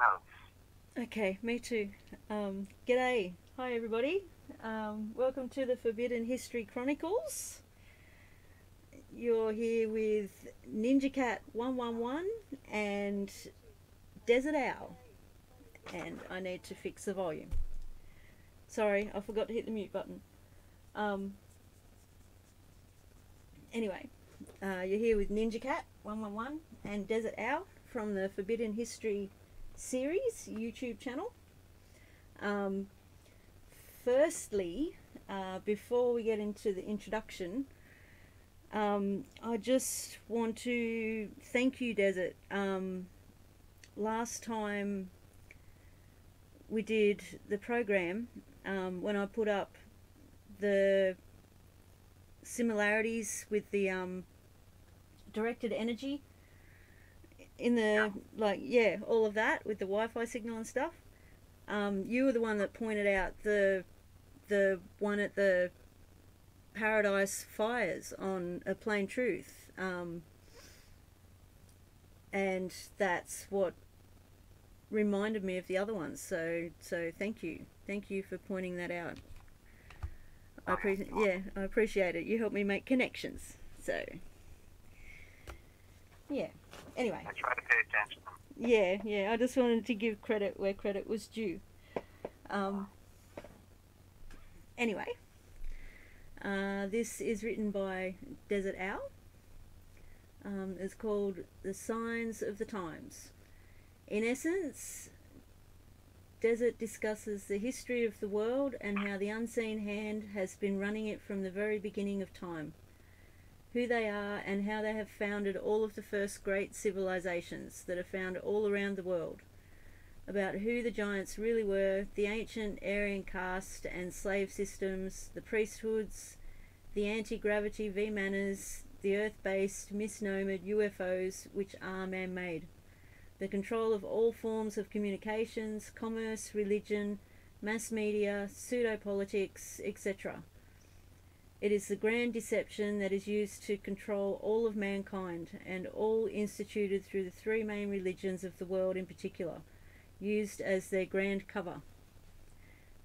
else. Okay, me too. G'day. Hi, everybody. Welcome to the Forbidden History Chronicles. You're here with NinjaCat 111 and Dezert-Owl. And I need to fix the volume. Sorry, I forgot to hit the mute button. Anyway, you're here with NinjaCat 111 and Dezert-Owl from the Forbidden History series YouTube channel. Firstly, before we get into the introduction, I just want to thank you, Desert. Last time we did the program, when I put up the similarities with the directed energy in the, all of that with the Wi-Fi signal and stuff, you were the one that pointed out the one at the Paradise Fires on A Plain Truth, and that's what reminded me of the other ones. So thank you for pointing that out. I appreciate it. You helped me make connections. So yeah. Anyway. I try to pay attention. Yeah. I just wanted to give credit where credit was due. Anyway, this is written by Dezert-Owl. It's called The Signs of the Times. In essence, Desert discusses the history of the world and how the unseen hand has been running it from the very beginning of time, who they are and how they have founded all of the first great civilizations that are found all around the world, about who the giants really were, the ancient Aryan caste and slave systems, the priesthoods, the anti-gravity V-manners, the earth-based misnomered UFOs which are man-made, the control of all forms of communications, commerce, religion, mass media, pseudo-politics, etc. It is the grand deception that is used to control all of mankind, and all instituted through the three main religions of the world in particular, used as their grand cover.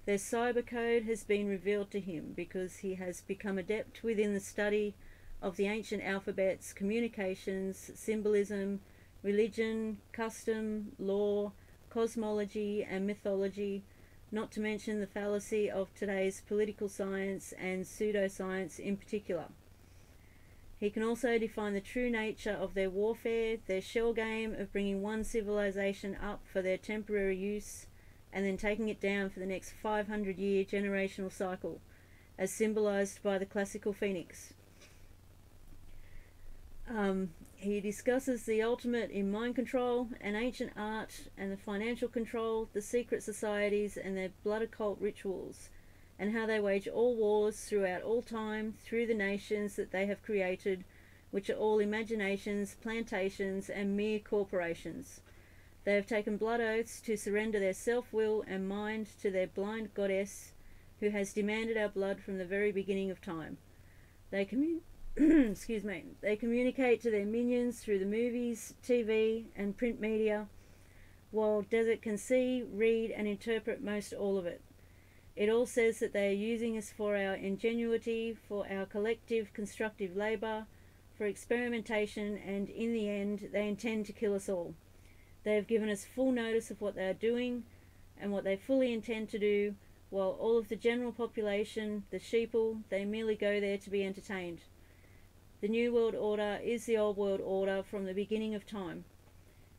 Their cyber code has been revealed to him because he has become adept within the study of the ancient alphabets, communications, symbolism, religion, custom, law, cosmology and mythology, not to mention the fallacy of today's political science and pseudoscience in particular. He can also define the true nature of their warfare, their shell game of bringing one civilization up for their temporary use and then taking it down for the next 500-year generational cycle, as symbolized by the classical phoenix. He discusses the ultimate in mind control and ancient art and the financial control, the secret societies and their blood occult rituals, and how they wage all wars throughout all time through the nations that they have created, which are all imaginations, plantations and mere corporations. They have taken blood oaths to surrender their self-will and mind to their blind goddess, who has demanded our blood from the very beginning of time. They They communicate to their minions through the movies, TV and print media, while Desert can see, read and interpret most all of it. It all says that they are using us for our ingenuity, for our collective constructive labour, for experimentation, and in the end they intend to kill us all. They have given us full notice of what they are doing and what they fully intend to do, while all of the general population, the sheeple, they merely go there to be entertained. The New World Order is the Old World Order from the beginning of time.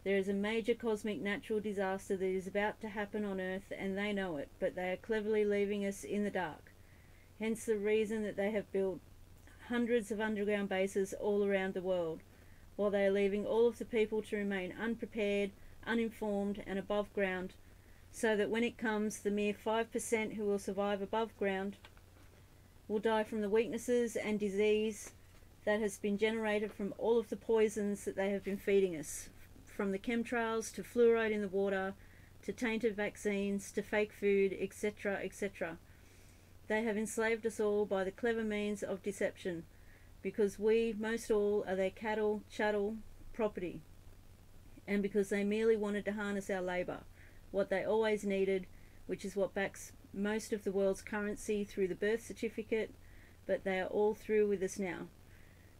There is a major cosmic natural disaster that is about to happen on Earth, and they know it, but they are cleverly leaving us in the dark. Hence the reason that they have built hundreds of underground bases all around the world, while they are leaving all of the people to remain unprepared, uninformed and above ground, so that when it comes, the mere 5% who will survive above ground will die from the weaknesses and disease that has been generated from all of the poisons that they have been feeding us, from the chemtrails to fluoride in the water, to tainted vaccines, to fake food, etc., etc. They have enslaved us all by the clever means of deception, because we, most all, are their cattle, chattel, property. and because they merely wanted to harness our labour, what they always needed, which is what backs most of the world's currency through the birth certificate, but they are all through with us now.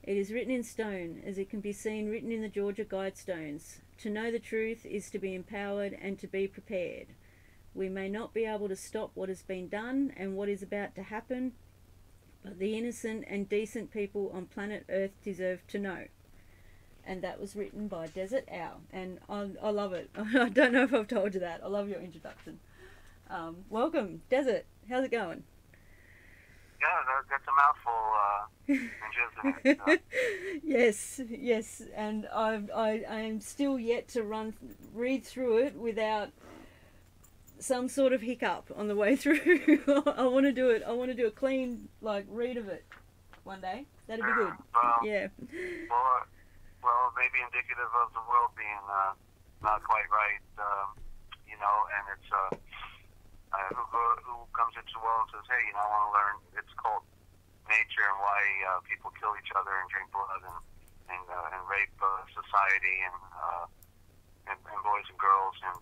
It is written in stone, as it can be seen written in the Georgia Guidestones. To know the truth is to be empowered and to be prepared. We may not be able to stop what has been done and what is about to happen, but the innocent and decent people on planet Earth deserve to know. And that was written by Dezert-Owl, and I love it. I don't know if I've told you that. I love your introduction. Welcome, Desert. How's it going? Yeah, that's a mouthful, Ninja, isn't it? Yes, and I am still yet to read through it without some sort of hiccup on the way through. I want to do it. I want to do a clean read of it one day. That'd be good. Yeah. Well, maybe indicative of the world being not quite right, and it's who comes into the world and says, hey, I want to learn. It's called nature and why people kill each other and drink blood and rape society and boys and girls and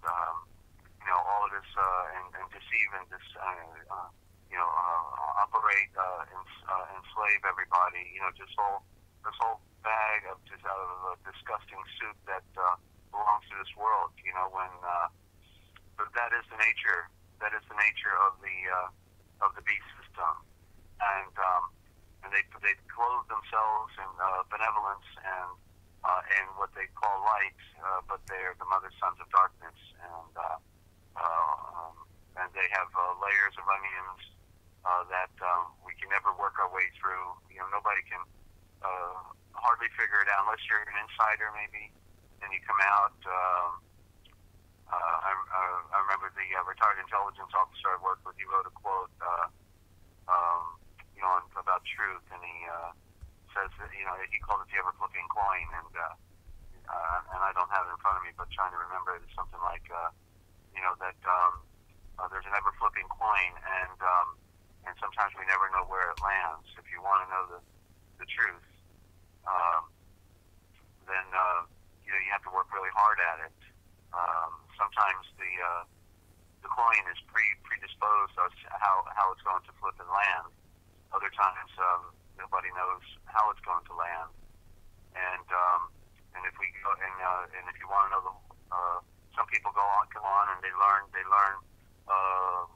all of this and deceive and operate enslave everybody. This whole bag of disgusting soup that belongs to this world. But that is the nature. That is the nature of the beast system, and they clothe themselves in benevolence and what they call light, but they're the mother sons of darkness, and they have layers of onions that we can never work our way through. Nobody can hardly figure it out unless you're an insider, maybe. Then you come out. I remember the retired intelligence officer I worked with. He wrote a quote, about truth, and he says that he called it the ever-flipping coin, and I don't have it in front of me, but trying to remember it is something like that there's an ever-flipping coin, and sometimes we never know where it lands. If you want to know the truth, then you have to work really hard at it. Sometimes the coin is predisposed as how it's going to flip and land. Other times nobody knows how it's going to land. And if we go and if you want to know some people go on and they learn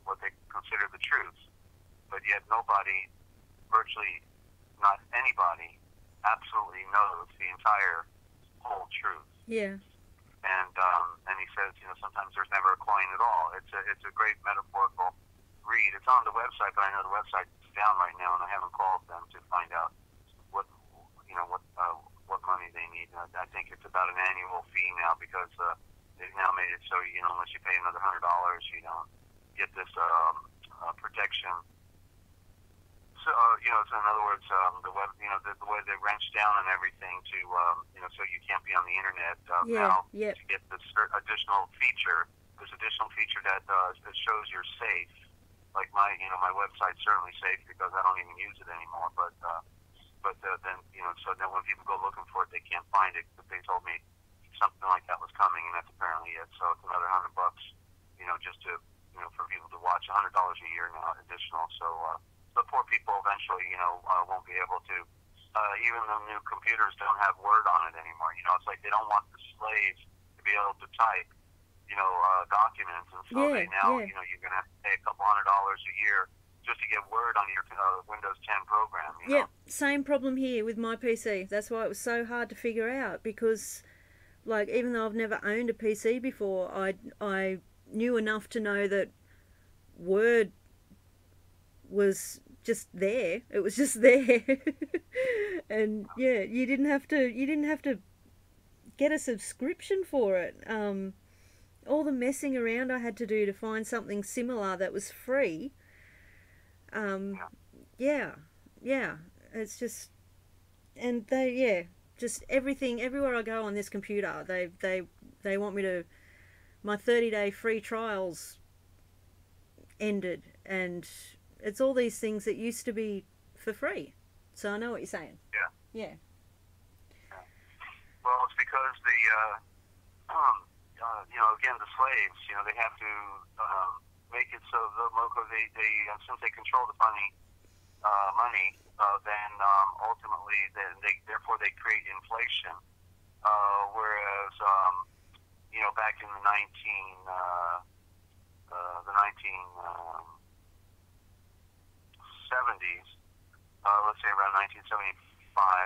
what they consider the truth, but yet nobody, virtually not anybody, absolutely knows the entire whole truth. Yeah. And he says, sometimes there's never a coin at all. It's a great metaphorical read. It's on the website, but I know the website's down right now, and I haven't called them to find out what money they need. I think it's about an annual fee now because they've now made it so unless you pay another $100, you don't get this protection. So so in other words, the web, the way they wrench down and everything to so you can't be on the internet now. To get this additional feature, that shows you're safe. Like my website's certainly safe because I don't even use it anymore. But then so then when people go looking for it, they can't find it. But they told me something like that was coming, and that's apparently it. So it's another $100, just to for people to watch. $100 a year now additional. So the poor people eventually won't be able to. Even the new computers don't have Word on it anymore. It's like they don't want the slaves to be able to type documents, and so you're going to have to pay a couple $100 a year just to get Word on your Windows 10 program. Yeah, same problem here with my PC. That's why it was so hard to figure out, because even though I've never owned a PC before, I knew enough to know that Word was just there. It was just there. And yeah, you didn't have to get a subscription for it. All the messing around I had to do to find something similar that was free. It's just, and just everything, everywhere I go on this computer, they want me to, my 30-day free trials ended, and it's all these things that used to be for free. So I know what you're saying. Yeah. Yeah. Well, it's because again, the slaves, they have to make it so the local, they since they control the money, then ultimately, therefore they create inflation. Whereas, back in the 1970s, let's say around 1975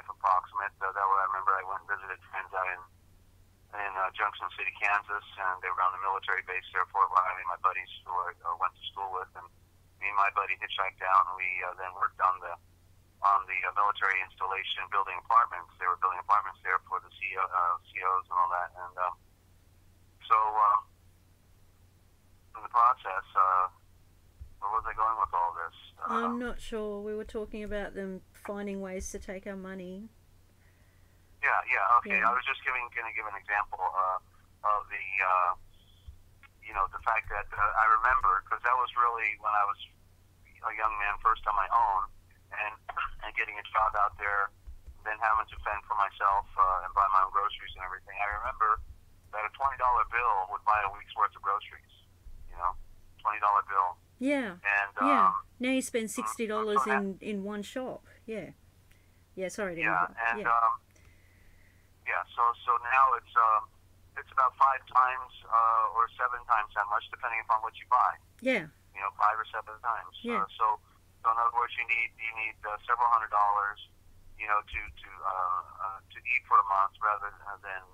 approximate, that way I remember I went and visited friends out in Junction City, Kansas, and they were on the military base there, Fort Riley, my buddies who I went to school with, and me and my buddy hitchhiked down, and we then worked on the military installation, building apartments. They were building apartments there for the COs and all that, and so in the process, where was I going with all this? I'm not sure. We were talking about them finding ways to take our money. Okay. Yeah. I was just going to give an example of the, the fact that I remember, because that was really when I was a young man, first on my own, and getting a job out there, then having to fend for myself and buy my own groceries and everything. I remember that a $20 bill would buy a week's worth of groceries. $20 bill. Yeah. And yeah. Now you spend $60 in one shop. Yeah. Yeah. Sorry. So now it's about 5 times or 7 times that much, depending upon what you buy. Yeah. 5 or 7 times. Yeah. So in other words, you need several $100s, to eat for a month, rather than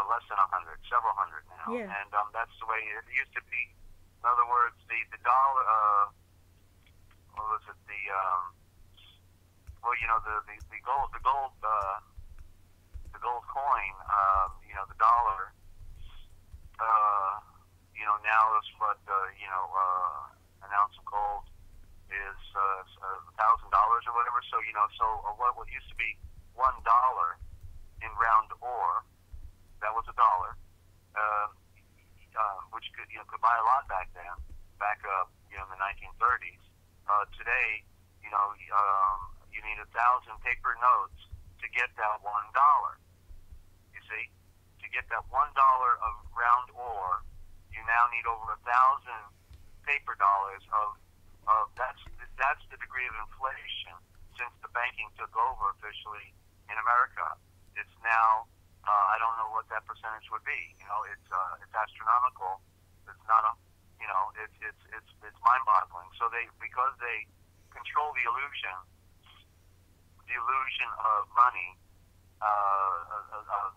less than 100, several hundred now. Yeah. And that's the way it used to be. In other words, the dollar, what was it? The gold coin, the dollar, now is what, an ounce of gold is $1,000 or whatever. So, what used to be $1 in round ore, that was $1, which could buy a lot back then, in the 1930s. Today, you need 1,000 paper notes to get that $1. You see, to get that $1 of round ore, you now need over 1,000 paper dollars of that's the degree of inflation since the banking took over officially in America. It's now I don't know what that percentage would be. It's astronomical. It's not it's mind-boggling. So because they control the illusion of money,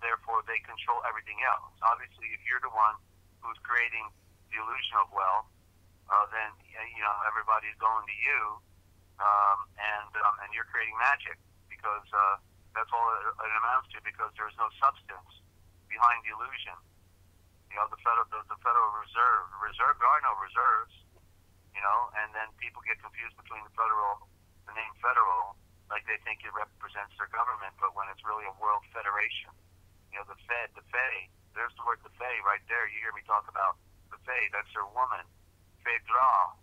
therefore they control everything else. Obviously, if you're the one who's creating the illusion of wealth, then everybody's going to you, and you're creating magic, because that's all it amounts to, because there's no substance behind the illusion. The Federal Reserve, there are no reserves, and then people get confused between the name federal, like they think it represents their government, but when it's really a world federation. The Fed, there's the word the Fed right there. You hear me talk about the Fed, that's their woman. Federal.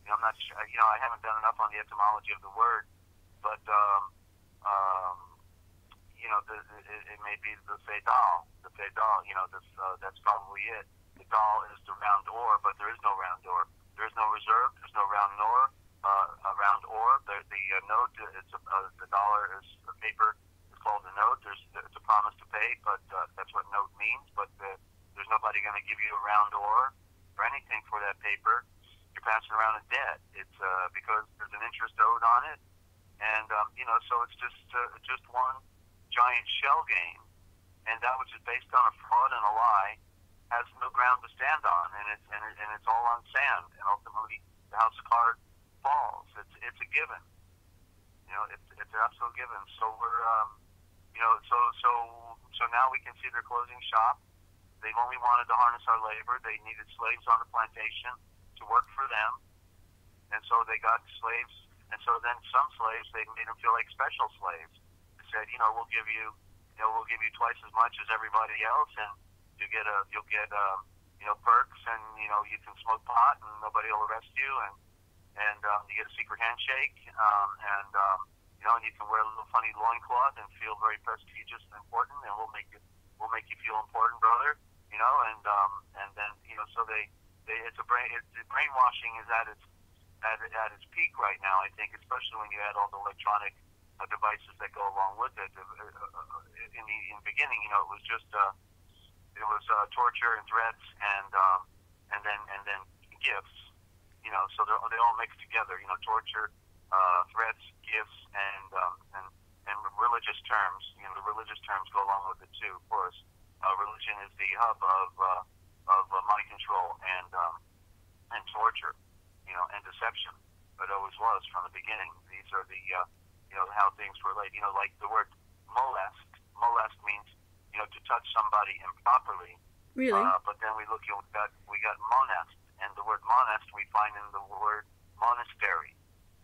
I'm not sure, I haven't done enough on the etymology of the word, but, it may be the Fedal, that's probably it. The doll is the round ore, but there is no round ore. There's no reserve, there's no round ore. The note, the dollar is the paper, it's called the note. It's a promise to pay, but that's what note means, but there's nobody going to give you a round ore or anything for that paper. You're passing around a debt. It's because there's an interest owed on it, and so it's just one giant shell game, and that which is based on a fraud and a lie has no ground to stand on, and it's all on sand, and ultimately the house of cards falls. It's a given. It's an absolute given. So we're so now we can see they're closing shop. They've only wanted to harness our labor. They needed slaves on the plantation to work for them, and so they got slaves. And so then some slaves, they made them feel like special slaves. They said, we'll give you twice as much as everybody else, and you'll get perks, and you can smoke pot, and nobody will arrest you, and you get a secret handshake, and you can wear a little funny loincloth and feel very prestigious and important, and we'll make you feel important, brother. and then so brainwashing is at its peak right now. I think, especially when you add all the electronic devices that go along with it. In the beginning, it was just torture and threats and then gifts. So they all mix together. Torture, threats, gifts, and religious terms. The religious terms go along with it too. Of course, religion is the hub of mind control and torture, and deception. It always was from the beginning. These are the how things relate. Like the word molest. Molest means to touch somebody improperly. Really? But then we got monest, and the word monest we find in the word monastery,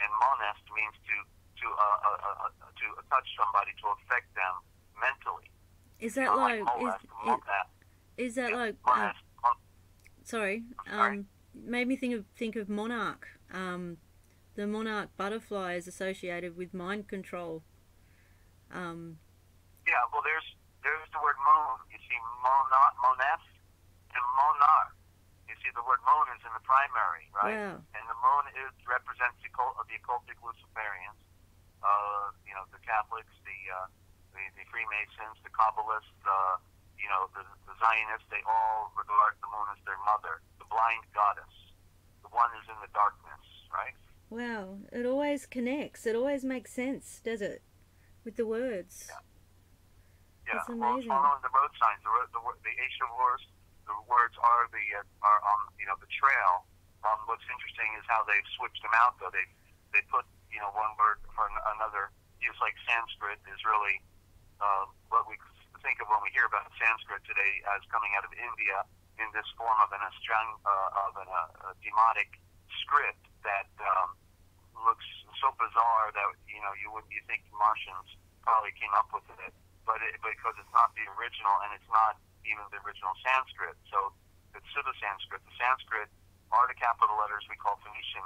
and monest means to touch somebody, to affect them mentally. Is that like is that like monest, sorry? Made me think of monarch. The monarch butterfly is associated with mind control. Yeah, well, there's the word moon. You see, monest and monarch. You see, the word moon is in the primary, right? Wow. And the moon represents the occultic Luciferians, the Catholics, the Freemasons, the Kabbalists, the Zionists. They all regard the moon as their mother, the blind goddess. The one is in the darkness, right? Wow, it always connects. It always makes sense, does it? With the words. Yeah. It's amazing. Well, following the road signs, the Asia words, the words are on the trail. What's interesting is how they've switched them out, though. They put one word for another. It's like Sanskrit is really what we think of when we hear about Sanskrit today as coming out of India in this form of a demotic script that looks so bizarre that you think Martians probably came up with it, but because it's not the original and it's not even the original Sanskrit, so it's pseudo-Sanskrit. The Sanskrit are the capital letters we call Phoenician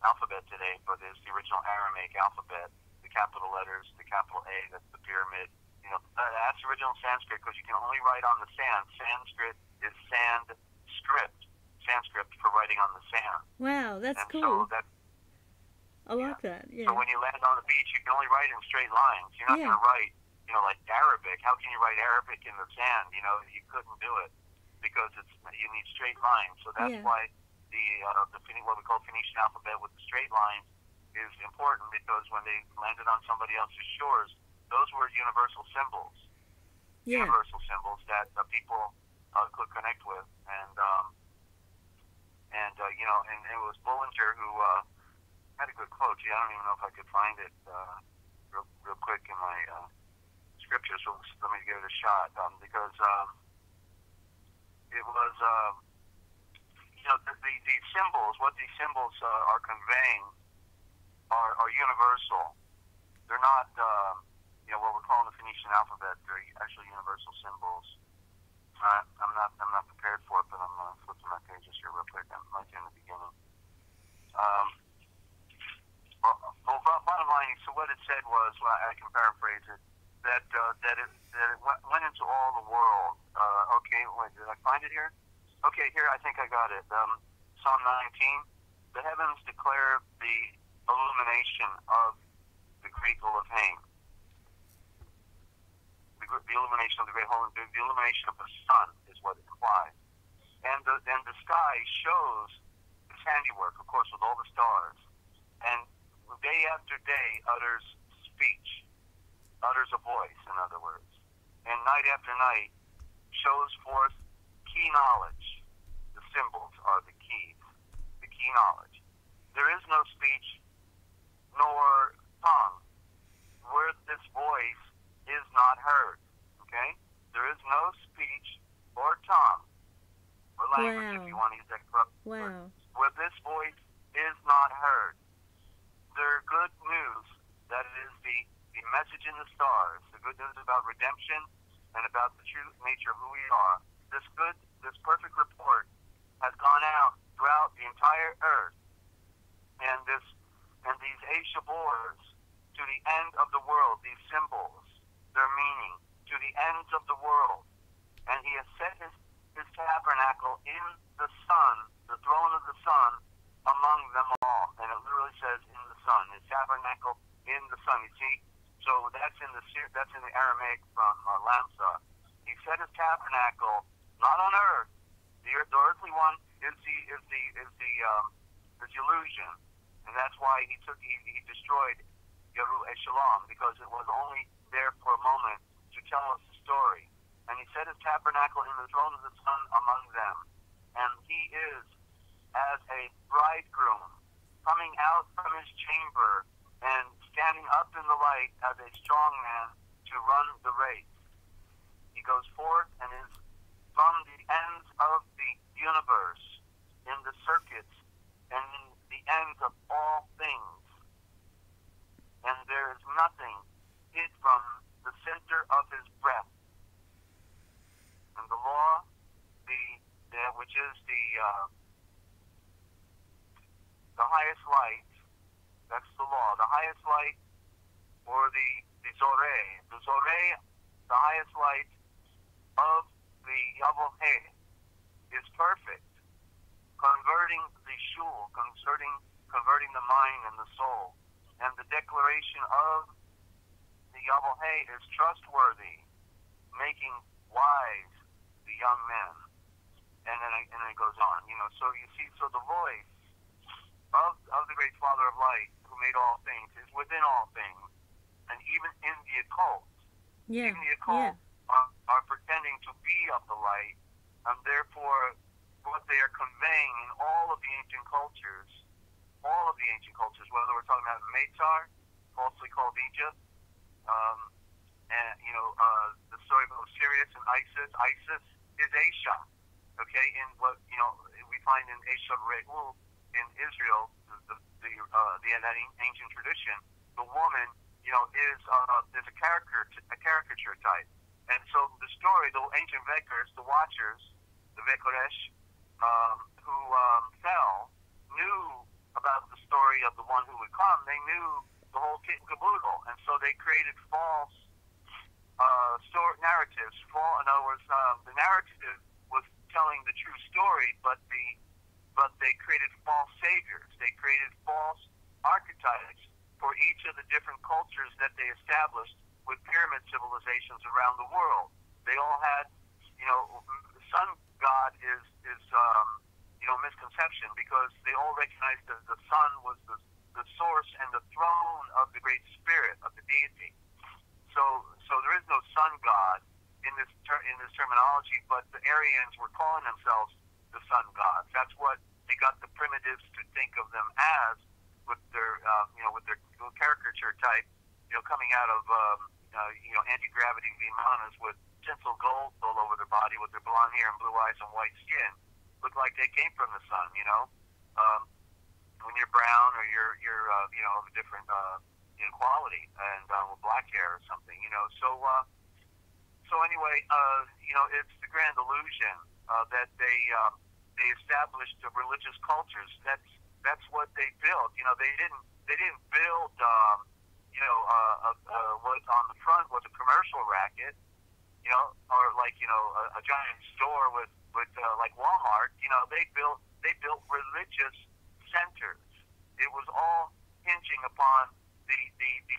alphabet today, but it's the original Aramaic alphabet. The capital letters, the capital A, that's the pyramid. That's original Sanskrit because you can only write on the sand. Sanskrit is sand script. Sanskrit for writing on the sand. Wow, that's and cool. So I like that. Yeah. So when you land on the beach, you can only write in straight lines. You're not going to write, like Arabic. How can you write Arabic in the sand? You couldn't do it because you need straight lines. So that's why the what we call Phoenician alphabet with the straight lines is important, because when they landed on somebody else's shores, those were universal symbols. Yeah. Universal symbols that people could connect with, and it was Bullinger who had a good quote. I don't even know if I could find it real quick in my scriptures. So let me give it a shot, because it was the symbols. What these symbols are conveying are universal. They're not what we're calling the Phoenician alphabet. They're actually universal symbols. I'm not prepared for it, but I'm flipping my pages here real quick. I'm right in the beginning. Bottom line, so what it said was, I can paraphrase it, that it went into all the world. Okay, wait, did I find it here? Okay, here, I think I got it. Psalm 19, the heavens declare the illumination of the great Elohim. The illumination of the great Holy, the illumination of the sun is what it implies. And the sky shows its handiwork, of course, with all the stars. And day after day utters speech, utters a voice, in other words. And night after night shows forth key knowledge. The symbols are the keys, the key knowledge. There is no speech nor tongue where this voice is not heard. Okay? There is no speech or tongue or language, if you want to use that corrupt word, where this voice is not heard. Their good news, that is the message in the stars, the good news about redemption and about the true nature of who we are. This perfect report has gone out throughout the entire earth, and these Aishabors to the end of the world, these symbols, their meaning, to the ends of the world. And he has set his tabernacle in the sun, the throne of the sun, among them all. And it literally says in the sun. His tabernacle in the sun. You see? So that's in the Aramaic from Lamsa. He set his tabernacle not on earth. The earthly one is the illusion, and that's why he destroyed Yeru Eshalom, because it was only there for a moment to tell us the story. And he set his tabernacle in the throne of the sun among them, and he is as a bridegroom coming out from his chamber and standing up in the light as a strong man to run the race. He goes forth and is from the ends of the universe, in the circuits, and in the ends of all things. And there is nothing hid from the center of his breath. And the law, which is the highest light, that's the law. The highest light, or the Zoreh. The Zoreh, the highest light of the Yavohe, is perfect, converting the shul, converting the mind and the soul. And the declaration of the Yavohe is trustworthy, making wise the young men. And then it goes on. So you see, so the voice of the great Father of Light, who made all things, is within all things. And even in the occult, even the occult are pretending to be of the light, and therefore what they are conveying in all of the ancient cultures, whether we're talking about Meitar, falsely called Egypt, and the story of Osiris and Isis. Isis is Aisha, okay? In what we find in Aisha Re'ul in Israel, that ancient tradition, the woman, is a caricature type. And so the story, the ancient Vekers, the Watchers, the Vekoresh, who fell, knew about the story of the one who would come. They knew the whole kit and caboodle, and so they created false narratives. In other words, the narrative was telling the true story, but they created false saviors. They created false archetypes for each of the different cultures that they established with pyramid civilizations around the world. They all had, the sun god is misconception, because they all recognized that the sun was the source and the throne of the great spirit of the deity. So there is no sun god in this terminology, but the Aryans were calling themselves the sun gods. That's what they got the primitives to think of them as, with their caricature type, coming out of anti-gravity Vimanas with tinsel gold all over their body, with their blonde hair and blue eyes and white skin. Look like they came from the sun, when you're brown or you're of a different quality, and with black hair or something, So anyway, it's the grand illusion that they established the religious cultures. That's what they built. They didn't build what on the front was a commercial racket, or like a giant store with like Walmart. They built religious centers. It was all hinging upon the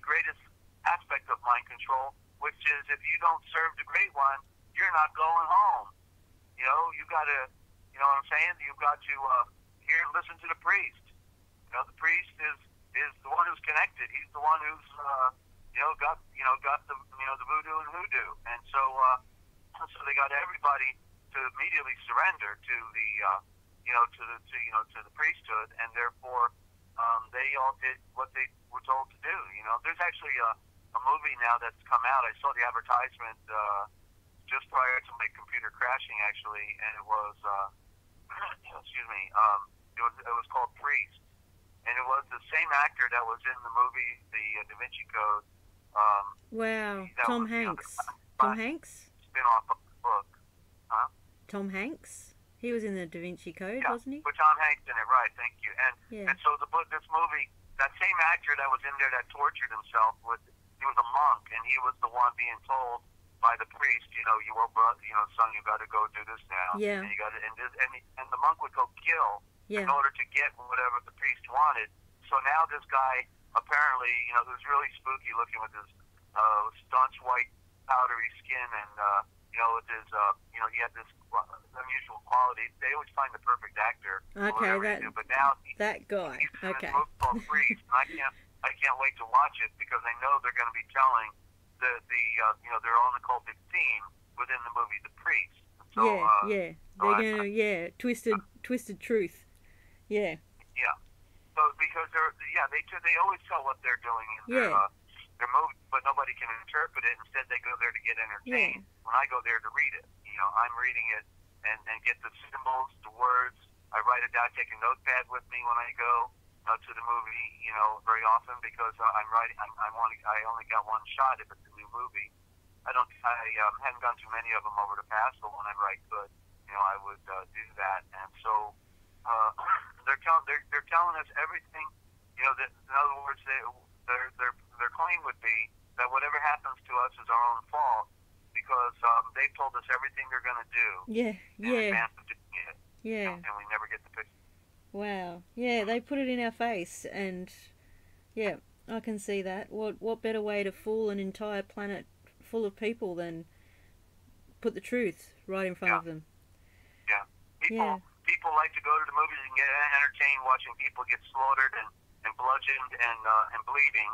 greatest aspect of mind control, which is, if you don't serve the great one, you're not going home. You got to, what I'm saying? You've got to hear and listen to the priest. The priest is the one who's connected. He's the one who's got the voodoo and hoodoo, and so they got everybody to immediately surrender to the priesthood, and therefore they all did what they were told to do. There's actually a movie now that's come out. I saw the advertisement just prior to my computer crashing, actually, and it was it was called Priest, and it was the same actor that was in the movie the Da Vinci Code. Wow, Tom Hanks. Tom Hanks? Spin-off of the book. Huh? Tom Hanks? He was in the Da Vinci Code, wasn't he? With Tom Hanks in it, right? Thank you. And so this movie, that same actor that was in there that tortured himself he was a monk, and he was the one being told by the priest. You were, son, you got to go do this now. Yeah. And you got to, and the monk would go kill in order to get whatever the priest wanted. So now this guy, apparently, who's really spooky looking with his staunch white powdery skin and with his he had this unusual quality. They always find the perfect actor. Okay, but now that guy. He's in Okay. this movie called Priest, and I can't wait to watch it because I know they're going to be telling their own occultic theme within the movie, The Priest. So, they're gonna twisted truth. Yeah. Yeah. So because they always tell what they're doing in their movie, but nobody can interpret it. Instead, they go there to get entertained. Yeah. When I go there to read it, I'm reading it and get the symbols, the words. I write it down, take a notepad with me when I go to the movie, very often because I'm writing. I only got one shot if it's a new movie. I hadn't gone through many of them over the past, but whenever I could, I would do that. And so they're telling us everything. That, in other words, their claim would be that whatever happens to us is our own fault because they've told us everything they're going to do. In advance of doing it. And we never get the picture. Wow. Yeah, they put it in our face, and yeah, I can see that. What better way to fool an entire planet full of people than put the truth right in front of them? Yeah. People like to go to the movies and get entertained watching people get slaughtered and bludgeoned and bleeding,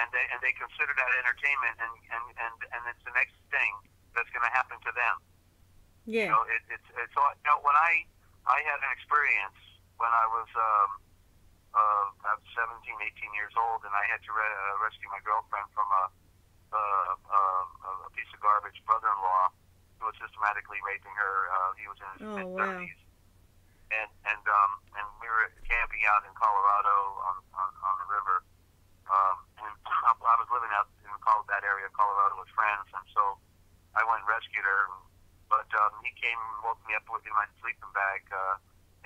and they consider that entertainment, and it's the next thing that's going to happen to them. Yeah. It's when I had an experience when I was about 17, 18 years old, and I had to rescue my girlfriend from a piece of garbage brother-in-law who was systematically raping her. He was in his mid-30s. And we were camping out in Colorado on the river. And I was living out in that area of Colorado with friends, and so I went and rescued her. But he came and woke me up in my sleeping bag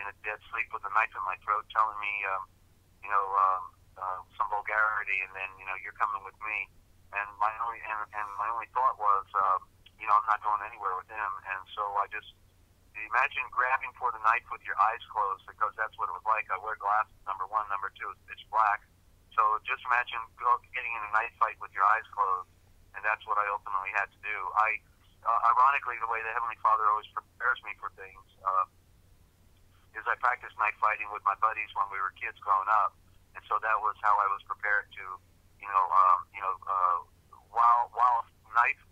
in a dead sleep with a knife in my throat, telling me, some vulgarity, and then you're coming with me. And my only thought was, I'm not going anywhere with him. And so I just imagine grabbing for the knife with your eyes closed, because that's what it was like. I wear glasses, number one. Number two, it's pitch black. So just imagine getting in a knife fight with your eyes closed, and that's what I ultimately had to do. Ironically, the way the Heavenly Father always prepares me for things is I practiced knife fighting with my buddies when we were kids growing up, and so that was how I was prepared to, while knife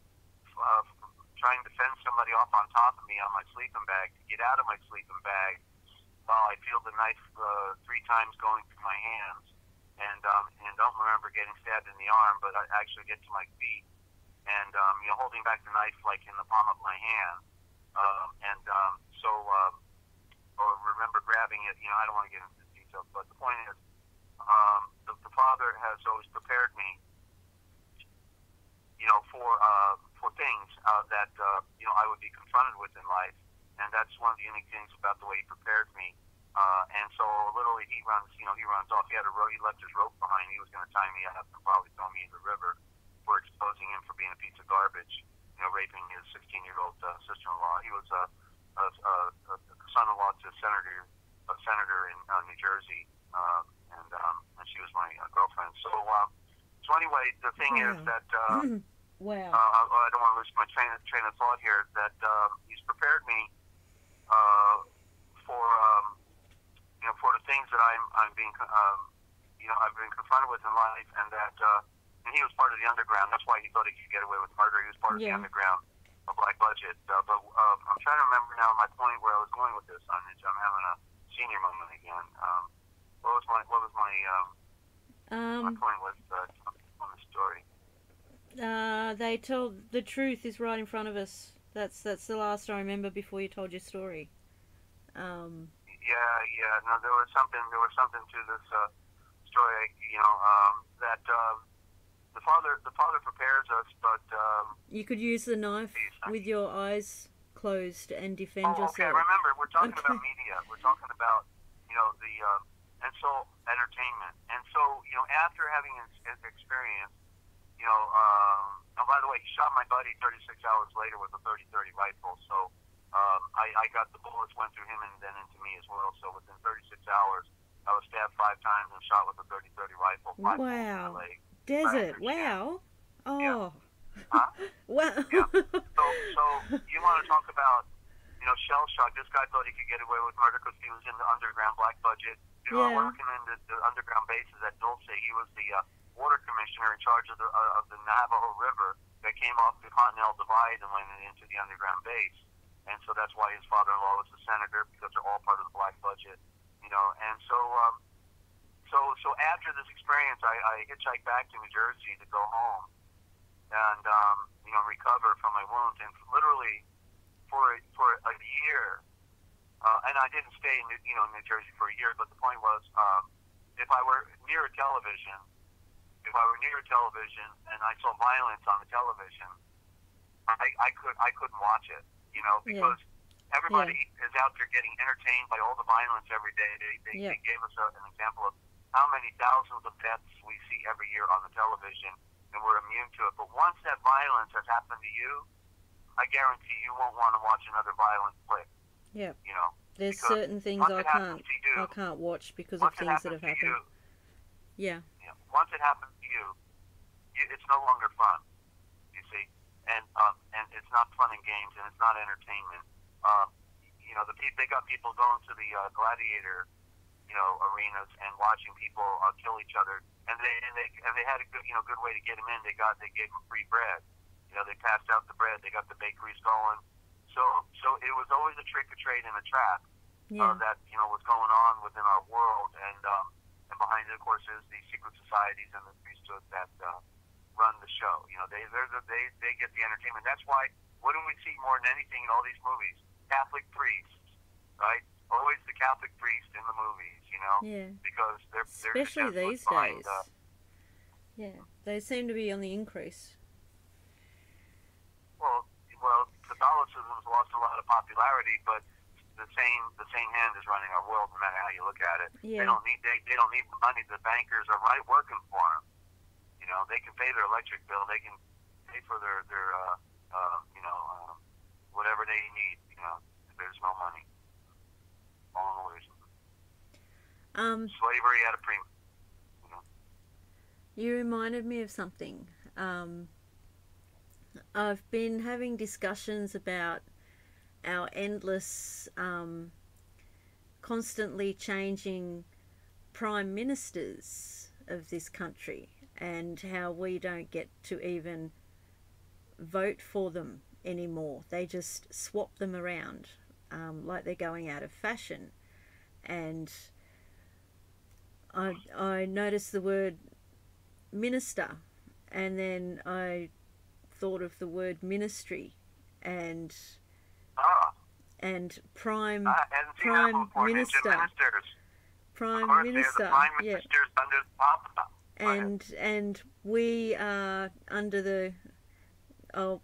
trying to fend somebody off on top of me on my sleeping bag, to get out of my sleeping bag while I feel the knife 3 times going through my hands, and don't remember getting stabbed in the arm, but I actually get to my feet. And holding back the knife like in the palm of my hand, or remember grabbing it. I don't want to get into the details, but the point is, the Father has always prepared me, for things that I would be confronted with in life, and that's one of the unique things about the way He prepared me. And so literally, he runs off. He left his rope behind. He was going to tie me up and probably throw me in the river for exposing him for being a piece of garbage, raping his 16-year-old sister-in-law. He was a son-in-law to a senator in New Jersey, and she was my girlfriend. So anyway, the thing is that wow. I don't want to lose my train of thought here. That He's prepared me for the things that I'm being I've been confronted with in life, and that. And he was part of the underground. That's why he thought he could get away with murder. He was part of the underground, a black budget. But I'm trying to remember now my point where I was going with this. I'm having a senior moment again. What was my point on the story? They told the truth is right in front of us. That's the last I remember before you told your story. No, there was something to this story. That. The Father prepares us, but you could use the knife with your eyes closed and defend yourself. Okay, remember, we're talking about media. We're talking about, and so entertainment. And so, after having an experience, And by the way, he shot my buddy 36 hours later with a 30-30 rifle. So I got the bullets went through him and then into me as well. So within 36 hours, I was stabbed 5 times and shot with a 30-30 rifle. 5 bullets in my leg. Desert, wow. Oh. Yeah. Huh? Wow. Yeah. So you want to talk about, shell shock. This guy thought he could get away with murder because he was in the underground black budget. Working in the underground bases at Dulce. He was the water commissioner in charge of the Navajo River that came off the Continental Divide and went into the underground base. And so that's why his father-in-law was a senator, because they're all part of the black budget. And so after this experience, I hitchhiked back to New Jersey to go home and recover from my wounds. And literally for a year, and I didn't stay in New Jersey for a year. But the point was, if I were near a television, and I saw violence on the television, I couldn't watch it. Because everybody is out there getting entertained by all the violence every day. They gave us an example of how many thousands of deaths we see every year on the television, and we're immune to it. But once that violence has happened to you, I guarantee you won't want to watch another violent flick. Yeah. There's certain things I can't watch because of things that have happened. Yeah. Once it happens to you, it's no longer fun. You see, and it's not fun and games, and it's not entertainment. They got people going to the gladiator, arenas and watching people kill each other, and they had a good way to get them in. They gave them free bread. They passed out the bread. They got the bakeries going. So it was always a trick or trade and a trap that was going on within our world, and behind it, of course, is the secret societies and the priesthood that run the show. They get the entertainment. That's why, what do we see more than anything in all these movies? Catholic priests, right? Always the Catholic priest in the movies, because they're especially these days. They seem to be on the increase. Well, Catholicism's lost a lot of popularity, but the same hand is running our world, no matter how you look at it. They don't need money. The bankers are working for them. They can pay their electric bill. They can pay for their whatever they need. There's no money. All in the slavery at a premium. You reminded me of something. I've been having discussions about our endless, constantly changing prime ministers of this country, and how we don't get to even vote for them anymore. They just swap them around like they're going out of fashion. And I noticed the word minister, and then I thought of the word ministry and prime minister. Prime minister. Yeah. And we are under the I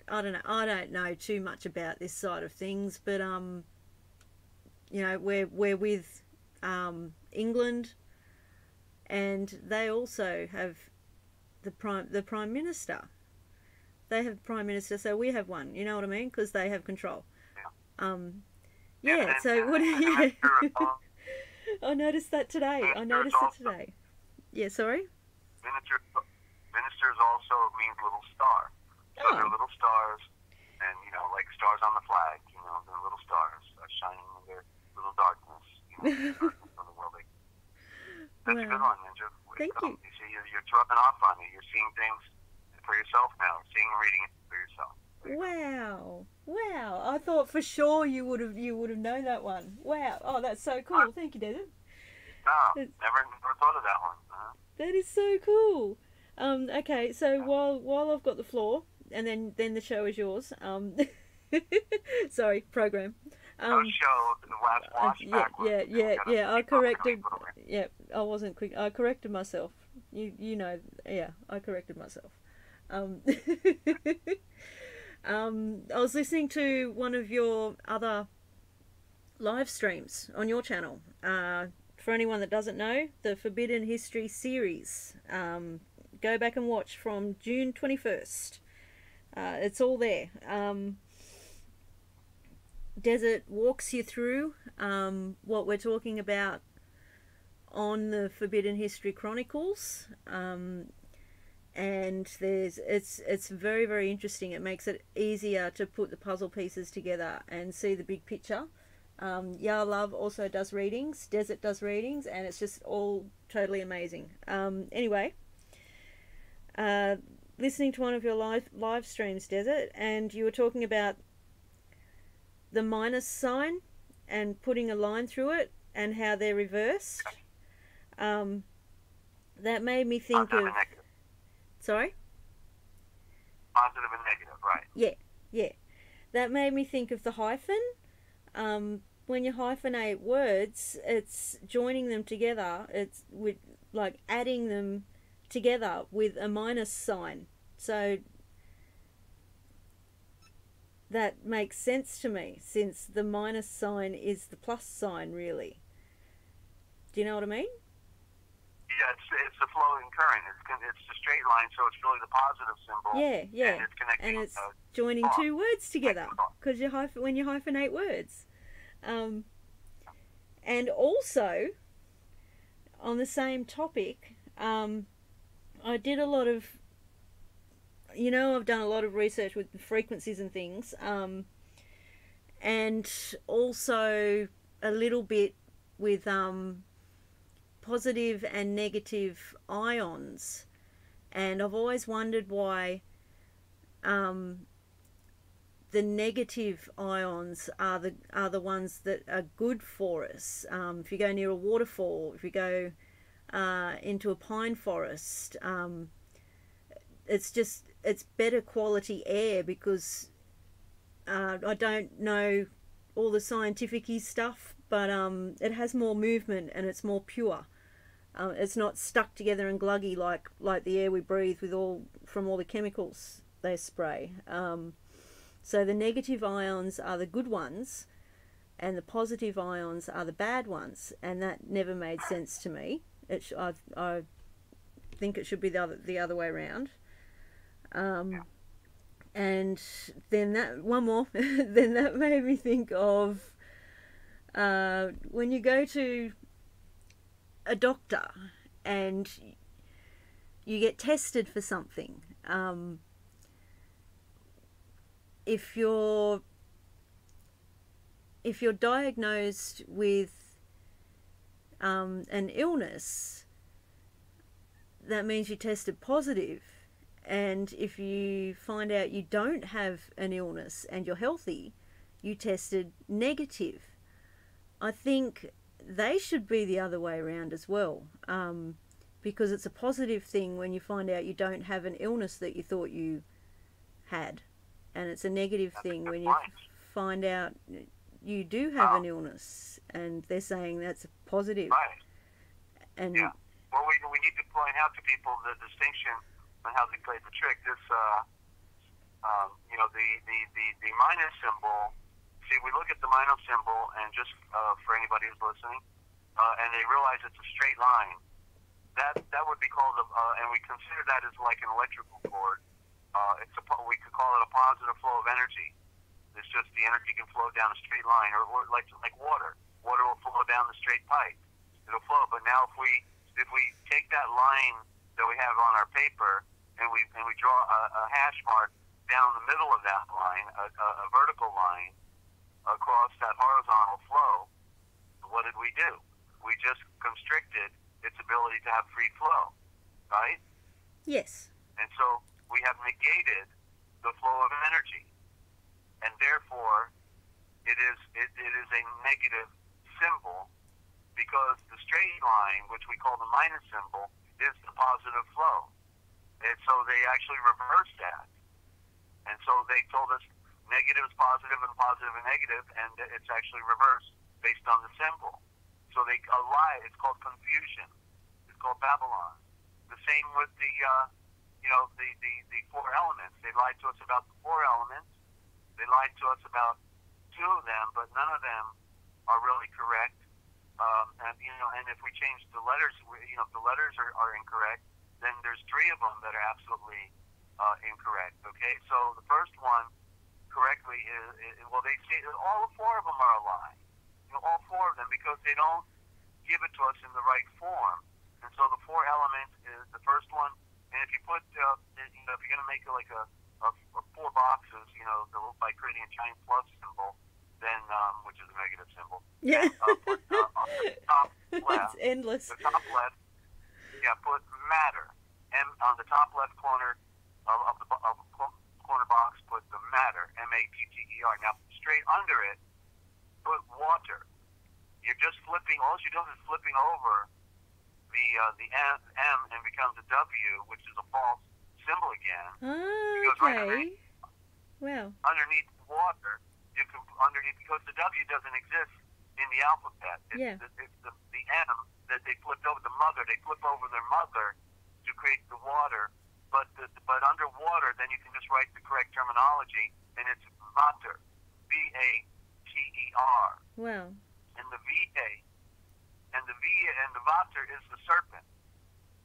don't know too much about this side of things, but we're with England, and they also have the prime minister. They have prime minister, so we have one. You know what I mean? Because they have control. So what? Yeah. I noticed that today. Yeah, sorry. Ministers also means little star. So they're little stars, and like stars on the flag. They're little stars shining in their little darkness. Darkness of the world. That's a good one, Ninja. Thank you. You see, you're rubbing off on it. You're seeing things for yourself now. Seeing and reading it for yourself. Wow! I thought for sure you would have known that one. Wow! Oh, that's so cool. Thank you, Desert. No, never thought of that one. That is so cool. Okay, so while I've got the floor, and then the show is yours. Sorry, program. Show the last watch backwards. Yeah. I corrected. Yeah, I wasn't quick. I corrected myself. I corrected myself. I was listening to one of your other live streams on your channel. For anyone that doesn't know, the Forbidden History series Go back and watch from June 21st. It's all there. Desert walks you through what we're talking about on the Forbidden History Chronicles, and it's very, very interesting. It makes it easier to put the puzzle pieces together and see the big picture. Love also does readings. Desert does readings, and it's just all totally amazing. Anyway, listening to one of your live streams, Desert, and you were talking about the minus sign and putting a line through it and how they're reversed. That made me think Positive of... and negative. Sorry? Positive and negative, right. Yeah. That made me think of the hyphen. When you hyphenate words, it's joining them together. It's with like adding them together with a minus sign. So that makes sense to me, since the minus sign is the plus sign, really. Do you know what I mean? Yeah, it's the flowing current. It's the straight line, so it's really the positive symbol. Yeah. And it's connecting. And it's joining two words together, because when you hyphenate words. And also, on the same topic, I did a lot of, I've done a lot of research with the frequencies and things, and also a little bit with positive and negative ions, and I've always wondered why the negative ions are the ones that are good for us. If you go near a waterfall, if you go into a pine forest, it's better quality air, because I don't know all the scientific-y stuff, but it has more movement and it's more pure. It's not stuck together and gluggy like the air we breathe from all the chemicals they spray. So the negative ions are the good ones, and the positive ions are the bad ones, and that never made sense to me. I think it should be the other way around. And then that one more. Then that made me think of when you go to a doctor and you get tested for something. If you're diagnosed with an illness, that means you tested positive. And if you find out you don't have an illness and you're healthy, you tested negative. I think they should be the other way around as well, because it's a positive thing when you find out you don't have an illness that you thought you had, and it's a negative thing when you find out you do have an illness, and they're saying that's a positive. Right. And yeah. Well, we need to point out to people the distinction on how they play the trick. This, the minus symbol. See, we look at the minus symbol, and just for anybody who's listening, and they realize it's a straight line. That would be called, and we consider that as like an electrical cord. We could call it a positive flow of energy. It's just the energy can flow down a straight line, or like water. Water will flow down the straight pipe. It'll flow. But now, if we take that line that we have on our paper and we draw a hash mark down the middle of that line, a vertical line across that horizontal flow, what did we do? We just constricted its ability to have free flow, right? Yes. And so we have negated the flow of energy, and therefore it is a negative symbol, because the straight line, which we call the minus symbol, is the positive flow. And so they actually reversed that. And so they told us negative is positive and positive is negative, and it's actually reversed based on the symbol. So they lie. It's called confusion. It's called Babylon. The same with the four elements. They lied to us about the four elements. They lied to us about two of them, but none of them are really correct. And if we change the letters, the letters are incorrect, then there's three of them that are absolutely incorrect. Okay, so the first one correctly is well, they say all four of them are a lie. All four of them, because they don't give it to us in the right form. And so the four elements is the first one. And if you put, if you're going to make it like a four boxes, by creating a giant plus symbol, then which is a negative symbol. Yeah. Put on the top left. It's endless. The top left. Yeah, put matter. And on the top left corner of the corner box, put the matter. M-A-T-T-E-R. Now straight under it, put water. You're just flipping. All you're doing is flipping over the M and becomes a W, which is a false symbol again. Oh, okay. Wow. Underneath water, because the W doesn't exist in the alphabet. It's the M that they flipped over, the mother. They flip over their mother to create the water. But underwater, then you can just write the correct terminology, and it's vater. V-A-T-E-R. Wow. And the V-A. And the vater is the serpent.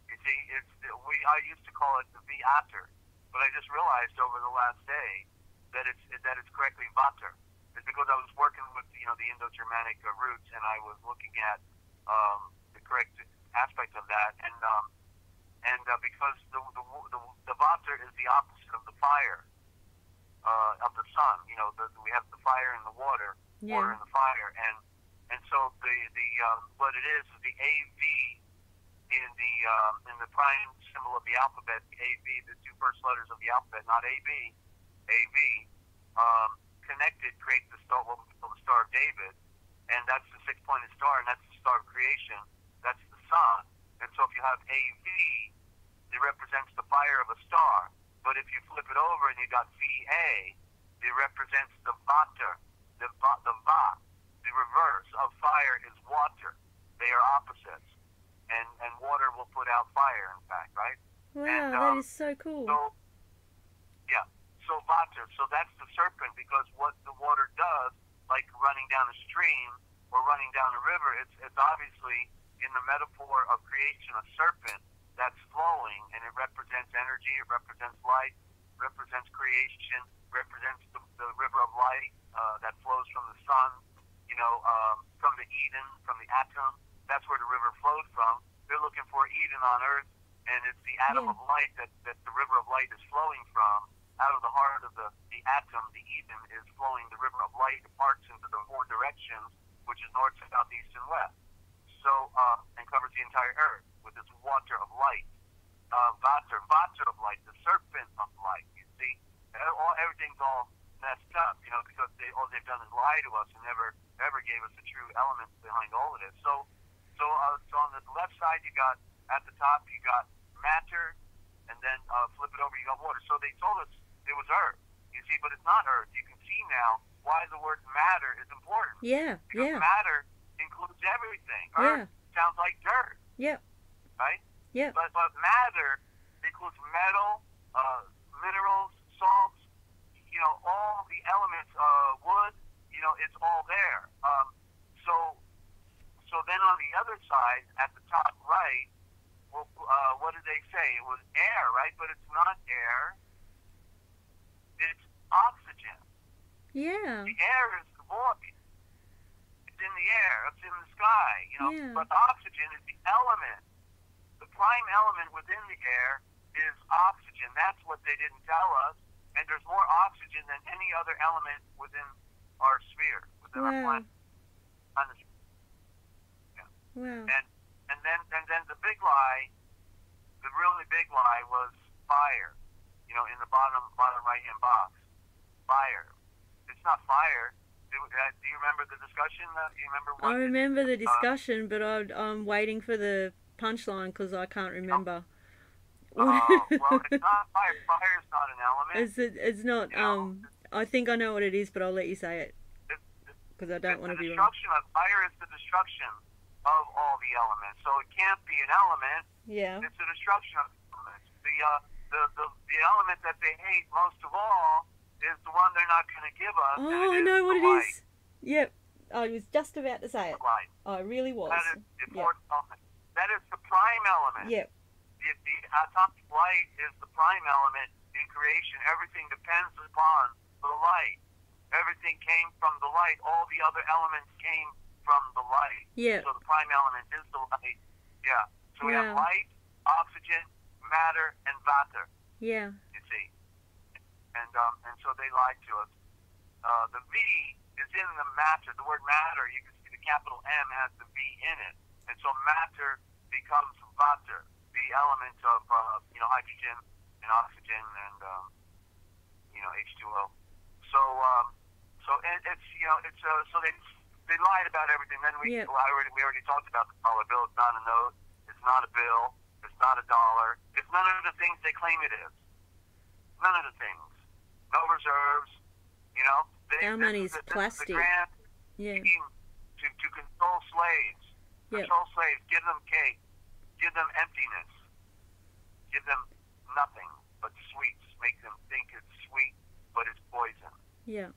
You see, I used to call it the viator, but I just realized over the last day that it's correctly vater. It's because I was working with the Indo-Germanic roots, and I was looking at the correct aspect of that, and because the vater is the opposite of the fire of the sun. We have the fire and the water, water and the fire, and so the what it is the AV in the prime symbol of the alphabet, the AV, the two first letters of the alphabet, not AB, AV, connected create the star, what we call the Star of David, and that's the six-pointed star, and that's the star of creation. That's the sun. And so if you have AV, it represents the fire of a star. But if you flip it over and you got VA, it represents the vater, the va. The reverse of fire is water. They are opposites. And water will put out fire, in fact, right? Wow, and, that is so cool. So vater. So that's the serpent, because what the water does, like running down a stream or running down a river, it's obviously in the metaphor of creation a serpent that's flowing, and it represents energy, it represents light, represents creation, represents the river of light that flows from the sun, from the Eden, from the atom. That's where the river flows from. They're looking for Eden on earth, and it's the atom of light that the river of light is flowing from. Out of the heart of the atom, the Eden is flowing. The river of light departs into the four directions, which is north, south, east, and west. So, and covers the entire earth with its water of light. Vater of light, the serpent of light. You see, everything's all messed up, because all they've done is lie to us and never ever gave us the true elements behind all of this. So on the left side, you got at the top, you got matter, and then flip it over, you got water. So they told us it was earth. You see, but it's not earth. You can see now why the word matter is important. Yeah, because matter includes everything. Earth sounds like dirt. Yep. Right? Yep. But matter includes metal, minerals, salts, all the elements, wood, it's all there. So then on the other side, at the top right, well, what did they say? It was air, right? But it's not air. It's oxygen. Yeah. The air is the void. It's in the air. It's in the sky. But oxygen is the element. The prime element within the air is oxygen. That's what they didn't tell us. And there's more oxygen than any other element within our sphere, within our planet. Wow. And then the big lie, the really big lie was fire. In the bottom right hand box, fire. It's not fire. Do you remember the discussion? I remember the discussion, but I'm waiting for the punchline because I can't remember. Well, it's not fire. Fire is not an element. It's not. I think I know what it is, but I'll let you say it because I don't want to be wrong. Fire is the destruction of all the elements, so it can't be an element. Yeah. It's the destruction of the elements. The element that they hate most of all is the one they're not going to give us. Oh, I know what it is. Yep. I was just about to say it. Light. I really was. That is the important element. That is the prime element. Yep. The the atomic light is the prime element in creation. Everything depends upon the light. Everything came from the light. All the other elements came from the light. Yeah. So the prime element is the light. Yeah. So we have light, oxygen, matter, and vater. Yeah. You see. And so they lied to us. The V is in the matter. The word matter, you can see the capital M has the V in it. And so matter becomes vater, the element of, hydrogen and oxygen and, H2O. So they lied about everything. Then we already talked about the dollar bill. It's not a note. It's not a bill. It's not a dollar. It's none of the things they claim it is. None of the things. No reserves. Our money's plastic. The grand scheme to control slaves. Control slaves. Give them cake. Give them emptiness. Give them nothing but sweets. Make them think it's sweet, but it's poison. Yeah.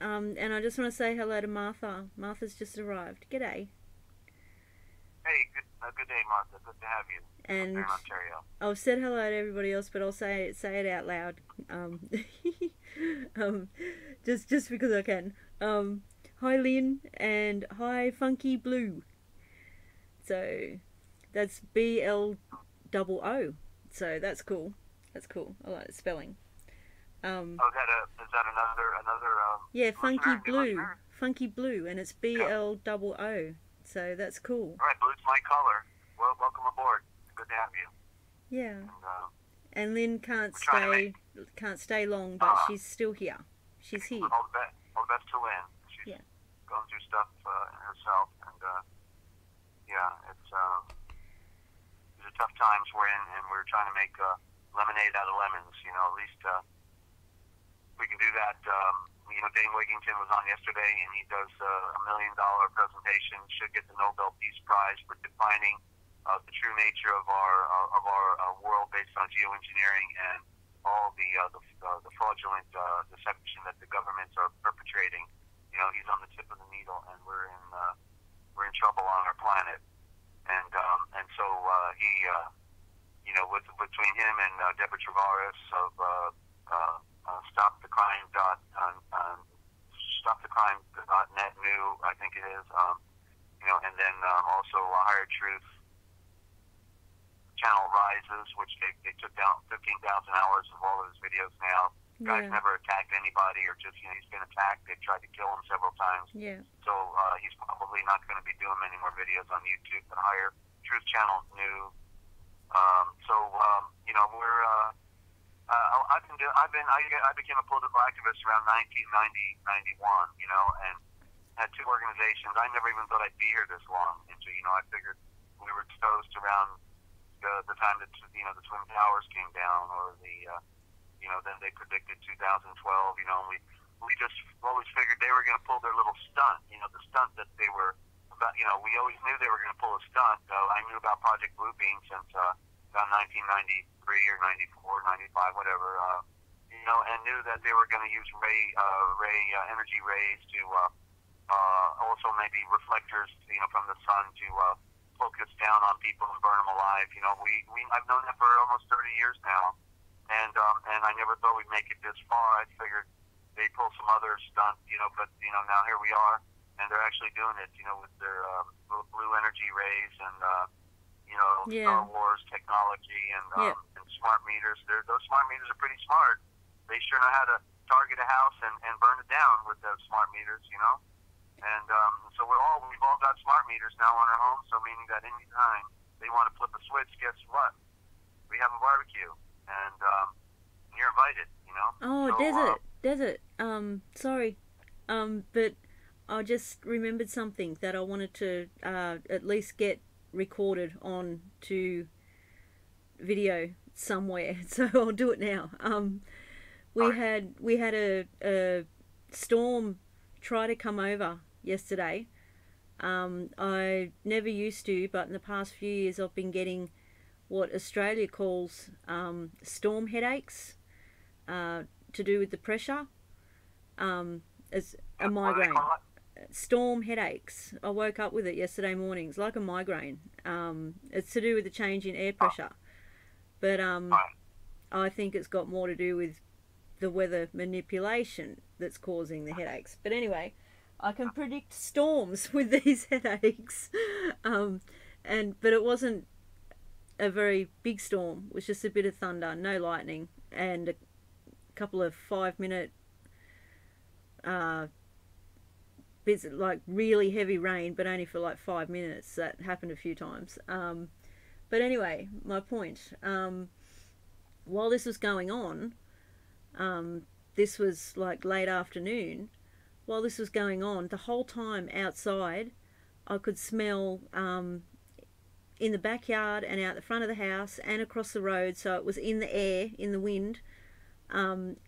And I just want to say hello to Martha. Martha's just arrived. G'day. Hey, good day, Martha. Good to have you. And here in Ontario. I've said hello to everybody else, but I'll say it out loud. Just because I can. Hi Lynn and hi Funky Blue. So that's BLOO. So that's cool. That's cool. I like the spelling. Is that another? Yeah, Funky Blue. Funky Blue, and it's BLOO. So that's cool. All right, blue's my color. Well, welcome aboard. Good to have you. Yeah. And Lynn can't stay long, but she's still here. She's here. All the best to Lynn. She's going through stuff herself, and these are tough times we're in, and we're trying to make lemonade out of lemons. At least we can do that. Dane Wigington was on yesterday, and he does $1 million presentation. Should get the Nobel Peace Prize for defining the true nature of our world based on geoengineering and all the fraudulent deception that the governments are perpetrating. He's on the tip of the needle, and we're in trouble on our planet. And so he, between him and Deborah Travaris of StopTheCrime.net new, I think it is, and then also Higher Truth channel Rises, which they took down 15,000 hours of all of his videos now. Guy's never attacked anybody, or just, he's been attacked. They've tried to kill him several times. Yeah. So he's probably not going to be doing many more videos on YouTube. The Higher Truth channel new. I became a political activist around 1990, 91, and had two organizations. I never even thought I'd be here this long. And so, I figured we were exposed around the time that, the Twin Towers came down, or then they predicted 2012, and we just always figured they were going to pull their little stunt, the stunt that they were about, we always knew they were going to pull a stunt. I knew about Project Bluebeam since about 1993 or 94, 95, whatever, and knew that they were going to use energy rays to also maybe reflectors, from the sun to focus down on people and burn them alive. I've known that for almost 30 years now, and I never thought we'd make it this far. I figured they'd pull some other stunt, but now here we are, and they're actually doing it, with their blue energy rays and Star Wars technology and smart meters. Those smart meters are pretty smart. They sure know how to target a house and burn it down with those smart meters, And so we've all got smart meters now on our homes. So meaning that any time they want to flip a switch, guess what? We have a barbecue, and you're invited. Oh, so, Desert. Sorry, but I just remembered something that I wanted to at least get recorded on to video somewhere. So I'll do it now. We had a storm try to come over yesterday. I never used to, but in the past few years I've been getting what Australia calls storm headaches, to do with the pressure, as a migraine. storm headaches. I woke up with it yesterday morning. It's like a migraine. It's to do with the change in air pressure. But I think it's got more to do with the weather manipulation that's causing the headaches. But anyway, I can predict storms with these headaches. But it wasn't a very big storm. It was just a bit of thunder, no lightning, and a couple of 5-minute bits like really heavy rain, but only for like 5 minutes. That happened a few times. But anyway, my point. While this was going on, this was like late afternoon. While this was going on, the whole time outside, I could smell in the backyard and out the front of the house and across the road. So it was in the air, in the wind,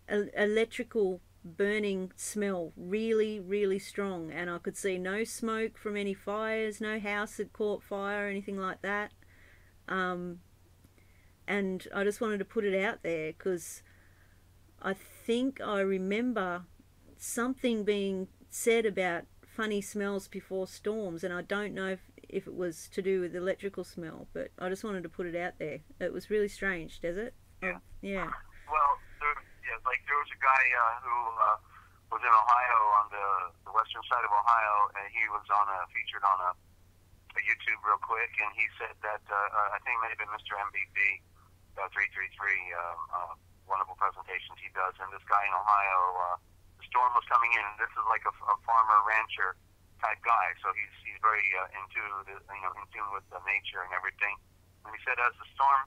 electrical burning smell, really, really strong. And I could see no smoke from any fires, no house had caught fire or anything like that. And I just wanted to put it out there because I think I remember something being said about funny smells before storms, and I don't know if it was to do with electrical smell, but I just wanted to put it out there. It was really strange, Desert. Yeah. Yeah. Well, there was a guy who was in Ohio on the western side of Ohio, and he was featured on a YouTube real quick, and he said that I think it may have been Mr. MVP 333, wonderful presentations he does, and this guy in Ohio, the storm was coming in, and this is like a farmer rancher type guy, so he's very in tune with nature and everything. And he said as the storm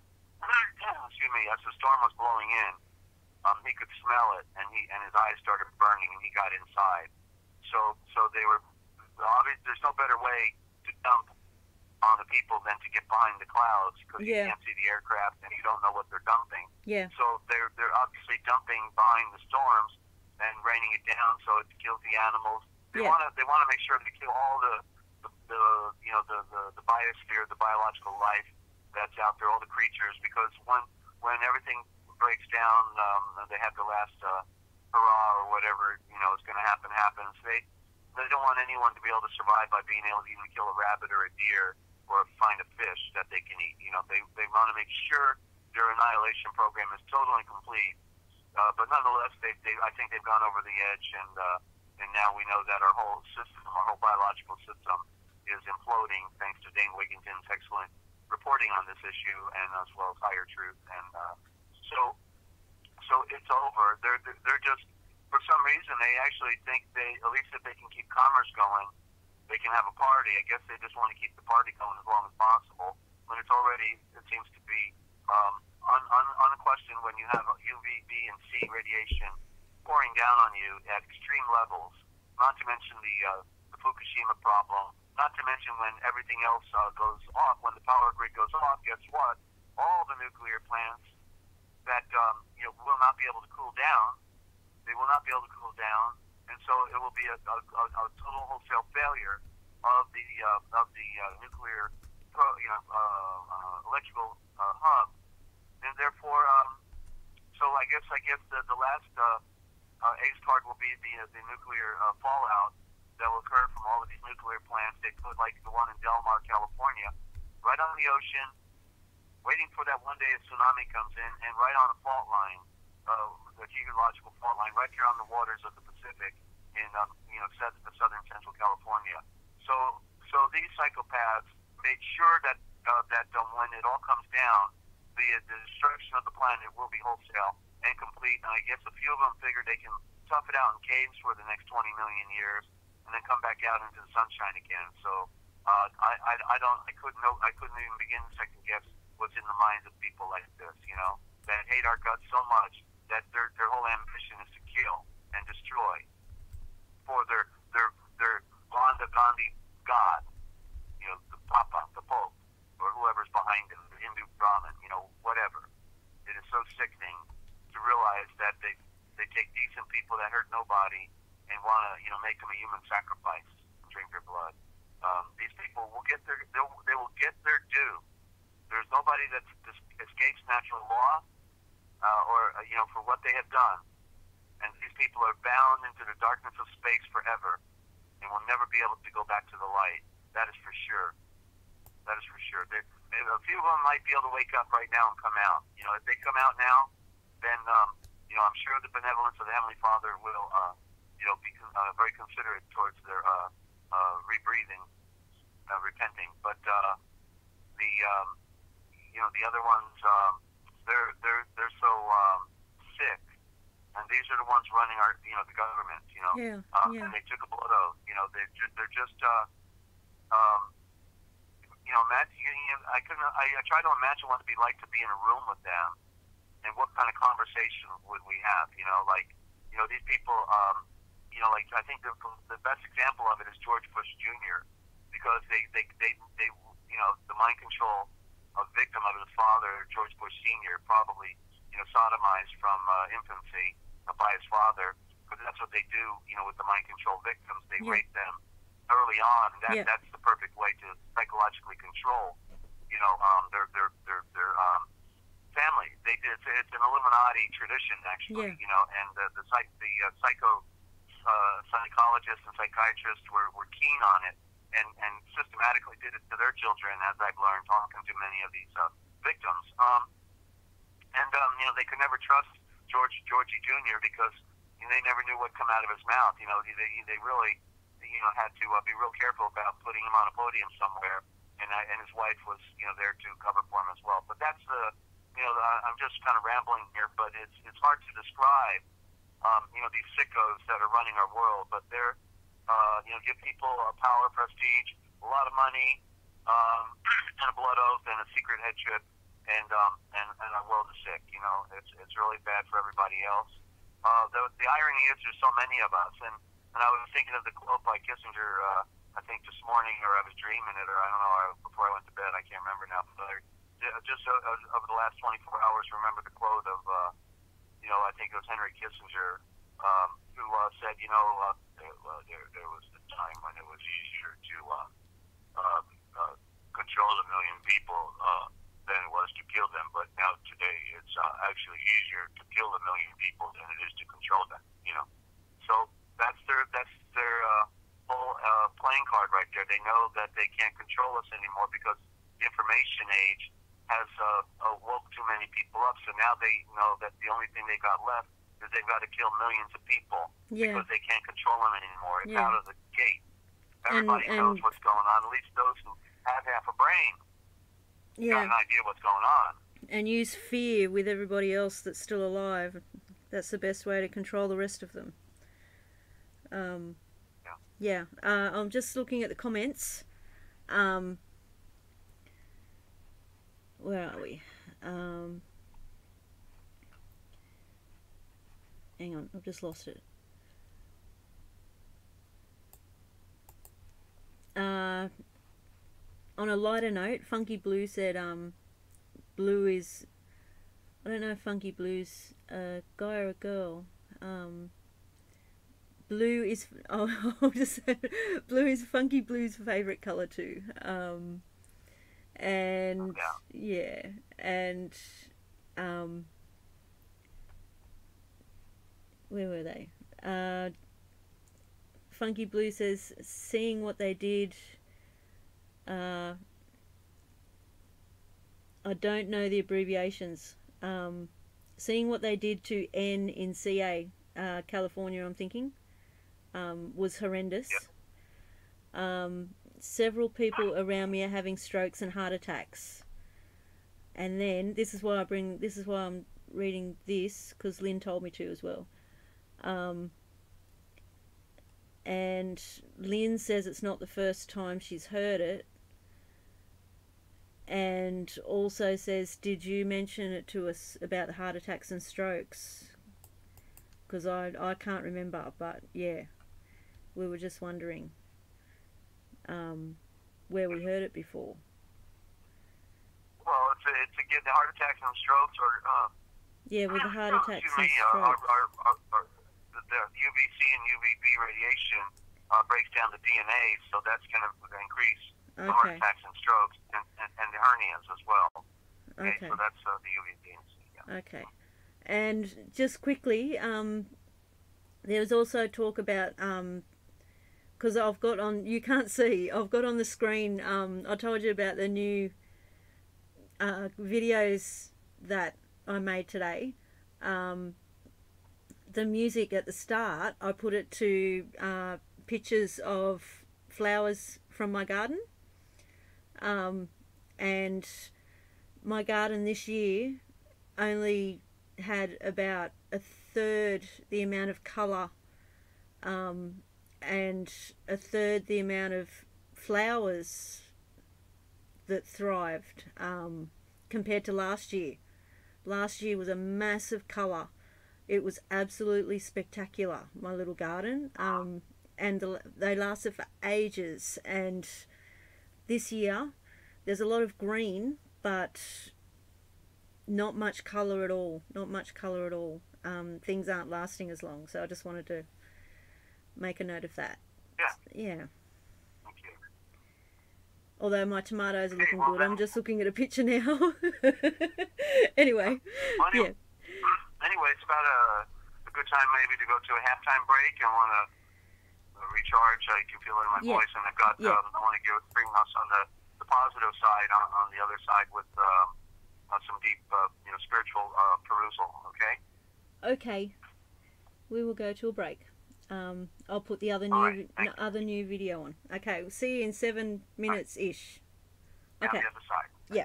was blowing in, he could smell it, and his eyes started burning, and he got inside. So they were obviously there's no better way to dump on the people than to get behind the clouds because you can't see the aircraft and you don't know what they're dumping. Yeah. So they're obviously dumping behind the storms and raining it down so it kills the animals. They want to make sure they kill all the biosphere, the biological life that's out there, all the creatures, because when everything breaks down, they have the last hurrah or whatever is going to happens. They don't want anyone to be able to survive by being able to even kill a rabbit or a deer or find a fish that they can eat. They want to make sure their annihilation program is totally complete. But nonetheless, I think they've gone over the edge, and now we know that our whole biological system is imploding thanks to Dane Wigington's excellent reporting on this issue, and as well as Higher Truth. And so it's over. They're just, for some reason, they actually think at least if they can keep commerce going, they can have a party. I guess they just want to keep the party going as long as possible. When it seems to be unquestioned when you have UV, B, and C radiation pouring down on you at extreme levels. Not to mention the Fukushima problem. Not to mention when everything else goes off, when the power grid goes off. Guess what? All the nuclear plants that will not be able to cool down. They will not be able to cool down. And so it will be a total wholesale failure of the nuclear electrical hub, and therefore, so I guess the last ace card will be the nuclear fallout that will occur from all of these nuclear plants. They put like the one in Del Mar, California, right on the ocean, waiting for that one day a tsunami comes in, and right on the fault line. The geological fault line right here on the waters of the Pacific in southern central California. So these psychopaths made sure that when it all comes down, the destruction of the planet will be wholesale and complete. And I guess a few of them figure they can tough it out in caves for the next 20 million years and then come back out into the sunshine again. So I couldn't even begin to second guess what's in the minds of people like this, that hate our guts so much that their whole ambition is to kill and destroy for their Wanda Gandhi God, the Papa, the Pope, or whoever's behind him, the Hindu Brahmin, whatever. It is so sickening to realize that they take decent people that hurt nobody and want to make them a human sacrifice and drink their blood. These people will get they will get their due. There's nobody that escapes natural law. For what they have done. And these people are bound into the darkness of space forever. and will never be able to go back to the light. That is for sure. That is for sure. A few of them might be able to wake up right now and come out. If they come out now, then I'm sure the benevolence of the Heavenly Father will be very considerate towards their rebreathing, repenting. But the other ones, they're so sick, and these are the ones running the government. Yeah. And they took a blood oath. They're just I try to imagine what it'd be like to be in a room with them, and what kind of conversation would we have? These people. I think the best example of it is George Bush Jr. because they the mind control victim of his father, George Bush Sr. probably sodomized from infancy by his father, because that's what they do with the mind control victims. They rape them early on. That's the perfect way to psychologically control their family. It's an Illuminati tradition, actually. And the psychologists and psychiatrists were keen on it, and systematically did it to their children, as I've learned talking to many of these victims. They could never trust Georgie Jr. because they never knew what come out of his mouth. They really had to be real careful about putting him on a podium somewhere, and his wife was there to cover for him as well. But that's I'm just kind of rambling here, but it's hard to describe these sickos that are running our world. But they're give people power, prestige, a lot of money, and a blood oath and a secret headship, and our world is sick. It's really bad for everybody else. The irony is there's so many of us, and I was thinking of the quote by Kissinger, I think this morning, or I was dreaming it, or I don't know, before I went to bed, I can't remember now. But just over the last 24 hours, remember the quote of, I think it was Henry Kissinger, who said, there was a time when it was easier to control a million people than it was to kill them, but now today it's actually easier to kill a million people than it is to control them. So that's their whole playing card right there. They know that they can't control us anymore because the information age has woke too many people up. So now they know that the only thing they got left is they've got to kill millions of people because they can't control them anymore. It's out of the gate. Everybody knows what's going on. At least those who have half a brain got an idea what's going on. And use fear with everybody else that's still alive. That's the best way to control the rest of them. I'm just looking at the comments. Where are we? Hang on, I've just lost it. On a lighter note, Funky Blue said, Blue is, I don't know if Funky Blue's a guy or a girl. Blue is, I'll just say, blue is Funky Blue's favourite colour too. And where were they? Funky Blue says, seeing what they did, I don't know the abbreviations. Seeing what they did to N in CA, California, I'm thinking, was horrendous. Several people around me are having strokes and heart attacks. And then, this is why I'm reading this, because Lynn told me to as well. And Lynn says it's not the first time she's heard it. And also says, did you mention it to us about the heart attacks and strokes? Because I can't remember, but yeah, we were just wondering where we heard it before. Well, it's again, the heart attacks and strokes are... with the heart attacks and strokes. The UVC and UVB radiation breaks down the DNA, so that's going to increase the heart attacks and strokes and the hernias as well. Okay. So that's the UVB and C. Yeah. Okay. And just quickly, there was also talk about because I've got on, you can't see, I've got on the screen, I told you about the new videos that I made today. The music at the start, I put it to pictures of flowers from my garden. And my garden this year only had about a third the amount of colour and a third the amount of flowers that thrived compared to last year. Last year was a massive colour. It was absolutely spectacular, my little garden, and they lasted for ages. And this year there's a lot of green, but not much colour at all. Not much colour at all. Things aren't lasting as long, so I just wanted to make a note of that. Yeah. Thank you. Although my tomatoes are Okay, looking well, good. I'm just looking at a picture now. Anyway, yeah. Anyway, it's about a good time maybe to go to a halftime break. I want to recharge. I can feel it in my voice, and I've got. I want to bring us on the positive side, on the other side, with some deep, spiritual perusal. Okay. Okay. We will go to a break. I'll put the other new video on. Okay. We'll see you in 7 minutes ish. Okay. On the other side. Yeah.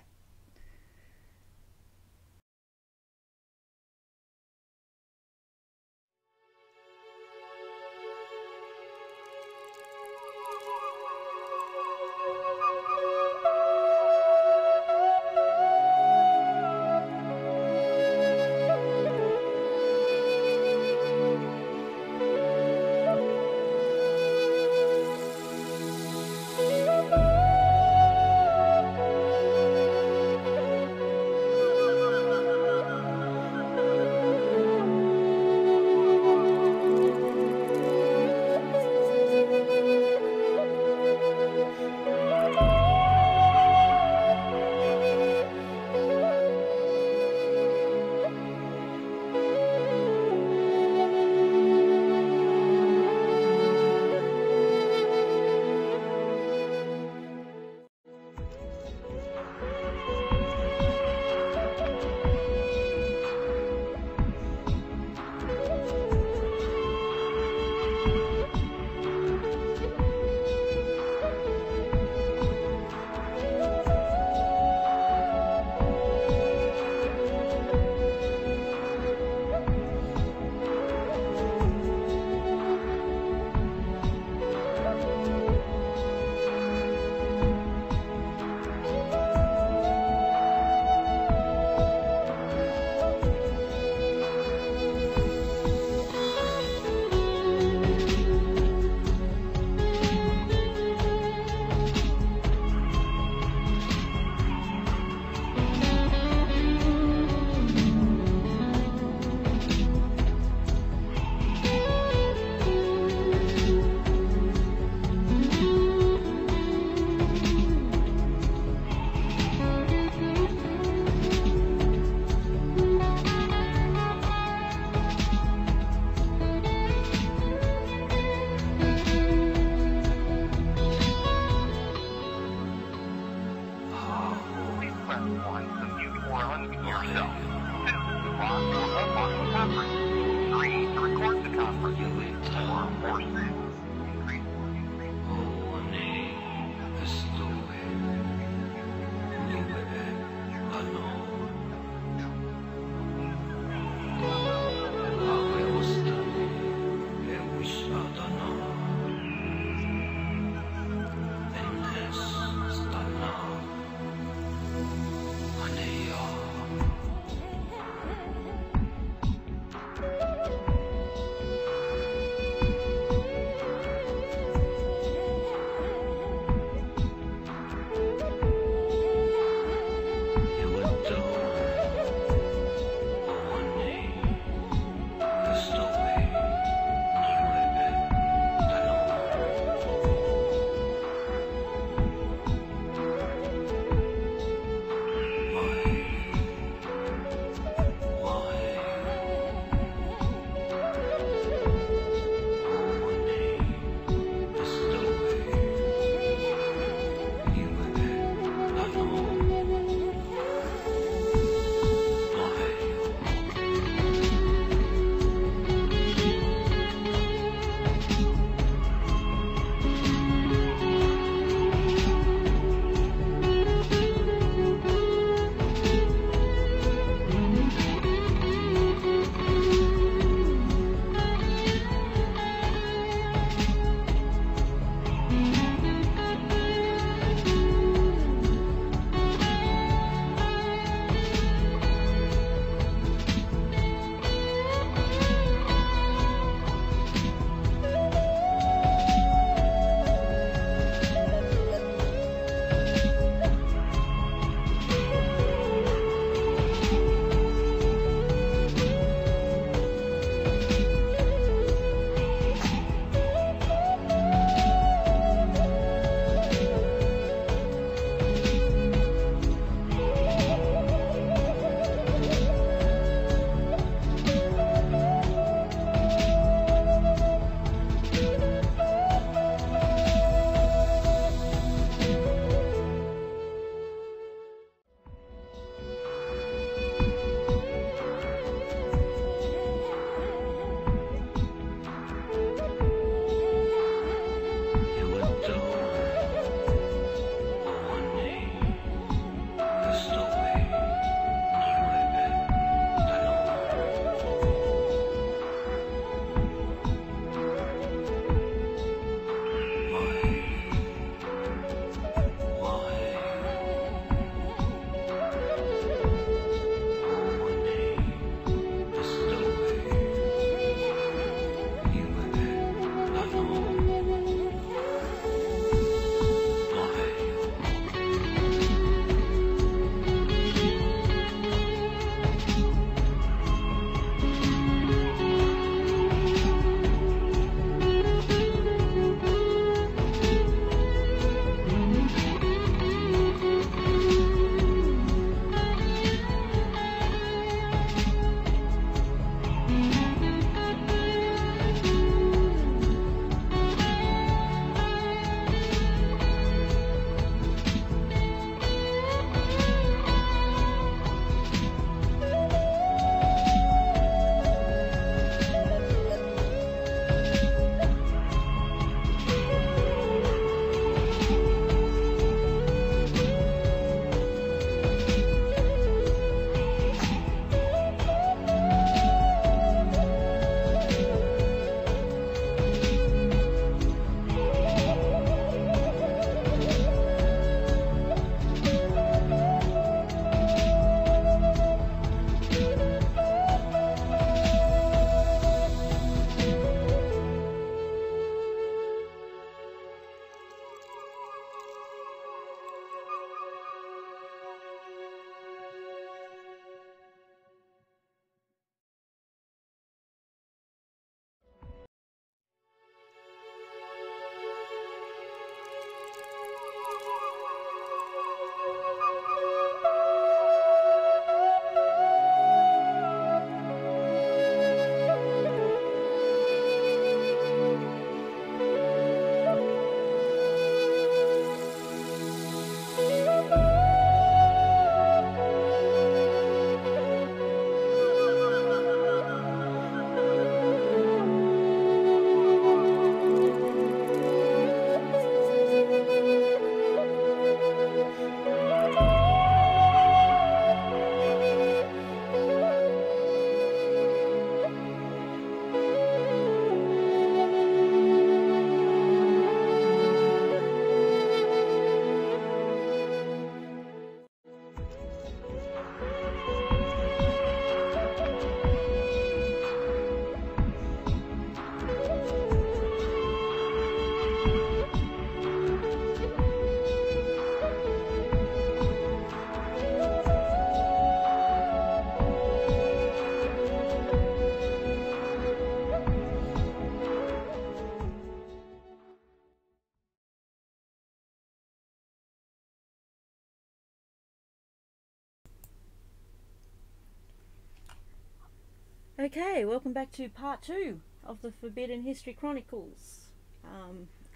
Okay, welcome back to part 2 of the Forbidden History Chronicles.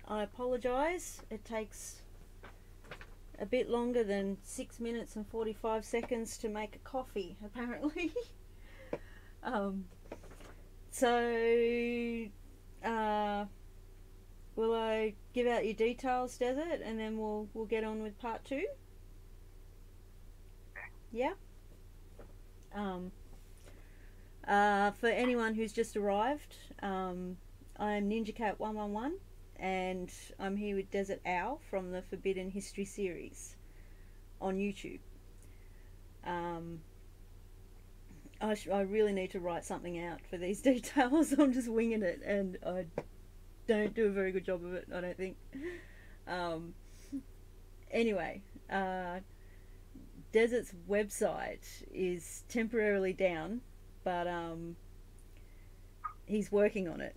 I apologise, it takes a bit longer than 6 minutes and 45 seconds to make a coffee, apparently. Will I give out your details, Desert, and then we'll get on with part 2? Yeah? For anyone who's just arrived, I'm NinjaCat 111, and I'm here with Dezert-Owl from the Forbidden History series on YouTube. I really need to write something out for these details. I'm just winging it, and I don't do a very good job of it, I don't think. Anyway, Desert's website is temporarily down, but he's working on it.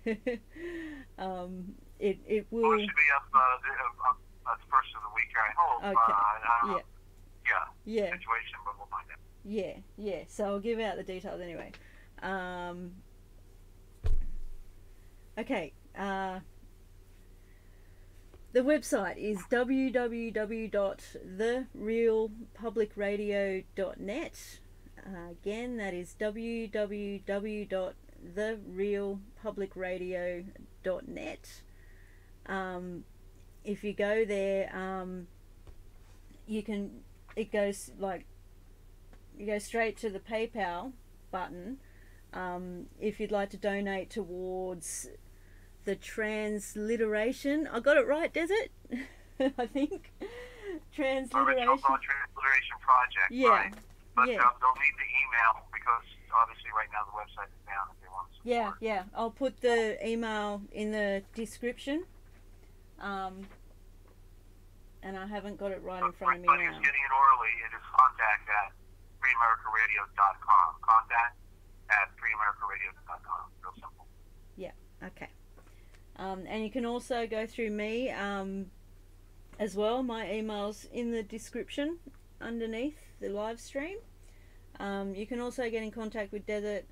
It will. It should be up the first of the week, I hope. Okay. Yeah. Situation, but we'll find out. Yeah. So I'll give out the details anyway. Okay. The website is www.therealpublicradio.net. Again, that is www.therealpublicradio.net. If you go there, you go straight to the PayPal button. If you'd like to donate towards the transliteration, I got it right, Desert? I think transliteration. Original transliteration project. Yeah. Right? But yeah. They'll need the email because obviously right now the website is down if they want to support. Yeah. I'll put the email in the description. And I haven't got it right in front of me now. But who's getting it orally, it is contact@freeamericaradio.com. Contact@freeamericaradio.com. Real simple. Yeah, okay. And you can also go through me as well. My email's in the description underneath the live stream. You can also get in contact with Desert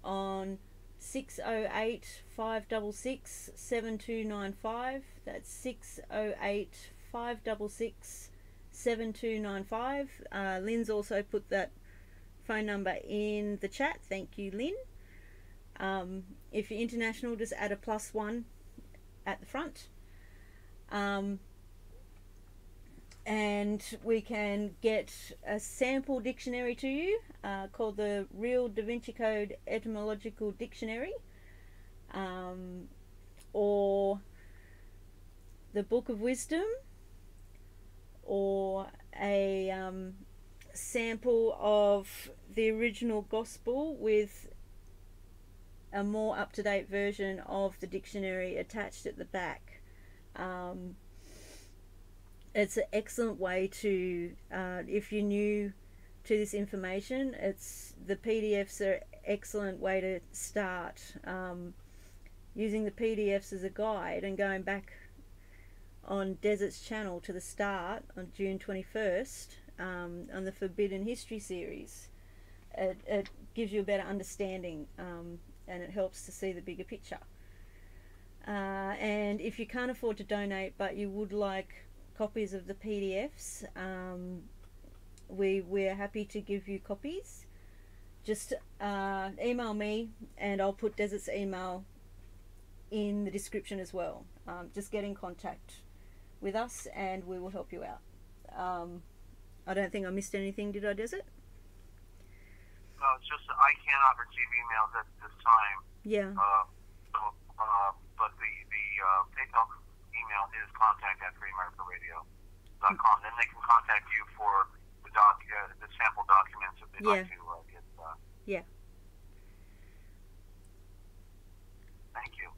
on 608-566-7295. That's 608-566-7295. Lynn's also put that phone number in the chat. Thank you, Lynn. If you're international, just add a +1 at the front. And we can get a sample dictionary to you called the Real Da Vinci Code Etymological Dictionary, or the Book of Wisdom, or a sample of the original Gospel with a more up-to-date version of the dictionary attached at the back. It's an excellent way to, if you're new to this information, the PDFs are an excellent way to start using the PDFs as a guide and going back on Desert's channel to the start on June 21st on the Forbidden History series. It gives you a better understanding, and it helps to see the bigger picture. And if you can't afford to donate but you would like copies of the PDFs, we're happy to give you copies. Just email me and I'll put Desert's email in the description as well. Just get in contact with us and we will help you out. I don't think I missed anything, did I, Desert? No, it's just that I cannot receive emails at this time. Yeah. But the PayPal email is contact@freeamericaradio.com. Then they can contact you for the sample documents if they'd like to get. Yeah. Thank you.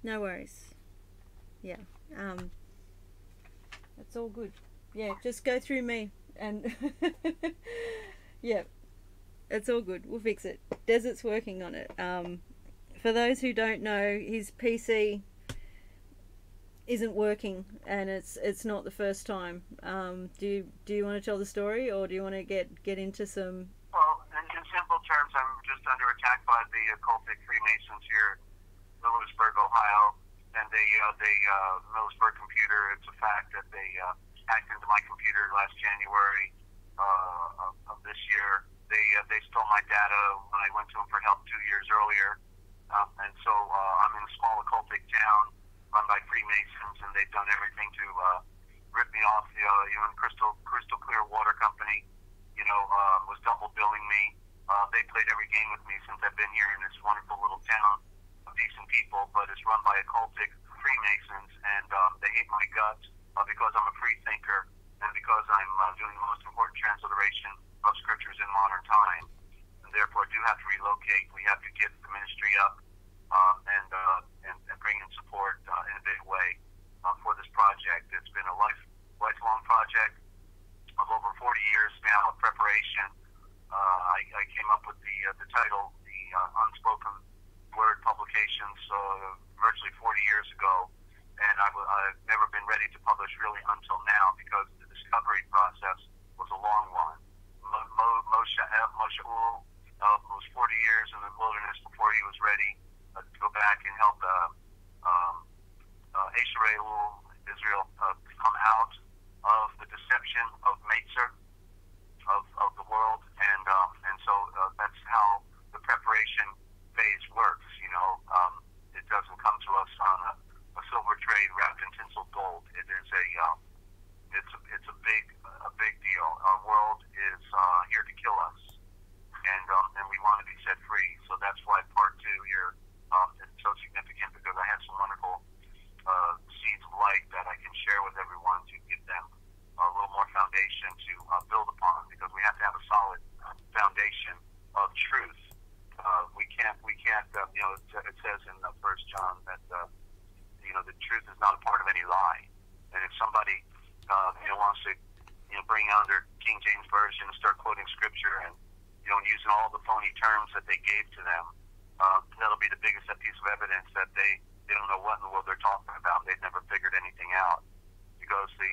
No worries. Yeah. That's all good. Yeah, just go through me and yeah, it's all good. We'll fix it. Desert's working on it. For those who don't know, his PC isn't working, and it's not the first time. Do you want to tell the story, or do you want to get into some? Well, in simple terms, I'm just under attack attacked by the occultic Freemasons here in Lewisburg, Ohio, and Lewisburg computer. It's a fact that they hacked into my computer last January of this year. They stole my data when I went to them for help 2 years earlier, and so I'm in a small occultic town run by Freemasons, and they've done everything to rip me off. Even Crystal Clear Water Company, was double billing me. They played every game with me since I've been here in this wonderful little town of decent people, but it's run by occultic Freemasons, and they hate my guts because I'm a free thinker and because I'm doing the most important transliteration of scriptures in modern time, and therefore do have to relocate. We have to get the ministry up and bring in support in a big way for this project. It's been a lifelong project of over 40 years now of preparation. I came up with the title, the Unspoken Word Publications, virtually 40 years ago, and I've never been ready to publish really until now because the discovery process was a long one. Moshe Ul was 40 years in the wilderness before he was ready to go back and help Israel come out of the deception of Maitzer of the world, and so that's how the preparation phase works. It doesn't come to us on a silver tray wrapped in tinsel gold. It is it's a big deal. Our world is here to kill us, and we want to be set free. So that's why part 2 here is so significant, because I have some wonderful seeds of light that I can share with everyone to give them a little more foundation to build upon, because we have to have a solid foundation of truth. We can't. It says in 1 John that the truth is not a part of any lie. And if somebody wants to bring on their King James version and start quoting scripture and using all the phony terms that they gave to them, that'll be the biggest piece of evidence that they don't know what in the world they're talking about. They've never figured anything out, because the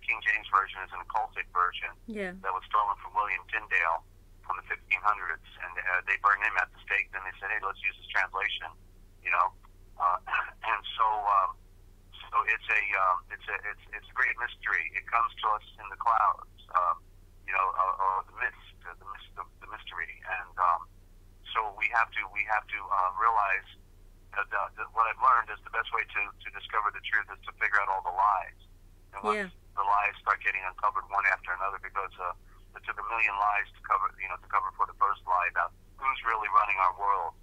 King James version is an occultic version that was stolen from William Tyndale from the 1500s, and they burned him at the stake. Then they said, "Hey, let's use this translation," and so it's a great mystery. It comes to us in the clouds, the mystery, and so we have to realize that what I've learned is the best way to discover the truth is to figure out all the lies. And once the lies start getting uncovered one after another, because it took 1 million lies to cover for the first lie about who's really running our world,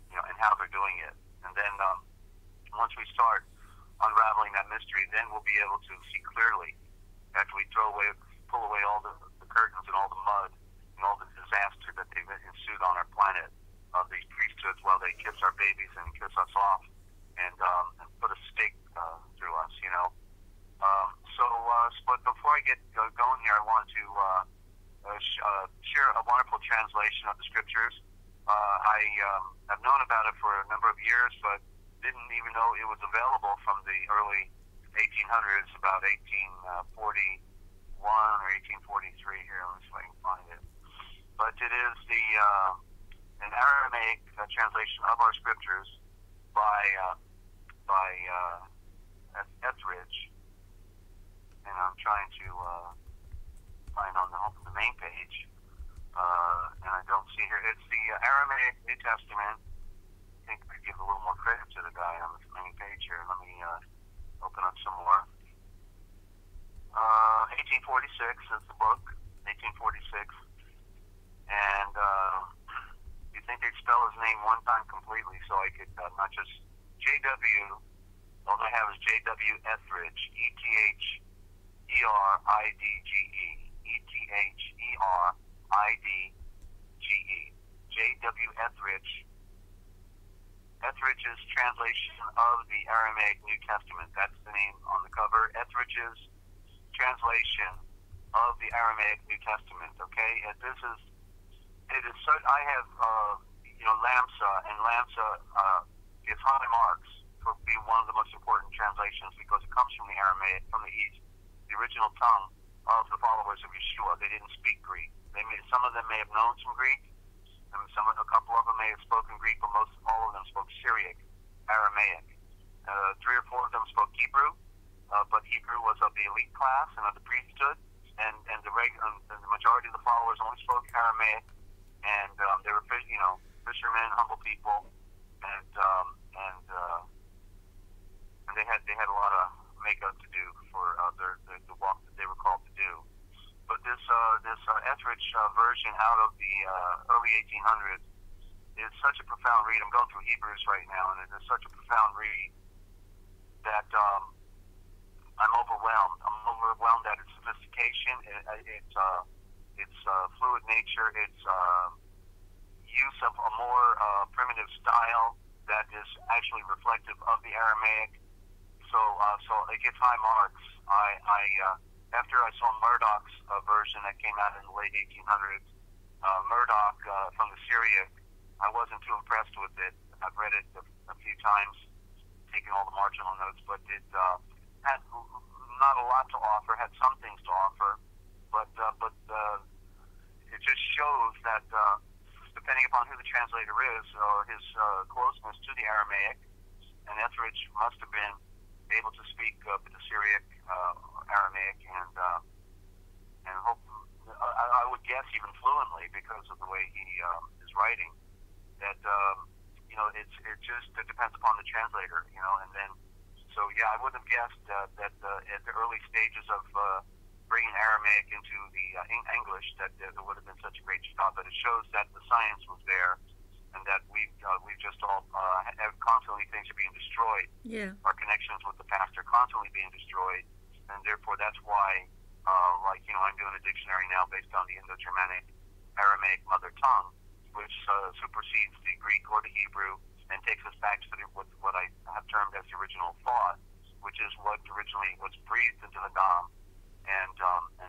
and how they're doing it. And then once we start unraveling that mystery, then we'll be able to see clearly, after we pull away all the curtains and all the mud and all the disaster that they've ensued on our planet, these priesthoods, while they kiss our babies and kiss us off and put a stake through us, but before I get going here, I want to share a wonderful translation of the scriptures. I've known about it for a number of years, but didn't even know it was available from the early 1800s, about 1841 or 1843 here. Let me see if I can find it. But it is an Aramaic translation of our scriptures by Etheridge, and I'm trying to find on the main page, and I don't see here. It's the Aramaic New Testament. I think I give a little more credit to the guy on the main page here. Let me open up some more. 1846 is the book, 1846, and you think they'd spell his name one time completely, so I could not just J.W. All I have is J.W. Etheridge, E-T-H-E-R-I-D-G-E, E-T-H-E-R-I-D-G-E, J.W. Etheridge. Etheridge's translation of the Aramaic New Testament. That's the name on the cover. Etheridge's translation of the Aramaic New Testament. Okay, and it is so. I have LAMSA, and LAMSA gets high marks for being one of the most important translations because it comes from the Aramaic, from the East, the original tongue of the followers of Yeshua. They didn't speak Greek. Some of them may have known some Greek, And a couple of them may have spoken Greek, but most all of them spoke Syriac, Aramaic. 3 or 4 of them spoke Hebrew, but Hebrew was of the elite class and of the priesthood, and the majority of the followers only spoke Aramaic, and they were fishermen, humble people, and they had a lot of makeup to do for the walk that they were called to do. But this Etheridge version out of the early 1800s is such a profound read. I'm going through Hebrews right now, and it is such a profound read that I'm overwhelmed. I'm overwhelmed at its sophistication, its fluid nature, its use of a more primitive style that is actually reflective of the Aramaic. So it gets high marks. After I saw Murdoch's version that came out in the late 1800s, Murdoch from the Syriac, I wasn't too impressed with it. I've read it a few times, taking all the marginal notes, but it had not a lot to offer, had some things to offer, but it just shows that depending upon who the translator is or his closeness to the Aramaic, and Etheridge must have been able to speak the Syriac, Aramaic, and hope I would guess even fluently because of the way he is writing. That it just depends upon the translator, and then so yeah, I wouldn't have guessed that at the early stages of bringing Aramaic into the English that there would have been such a great job. But it shows that the science was there, and that we've just all have constantly things are being destroyed. Yeah. Our connections with the past are constantly being destroyed, and therefore that's why, I'm doing a dictionary now based on the Indo-Germanic Aramaic mother tongue, which supersedes the Greek or the Hebrew and takes us back to what I have termed as the original thought, which is what originally was breathed into the Dam, and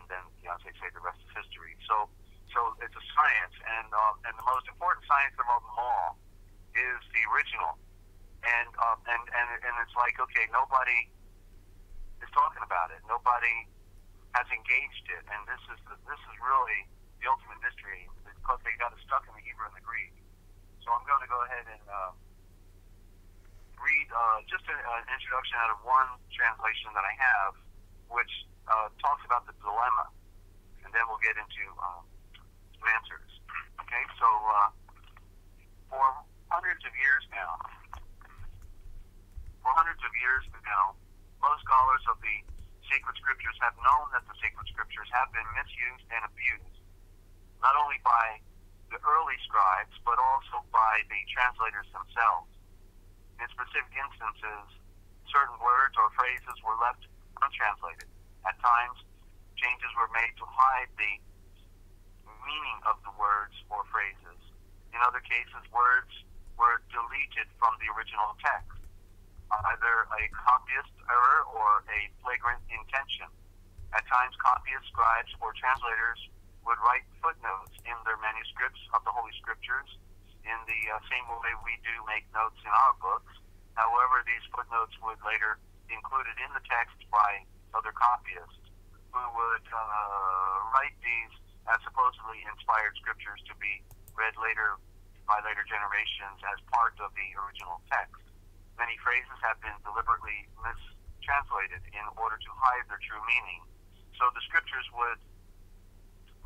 then, as they say, the rest is history. So it's a science, and the most important science of them all is the original, and it's like, okay, nobody is talking about it, nobody has engaged it, and this is really the ultimate mystery because they got it stuck in the Hebrew and the Greek. So I'm going to go ahead and read just an introduction out of one translation that I have, which talks about the dilemma, and then we'll get into some answers. Okay, so for hundreds of years now, most scholars of the sacred scriptures have known that the sacred scriptures have been misused and abused, not only by the early scribes, but also by the translators themselves. In specific instances, certain words or phrases were left untranslated. At times, changes were made to hide the meaning of the words or phrases. In other cases, words were deleted from the original text, either a copyist error or a flagrant intention. At times, copyists, scribes, or translators would write footnotes in their manuscripts of the Holy Scriptures in the same way we do make notes in our books. However, these footnotes would later be included in the text by other copyists who would write these as supposedly inspired scriptures to be read later by later generations as part of the original text. Many phrases have been deliberately mistranslated in order to hide their true meaning. So the scriptures would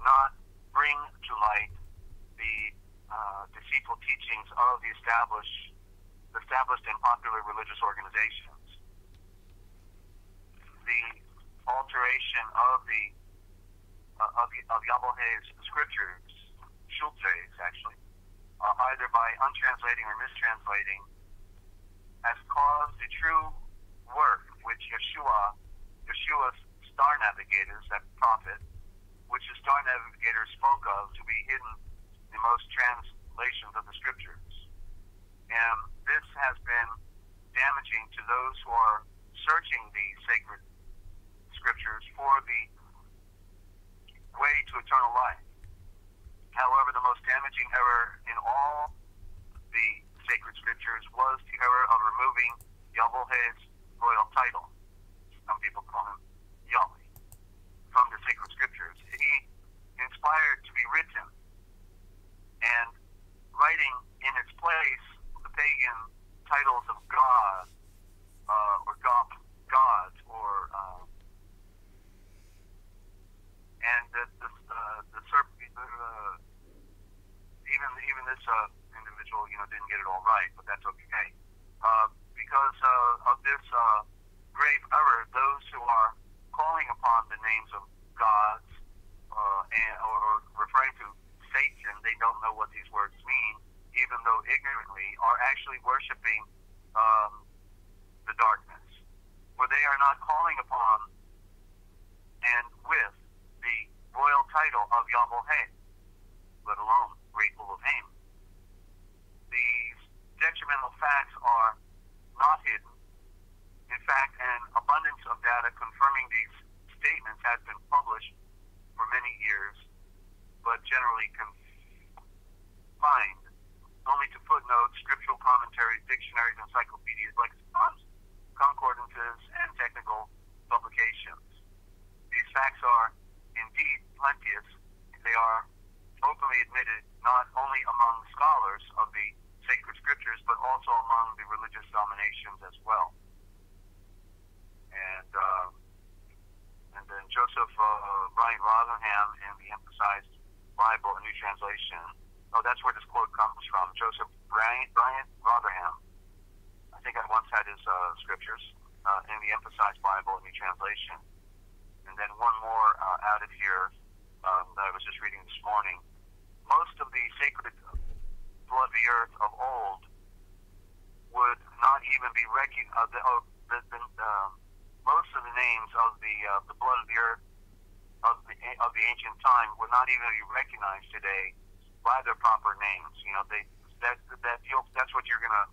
not bring to light the deceitful teachings of the established and popular religious organizations. The alteration of Yahweh's scriptures, Schultes actually, either by untranslating or mistranslating, has caused the true work which Yeshua's star navigators, that prophet, which the star navigators spoke of, to be hidden in most translations of the scriptures. And this has been damaging to those who are searching the sacred scriptures for the way to eternal life. However, the most damaging error in all the sacred scriptures was the error of removing Yahweh's royal title. Some people call him Yahweh from the sacred scriptures. He inspired to be written, and this individual, didn't get it all right, but that's okay. Because of this grave error, those who are calling upon the names of gods or referring to Satan, they don't know what these words mean, even though ignorantly, are actually worshiping the darkness. For they are not calling upon and with the royal title of Yahweh, let alone grateful of Haim. These detrimental facts are not hidden. In fact, an abundance of data confirming these statements has been published for many years, but generally confined only to footnotes, scriptural commentaries, dictionaries, encyclopedias, lexicons, concordances, and technical publications. These facts are indeed plenteous. They are openly admitted not only among scholars of the sacred scriptures, but also among the religious denominations as well. And then Joseph Brian Rotherham in the Emphasized Bible, a New Translation. Oh, that's where this quote comes from. Joseph Brian Rotherham. I think I once had his scriptures in the Emphasized Bible, a New Translation. And then one more out of here that I was just reading this morning. Most of the sacred blood of the earth of old would not even be recognized. Most of the names of the blood of the earth of the ancient time would not even be recognized today by their proper names. That's what you're gonna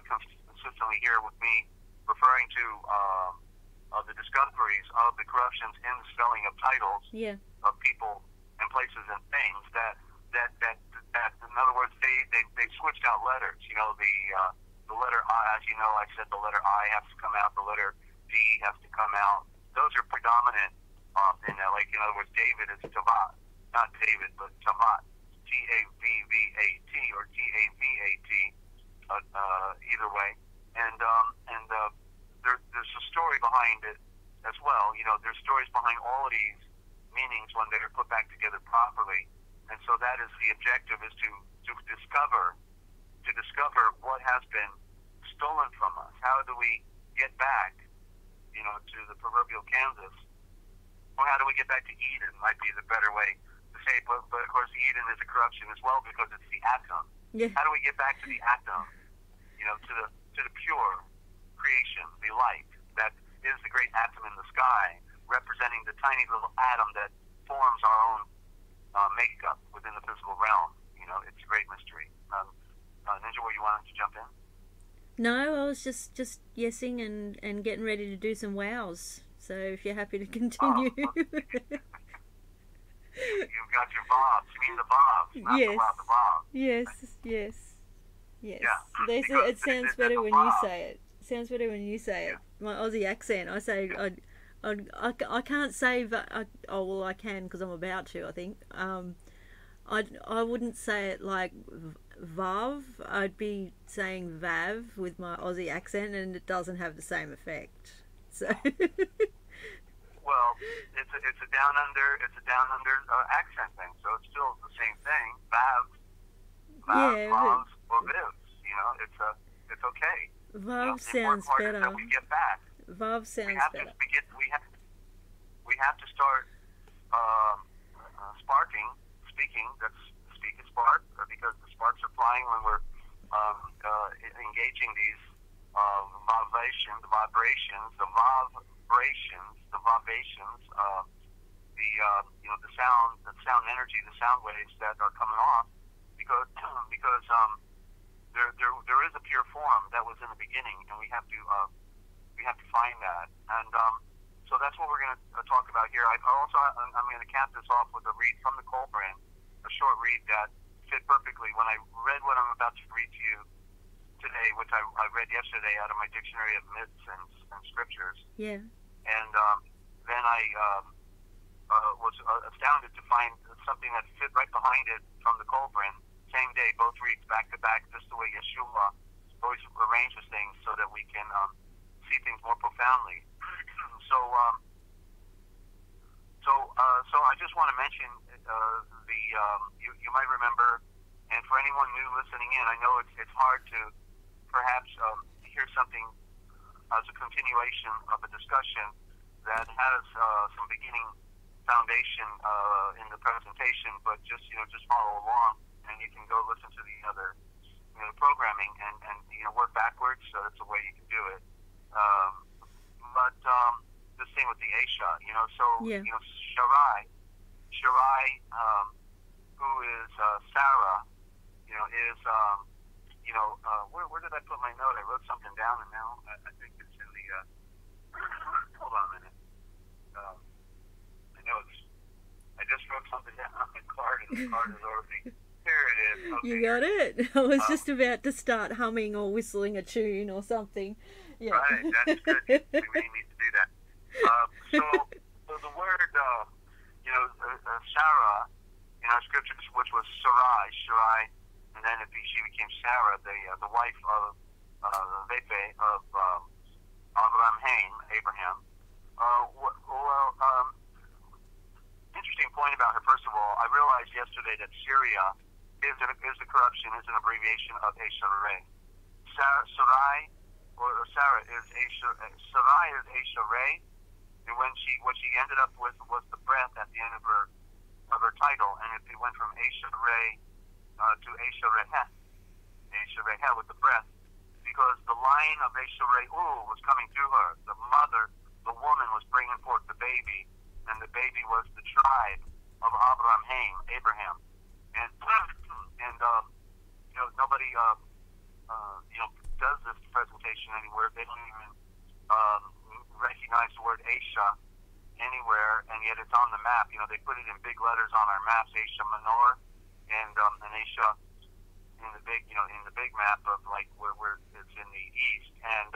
consistently hear with me referring to the discoveries of the corruptions in the spelling of titles of people and places and things. That in other words, they switched out letters. The letter I, as you know, I said the letter I has to come out, the letter D has to come out. Those are predominant in that. Like, in other words, David is Tavat, not David, but Tavat, Tavvat or Tavat, either way. And there's a story behind it as well. There's stories behind all of these meanings when they're put back together properly. And so that is the objective, is to discover what has been stolen from us. How do we get back, to the proverbial Kansas? Or how do we get back to Eden, might be the better way to say it. But of course, Eden is a corruption as well, because it's the atom. Yeah. How do we get back to the atom? To the pure creation, the light that is the great atom in the sky, representing the tiny little atom that forms our own makeup within the physical realm. It's a great mystery. Ninja, were you wanting to jump in? No, I was just yesing and getting ready to do some wows. So if you're happy to continue. Oh, okay. You've got your bobs. You mean the bobs, not yes. the bobs. Yes. Yeah. It sounds better when you say it. Sounds better when you say it. My Aussie accent. I say I can't say. I can, because I'm about to. I think. I wouldn't say it like Vav. I'd be saying Vav with my Aussie accent, and it doesn't have the same effect. So. Well, it's a down under accent thing, so it's still the same thing. Vav, or Vivs. It's okay. Vav sounds better. That we get back. Vav sounds better. We have to start speaking. That's speak and spark, because the sparks are flying when we're engaging these vibrations, the sound energy, the sound waves that are coming off, because there is a pure form that was in the beginning, and we have to find that. And so that's what we're going to talk about here. I'm going to cap this off with a read from the Colburn, a short read that fit perfectly when I read what I'm about to read to you today, which I read yesterday out of my Dictionary of Myths and Scriptures. Yeah. And then I was astounded to find something that fit right behind it from the Colburn. Same day, both reads back to back, just the way Yeshua always arranges things so that we can see things more profoundly. So I just want to mention you might remember And for anyone new listening in, I know it's hard to perhaps hear something as a continuation of a discussion that has some beginning foundation in the presentation, but just follow along, and you can go listen to the other programming and work backwards. So that's a way you can do it. But the same with the Aisha, Sharai, who is Sarah, is where did I put my note? I wrote something down, and now I think it's in the. Hold on a minute. I know I just wrote something down on my card, and the card is already. Here it is. Okay. You got it. I was just about to start humming or whistling a tune or something. Yeah. Right, that's good. We need to do that. So the word, Sarah in our scriptures, which was Sharai, and then she became Sarah, the wife of Abraham. Interesting point about her. First of all, I realized yesterday that Syria is a corruption, is an abbreviation of Sarai. Sarai or Sarah is Sarai is Sarai, and what she ended up with was the breath at the end of her title, and it went from Sarai to Sarai with the breath, because the line of Ul was coming through her. The mother, the woman, was bringing forth the baby, and the baby was the tribe of Abraham, and nobody does this presentation anywhere. They don't even recognize the word Aisha anywhere, and yet it's on the map. They put it in big letters on our maps, Asia Minor, and Aisha in the big map of like where it's in the east, and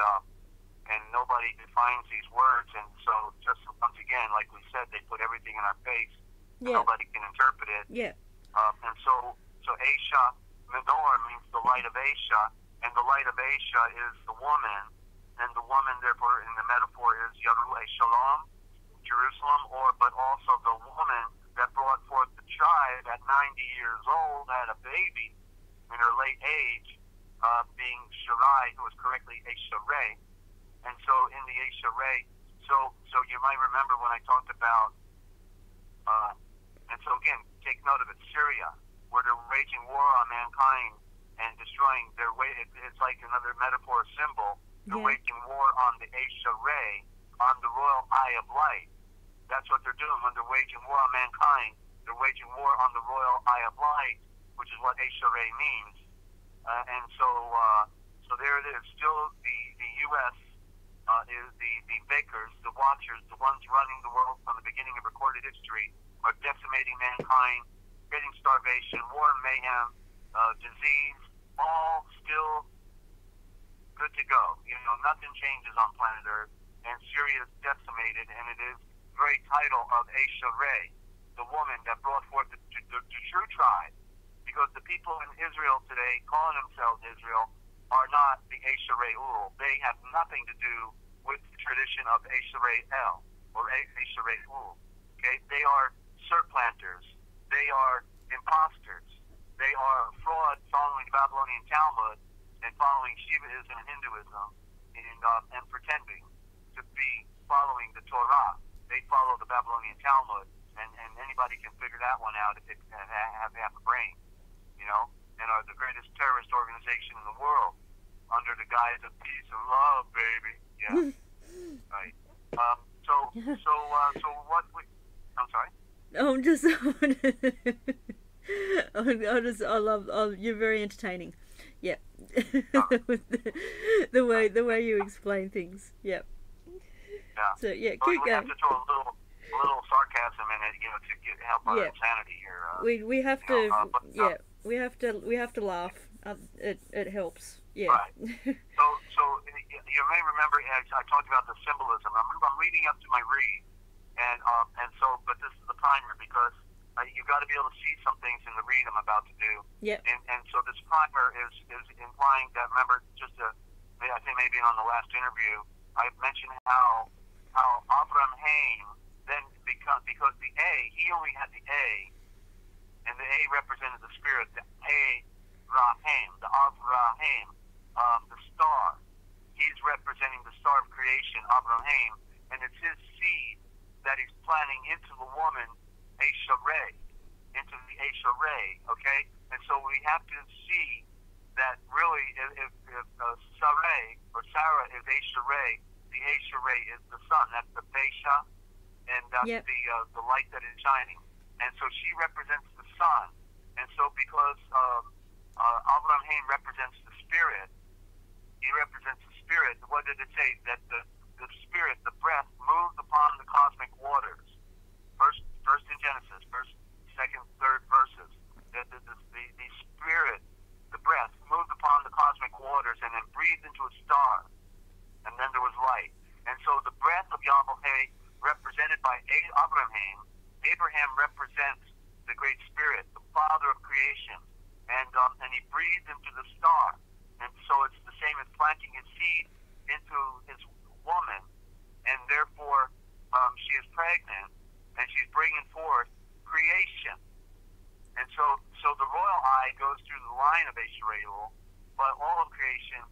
nobody defines these words, and so just once again, like we said, they put everything in our face. Yeah. Nobody can interpret it. Yeah. And so Aisha Minor means the light of Aisha, and the light of Aisha is the woman, and the woman, therefore, in the metaphor is Shalom, Jerusalem, but also the woman that brought forth the child at 90 years old, had a baby in her late age, being Sharai, who was correctly Sarai. And so in the Sarai, so you might remember when I talked about, and so again, take note of it, Syria, where they're waging war on mankind and destroying their way. It's like another metaphor symbol. They're waging war on the Sarai, on the royal eye of light. That's what they're doing when they're waging war on mankind. They're waging war on the royal eye of light, which is what Sarai means. And so there it is. Still, the U.S. Is the bakers, the watchers, the ones running the world from the beginning of recorded history, are decimating mankind, creating starvation, war, mayhem, disease, all still good to go. Nothing changes on planet Earth, and Syria is decimated, and it is the very title of Sarai, the woman that brought forth the true tribe, because the people in Israel today, calling themselves Israel, are not the Sarai-Ul. They have nothing to do with the tradition of Sarai-El or Sarai-Ul. Okay, they are surplanters. They are imposters. They are fraud following the Babylonian Talmud and following Shivaism and Hinduism, and pretending to be following the Torah. They follow the Babylonian Talmud, and anybody can figure that one out if they have half a brain, and are the greatest terrorist organization in the world, under the guise of peace and love, baby. Yeah. Right. So what we... I'm sorry? You're very entertaining. Yeah. the way you explain things. Yeah. Yeah. So, yeah, keep going. We have to throw a little sarcasm in it, to help our insanity here. We have to, we have to laugh. It helps. Yeah. Right. So you may remember I talked about the symbolism. I'm reading up to my read, but this is the primer, because you've got to be able to see some things in the read I'm about to do. Yeah. And so this primer is implying that, remember, I think maybe on the last interview, I mentioned how Abraham Haim then because the A, he only had the A, and the A represented the spirit, the Avraham, the Avraham, the star. He's representing the star of creation, Avraham, and it's his seed that he's planting into the woman, Esharei, into the Esharei, okay? And so we have to see that really, if Sarai or Sarah is Esharei, the Esharei is the sun. That's the Besha, and that's the light that is shining. And so she represents the sun. And so because Avraham represents the spirit, he represents the spirit. What did it say? That the spirit, the breath, moved upon the cosmic waters. First in Genesis, first, second, third verses. The spirit, the breath, moved upon the cosmic waters and then breathed into a star. And then there was light. And so the breath of Yahweh, represented by Abraham, Abraham represents the great spirit, the father of creation. And he breathed into the star. And so it's the same as planting his seed into his woman. And therefore, she is pregnant, and she's bringing forth creation. And so the royal eye goes through the line of Esharei, but all of creation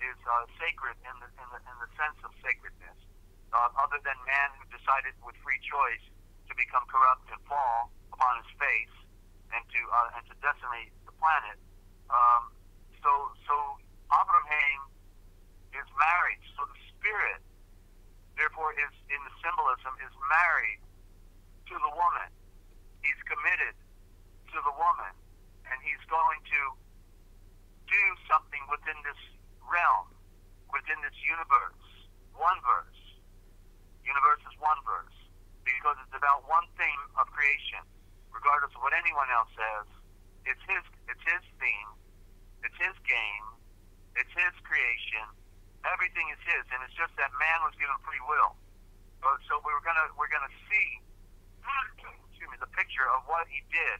is sacred in the sense of sacredness. Other than man who decided with free choice to become corrupt and fall upon his face and to decimate the planet. So Abraham is married. So the spirit, therefore, is in the symbolism is married to the woman. He's committed to the woman, and he's going to do something within this realm, within this universe. One verse. Universe is one verse, because it's about one thing of creation, regardless of what anyone else says. It's his theme, it's his game, it's his creation. Everything is his, and it's just that man was given free will. So we're gonna see, excuse me, the picture of what he did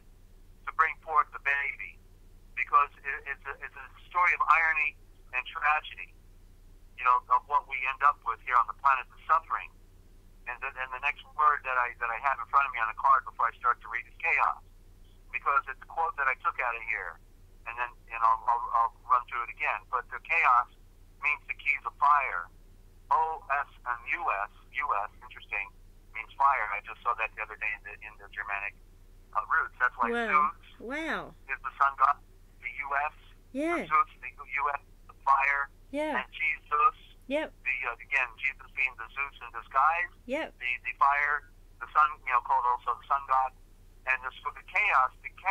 to bring forth the baby, because it's a story of irony and tragedy, of what we end up with here on the planet, the suffering. And the next word that I have in front of me on a card before I start to read is chaos, because it's a quote that I took out of here, and I'll run through it again. But the chaos means the keys of fire. O-S and U-S, interesting, means fire. I just saw that the other day in the Germanic roots. That's why Zeus is the sun god. The U.S. Zeus, the U.S. the fire. Yeah. And Jesus. Yep. Again, Jesus being the Zeus in disguise. Yep. The fire, the sun, called also the sun god. And so the chaos, the K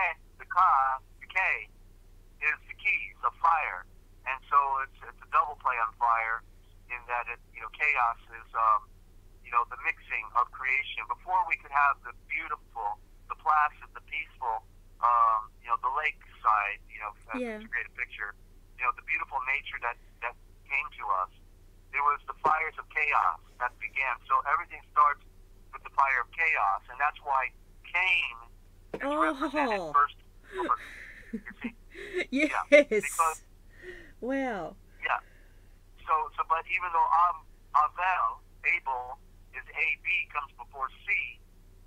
is the keys of fire. And so it's a double play on fire, in that chaos is the mixing of creation. Before we could have the beautiful, the placid, the peaceful, the lake side, to create a picture, the beautiful nature that came to us. It was the fires of chaos that began. So everything starts with the fire of chaos, and that's why Cain is represented first. You see? Yes. Yeah, because, wow. Yeah. So, but even though Abel is AB, comes before C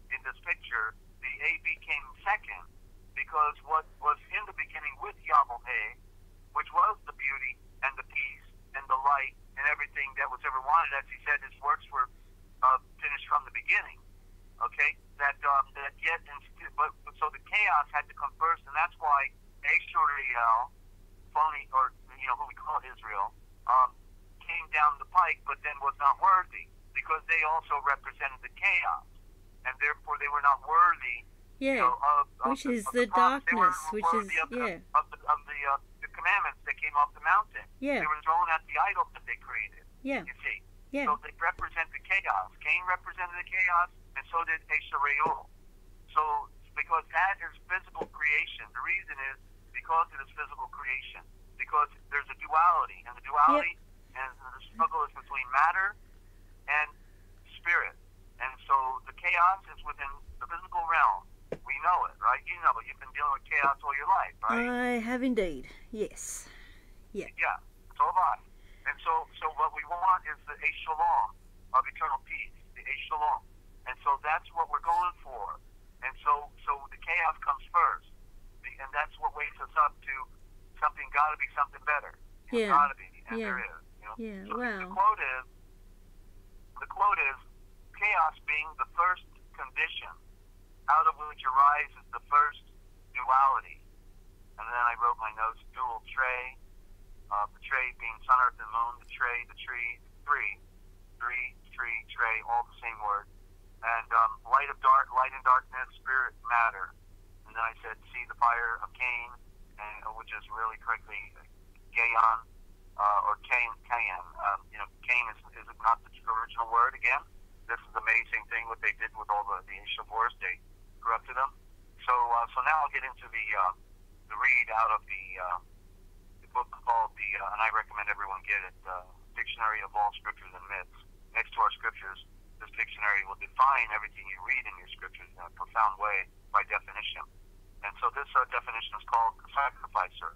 in this picture, the AB came second, because what was in the beginning with Yahweh, which was the beauty and the peace and the light and everything that was ever wanted, as he said, his works were finished from the beginning. Okay, so the chaos had to come first, and that's why Esharei, phony, or who we call Israel, came down the pike, but then was not worthy, because they also represented the chaos, and therefore they were not worthy. Which is the darkness, which is the commandments that came off the mountain. They were thrown at the idols that they created. You see. So they represent the chaos. Cain represented the chaos, and so did Esharei. So because that is physical creation. The reason is because it is physical creation. Because there's a duality, and the duality and the struggle is between matter and spirit. And so the chaos is within the physical realm. We know it, right? You know it. You've been dealing with chaos all your life, right? I have indeed. Yes. Yeah. Yeah. So have I. And so what we want is the Shalom of eternal peace, the Shalom. And so that's what we're going for. And so the chaos comes first. wakes us up to something, got to be something better. Yeah. Got to be, and Yeah. there is. You know? Yeah. So Wow. the quote is, chaos being the first condition out of which arises the first duality. And then I wrote my notes, dual tray, the tray being sun, earth, and moon, the tree, tree, tray, all the same word. And light and darkness, spirit, matter. And then I said, see the fire of Cain, and which is really correctly Gaon, or Cain. Cain is not the original word again. This is the amazing thing what they did with all the ancient wars. They corrupted them. So now I'll get into the read out of the book called and I recommend everyone get it, Dictionary of All Scriptures and Myths. Next to our scriptures, this dictionary will define everything you read in your scriptures in a profound way by definition. And so this definition is called the sacrificer,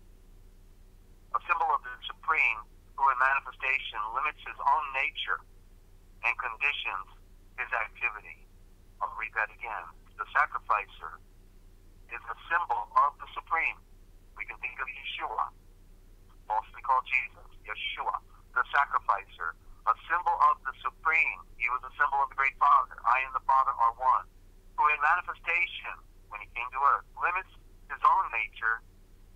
a symbol of the supreme who in manifestation limits his own nature and conditions his activity. I'll read that again. The sacrificer is a symbol of the supreme. We can think of Yeshua, falsely called Jesus, Yeshua, the sacrificer, a symbol of the supreme. He was a symbol of the great Father. I and the Father are one. Who in manifestation, when he came to earth, limits his own nature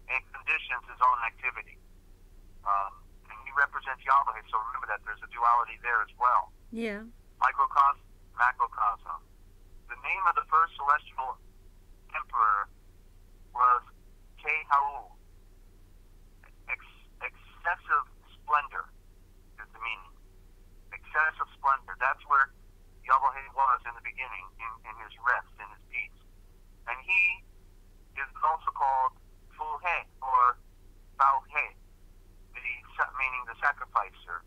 and conditions his own activity. And he represents Yahweh, so remember that there's a duality there as well. Yeah. Microcosm, macrocosm. The name of the first celestial emperor was Kehaul. Excessive splendor is the meaning. Excessive splendor. That's where Yahweh was in the beginning, in his rest, in his peace. And he is also called Fulhe, or Balhe, meaning the sacrificer.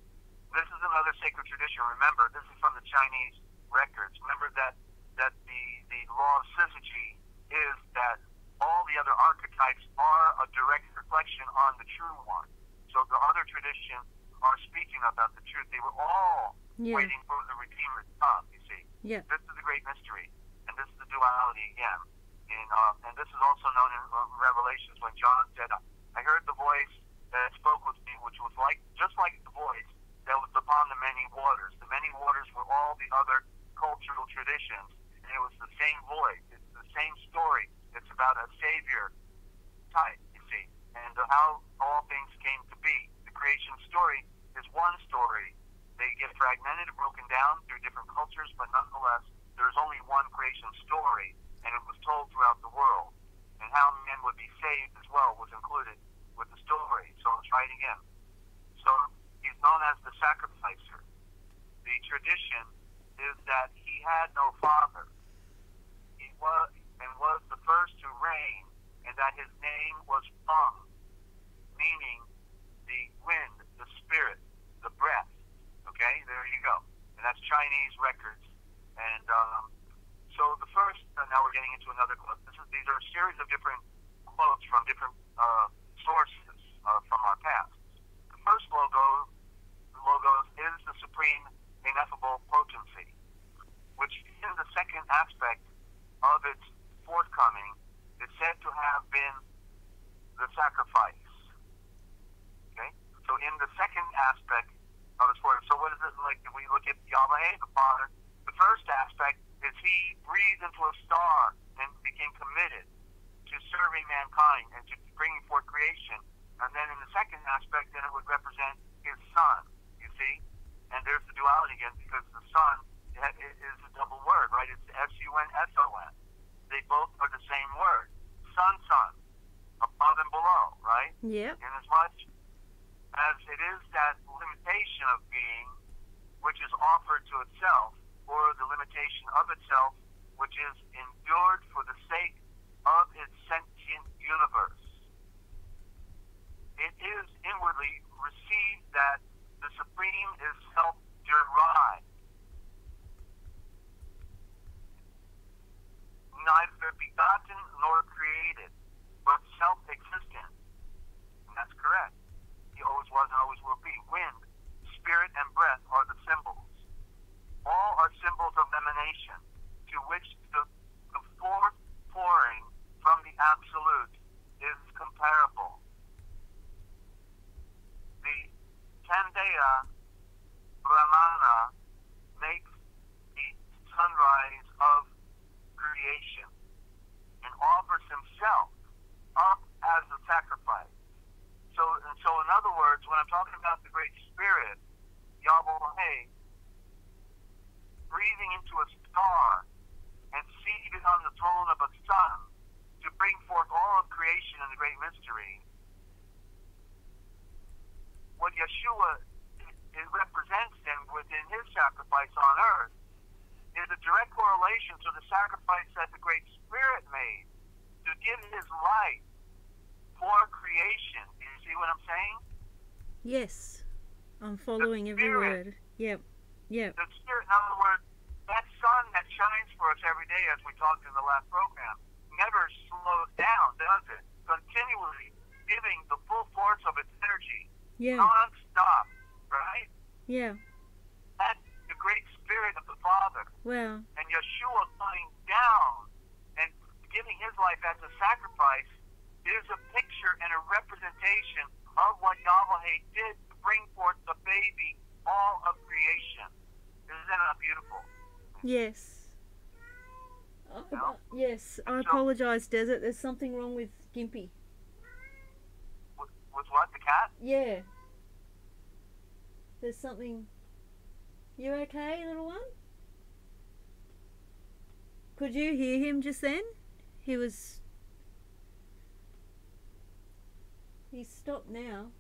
This is another sacred tradition. Remember, this is from the Chinese records. Remember that the law of syzygy is that all the other archetypes are a direct reflection on the true one. So the other traditions are speaking about the truth. They were all waiting for the Redeemer to come, you see. Yeah. This is the great mystery. And this is the duality again. And this is also known in Revelations when John said, I heard the voice that spoke with me, which was just like the voice that was upon the many waters. The many waters were all the other cultural traditions, and it was the same voice. It's the same story. It's about a Savior type, you see, and how all things came to be. The creation story is one story. They get fragmented and broken down through different cultures, but nonetheless, there's only one creation story, and it was told throughout the world. And how men would be saved as well was included with the story. So I'll try it again. So he's known as the sacrificer. The tradition is that he had no father. He was the first to reign, and that his name was Feng, meaning the wind, the spirit, the breath. Okay, there you go. And that's Chinese records. And so the first, now we're getting into another quote. These are a series of different quotes from different sources from our past. The first logos is the supreme ineffable potency, which in the second aspect of its forthcoming is said to have been the sacrifice. Okay? So in the second aspect of its forthcoming, so what is it like if we look at Yahweh, the Father? The first aspect is he breathed into a star and became committed to serving mankind and to bringing forth creation. And then in the second aspect, then it would represent his son, you see? And there's the duality again, because the son is a double word, right? It's S-U-N-S-O-N. They both are the same word. Son, above and below, right? Yep. Inasmuch as it is that limitation of being which is offered to itself, or the limitation of itself, which is endured for the sake of its sentient universe. It is inwardly received that the Supreme is self-derived, neither begotten nor created, but self-existent. And that's correct. He always was and always will be. Wind, spirit, and breath are the symbols. All are symbols of emanation, to which the forth pouring from the Absolute is mystery, what Yeshua it represents him within his sacrifice on earth is a direct correlation to the sacrifice that the Great Spirit made to give his life for creation. Do you see what I'm saying? Yes. I'm following every word. Yep. Yep. The Spirit, in other words, that sun that shines for us every day, as we talked in the last program, never slows down, does it? Continually giving the full force of its energy. Yeah. Non-stop, right? Yeah. That's the Great Spirit of the Father. Wow. And Yeshua coming down and giving his life as a sacrifice is a picture and a representation of what Yahweh did to bring forth the baby, all of creation. Isn't that beautiful? Yes. No? Yes. I apologize, Desert. There's something wrong with Gimpy. With what? The cat? Yeah. There's something... You okay, little one? Could you hear him just then? He was... He's stopped now.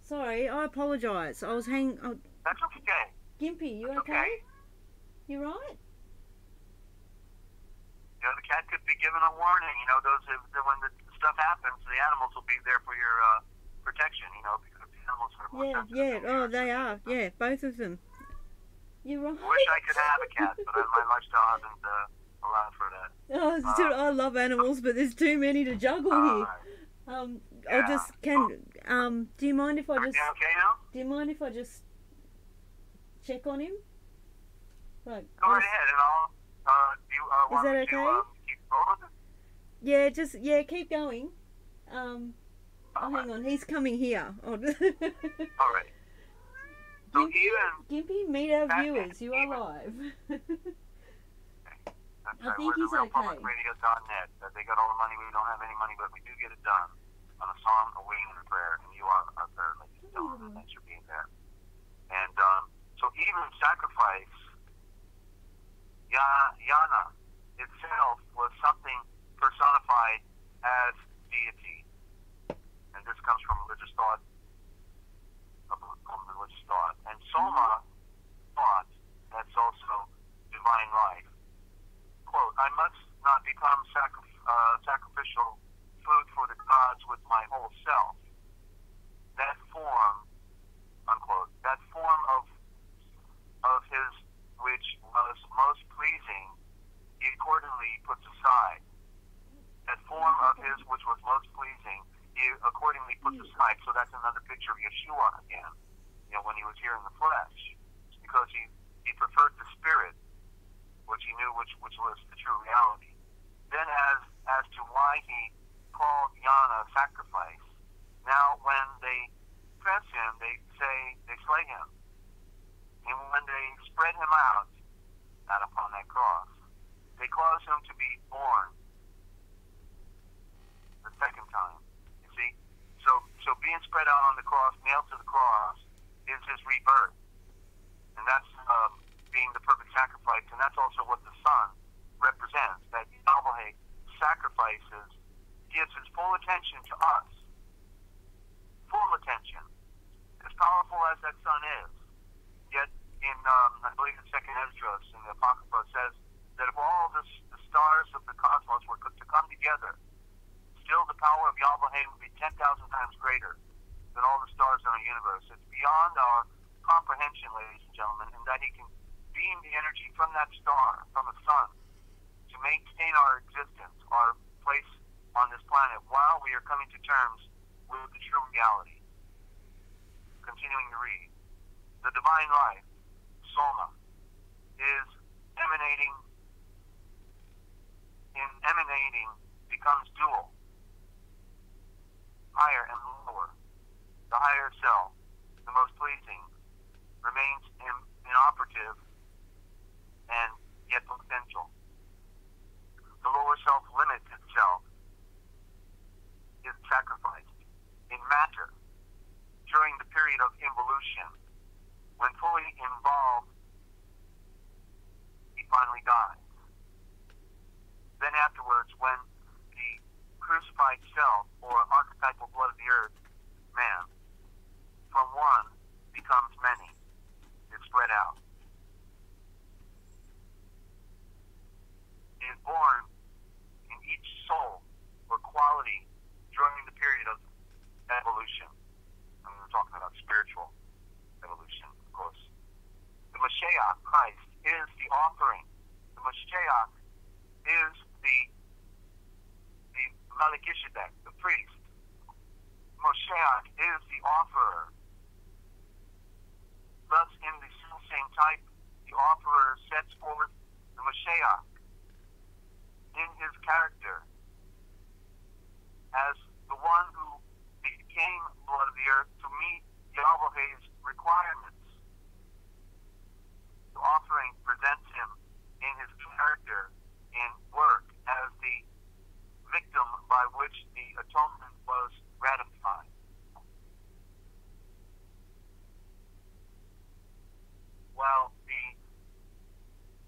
Sorry, I apologise. I was hanging... Oh, that's okay. Gimpy, you that's okay? You right? You know, the cat could be given a warning. You know, when the stuff happens, the animals will be there for your protection, you know, because the animals are more sensitive. Yeah. Oh, they are. Yeah, both of them. You're right. I wish I could have a cat, but my lifestyle hasn't allowed for that. I love animals, but there's too many to juggle here. Right. I'll just do you mind if I just okay now? Do you mind if I just check on him? Like, go right ahead, and I'll do you want that me okay? to keep rolling? Yeah, keep going. Oh, hang on, he's coming here. Oh. All right. So Gimpy, meet our viewers. You are live. That's I right. think he's okay. RealPublicRadio.net. They got all the money. We don't have any money, but we do get it done on a song, a wing, and a prayer. And you are our prayer, ladies and gentlemen. Thanks for being there. And so even sacrifice, Yana itself was something personified as deity. And this comes from religious thought. And Soma thought, that's also divine life. Quote, I must not become sacrificial food for the gods with my whole self. That form, unquote, that form of his which was most pleasing, he accordingly puts aside. That form of his which was most pleasing, he accordingly puts aside. So that's another picture of Yeshua again. You know, when he was here in the flesh, it's because he preferred the spirit, which he knew which was the true reality. Then as to why he called Yana sacrifice, now when they press him, they say they slay him. And when they spread him out upon that cross, they cause him to be born the second time. You see? So being spread out on the cross, nailed to the cross, is his rebirth. And that's being the perfect sacrifice, and that's also what the Son represents, that Yahweh sacrifices, gives his full attention to us. Full attention. As powerful as that Son is. Yet in, I believe in 2nd Esdras, in the Apocrypha, says that if all the stars of the cosmos were to come together, still the power of Yahweh would be 10,000 times greater than all the stars in our universe. It's beyond our comprehension, ladies and gentlemen, and that he can beam the energy from that star, from the sun, to maintain our existence, our place on this planet, while we are coming to terms with the true reality. Continuing to read. The divine life, Soma, is emanating becomes dual, higher and lower. The higher self, the most pleasing, remains inoperative and yet potential. The lower self limits itself, is sacrificed in matter during the period of involution. When fully involved, he finally dies. Then afterwards, when the crucified self or archetype offering. The Mashiach is the Melchizedek, the priest. Mashiach is the offerer. Thus, in the same type, the offerer sets forth the Mashiach in his character as the one who became blood of the earth to meet Yahweh's requirements. The offering presents him in his character and work as the victim by which the atonement was ratified. While the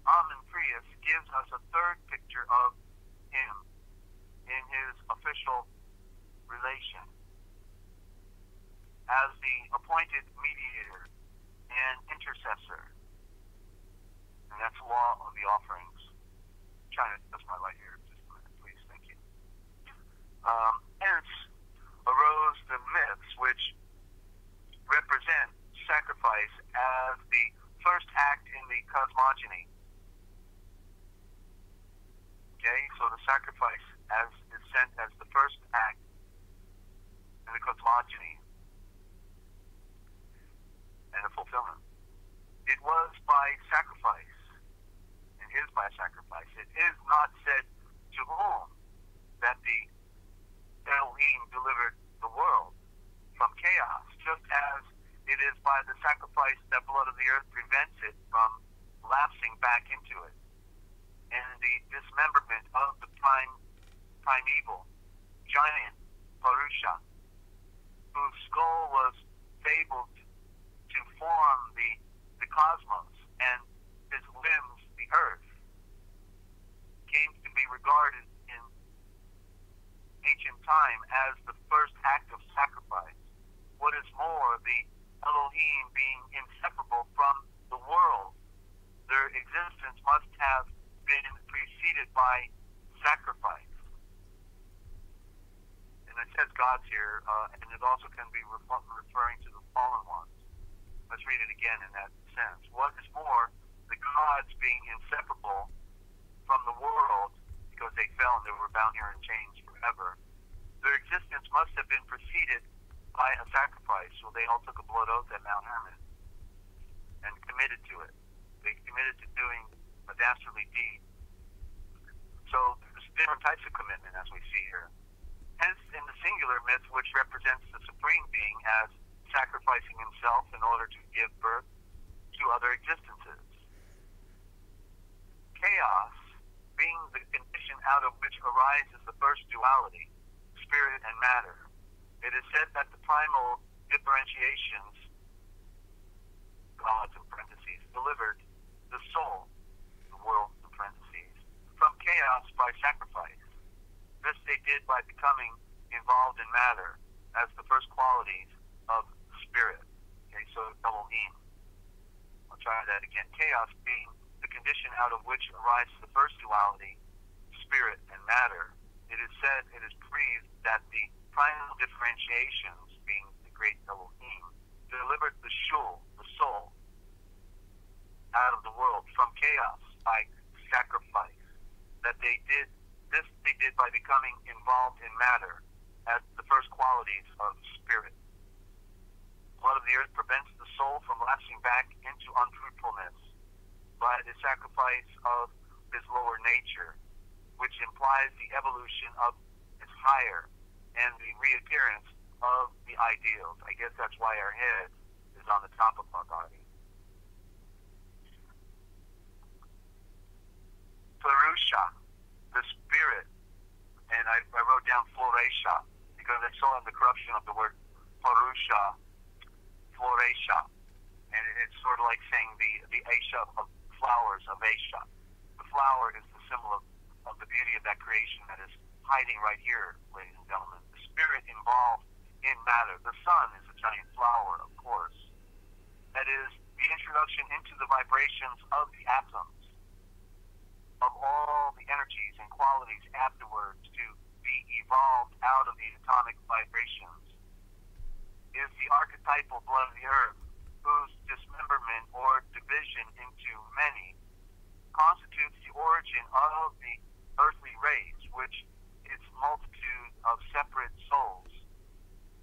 Amen Prius gives us a third picture of him in his official relation as the appointed mediator and intercessor. And that's the law of the offerings. I'm trying to adjust my light here. Just a minute, please. Thank you. Hence arose the myths which represent sacrifice as the first act in the cosmogony. Okay, so the sacrifice is sent as the first act in the cosmogony and the fulfillment. It was by sacrifice, and is by sacrifice. It is not said to whom that the Elohim delivered the world from chaos, just as it is by the sacrifice that blood of the earth prevents it from lapsing back into it, and the dismemberment of the primeval giant Purusha, whose skull was fabled to form the cosmos, and his limbs the earth, came to be regarded in ancient time as the first act of sacrifice. What is more, the Elohim being inseparable from the world, their existence must have been preceded by sacrifice. And it says gods here, and it also can be referring to the fallen ones. Let's read it again in that sense. What is more, the gods being inseparable from the world, because they fell and they were bound here in chains forever, their existence must have been preceded by a sacrifice. So they all took a blood oath at Mount Hermon and committed to it. They committed to doing a dastardly deed. So there's different types of commitment as we see here. Hence, in the singular myth, which represents the Supreme Being as sacrificing himself in order to give birth to other existences. Chaos being the condition out of which arises the first duality, spirit and matter. It is said that the primal differentiations, gods in parentheses, delivered the soul, the world in parentheses, from chaos by sacrifice. This they did by becoming involved in matter as the first qualities of spirit. Okay, so Elohim. I'll try that again. Chaos being the condition out of which arises the first duality, spirit and matter. It is said, it is breathed that the primal differentiations, being the great Elohim, delivered the shul, the soul, out of the world from chaos by sacrifice. That they did this, they did by becoming involved in matter as the first qualities of spirit. Blood of the earth prevents the soul from lapsing back into unfruitfulness by the sacrifice of his lower nature, which implies the evolution of its higher and the reappearance of the ideals. I guess that's why our head is on the top of our body. Purusha, the spirit, and I wrote down Floresha because I saw in the corruption of the word Purusha, Floresha, and it's sort of like saying the Aisha of flowers of Aisha. The flower is the symbol of the beauty of that creation that is hiding right here, ladies and gentlemen. The spirit involved in matter. The sun is a giant flower, of course. That is the introduction into the vibrations of the atoms, of all the energies and qualities afterwards to be evolved out of the atomic vibrations, is the archetypal blood of the earth, whose dismemberment or division into many constitutes the origin of the earthly race, which its multitude of separate souls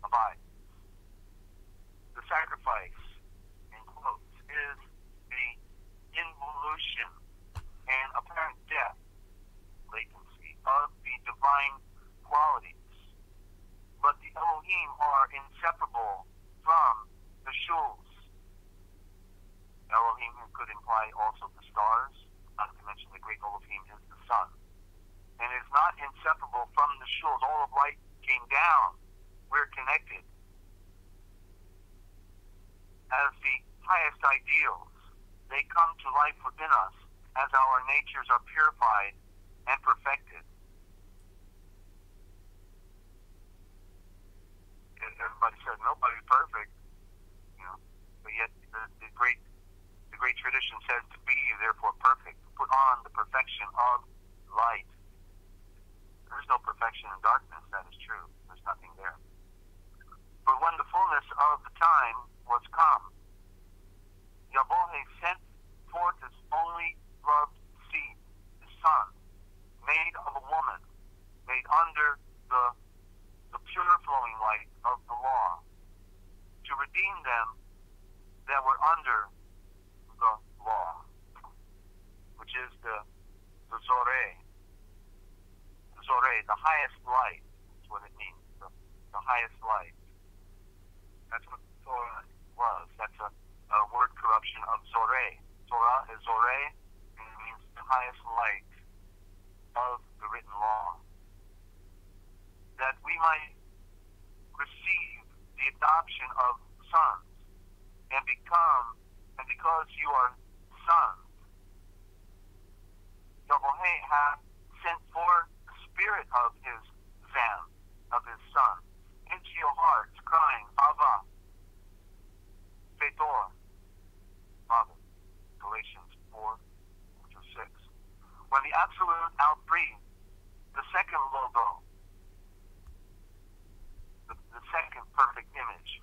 abide. The sacrifice, in quotes, is the involution and apparent death, latency, of the divine qualities. But the Elohim are inseparable from the shuls. Elohim could imply also the stars, not to mention the great Elohim is the sun. And is not inseparable from the shuls. All of light came down. We're connected. As the highest ideals, they come to life within us as our natures are purified and perfected. And everybody said nobody's perfect, but yet the great tradition says to be therefore perfect, put on the perfection of light. There is no perfection in darkness, that is true. There's nothing there. But when the fullness of the time was come, Yahweh sent forth his only loved seed, the Son, made of a woman, made under the pure flowing light of the law, to redeem them that were under the law, which is the Zoreh. The Zoreh, the highest light, is what it means, the highest light. That's what Torah was. That's a word corruption of Zoreh. Torah is Zoreh, and it means the highest light of the written law. That we might receive the adoption of sons and because you are sons, Yahweh hath sent forth the spirit of his Zam, of his son, into your hearts, crying, Abba, Fetor, Father. Galatians 4:6. When the Absolute outbreathed the second logo, the second perfect image,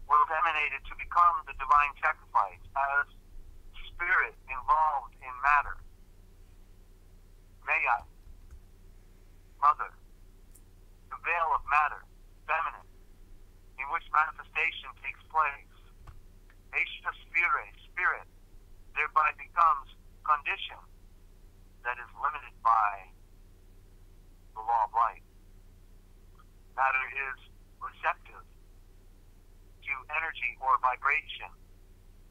was emanated to become the divine sacrifice as spirit involved in matter. Maya, mother, the veil of matter, feminine, in which manifestation takes place. Esha spirit, thereby becomes condition that is limited by the law of light. Matter is receptive to energy or vibration,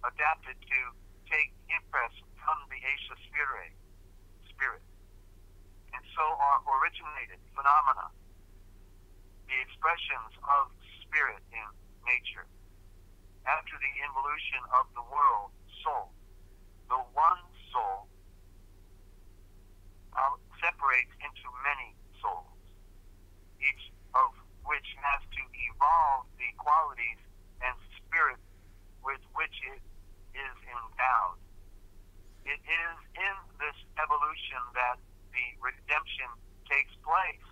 adapted to take impress from the Esha spirit. And so are originated phenomena, the expressions of spirit in nature. After the involution of the world soul, the one soul separates into many souls, each of which has to evolve the qualities and spirit with which it is endowed. It is in this evolution that the redemption takes place.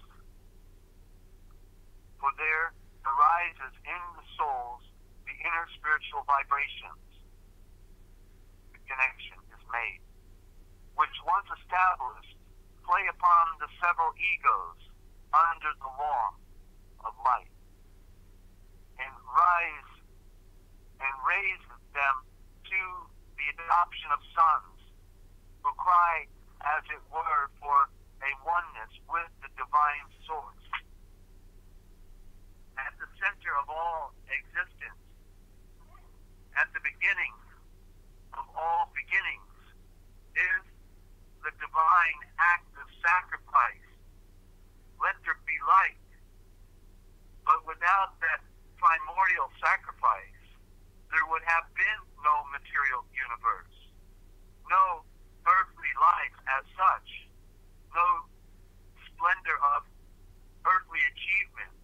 For there arises in the souls the inner spiritual vibrations. The connection is made, which once established, play upon the several egos under the law of light, and raise them to the adoption of sons, who cry, as it were, for a oneness with the divine source. At the center of all existence, at the beginning of all beginnings, is the divine act of sacrifice. Let there be light. But without that primordial sacrifice, there would have been no material universe, no earthly life as such, no splendor of earthly achievement,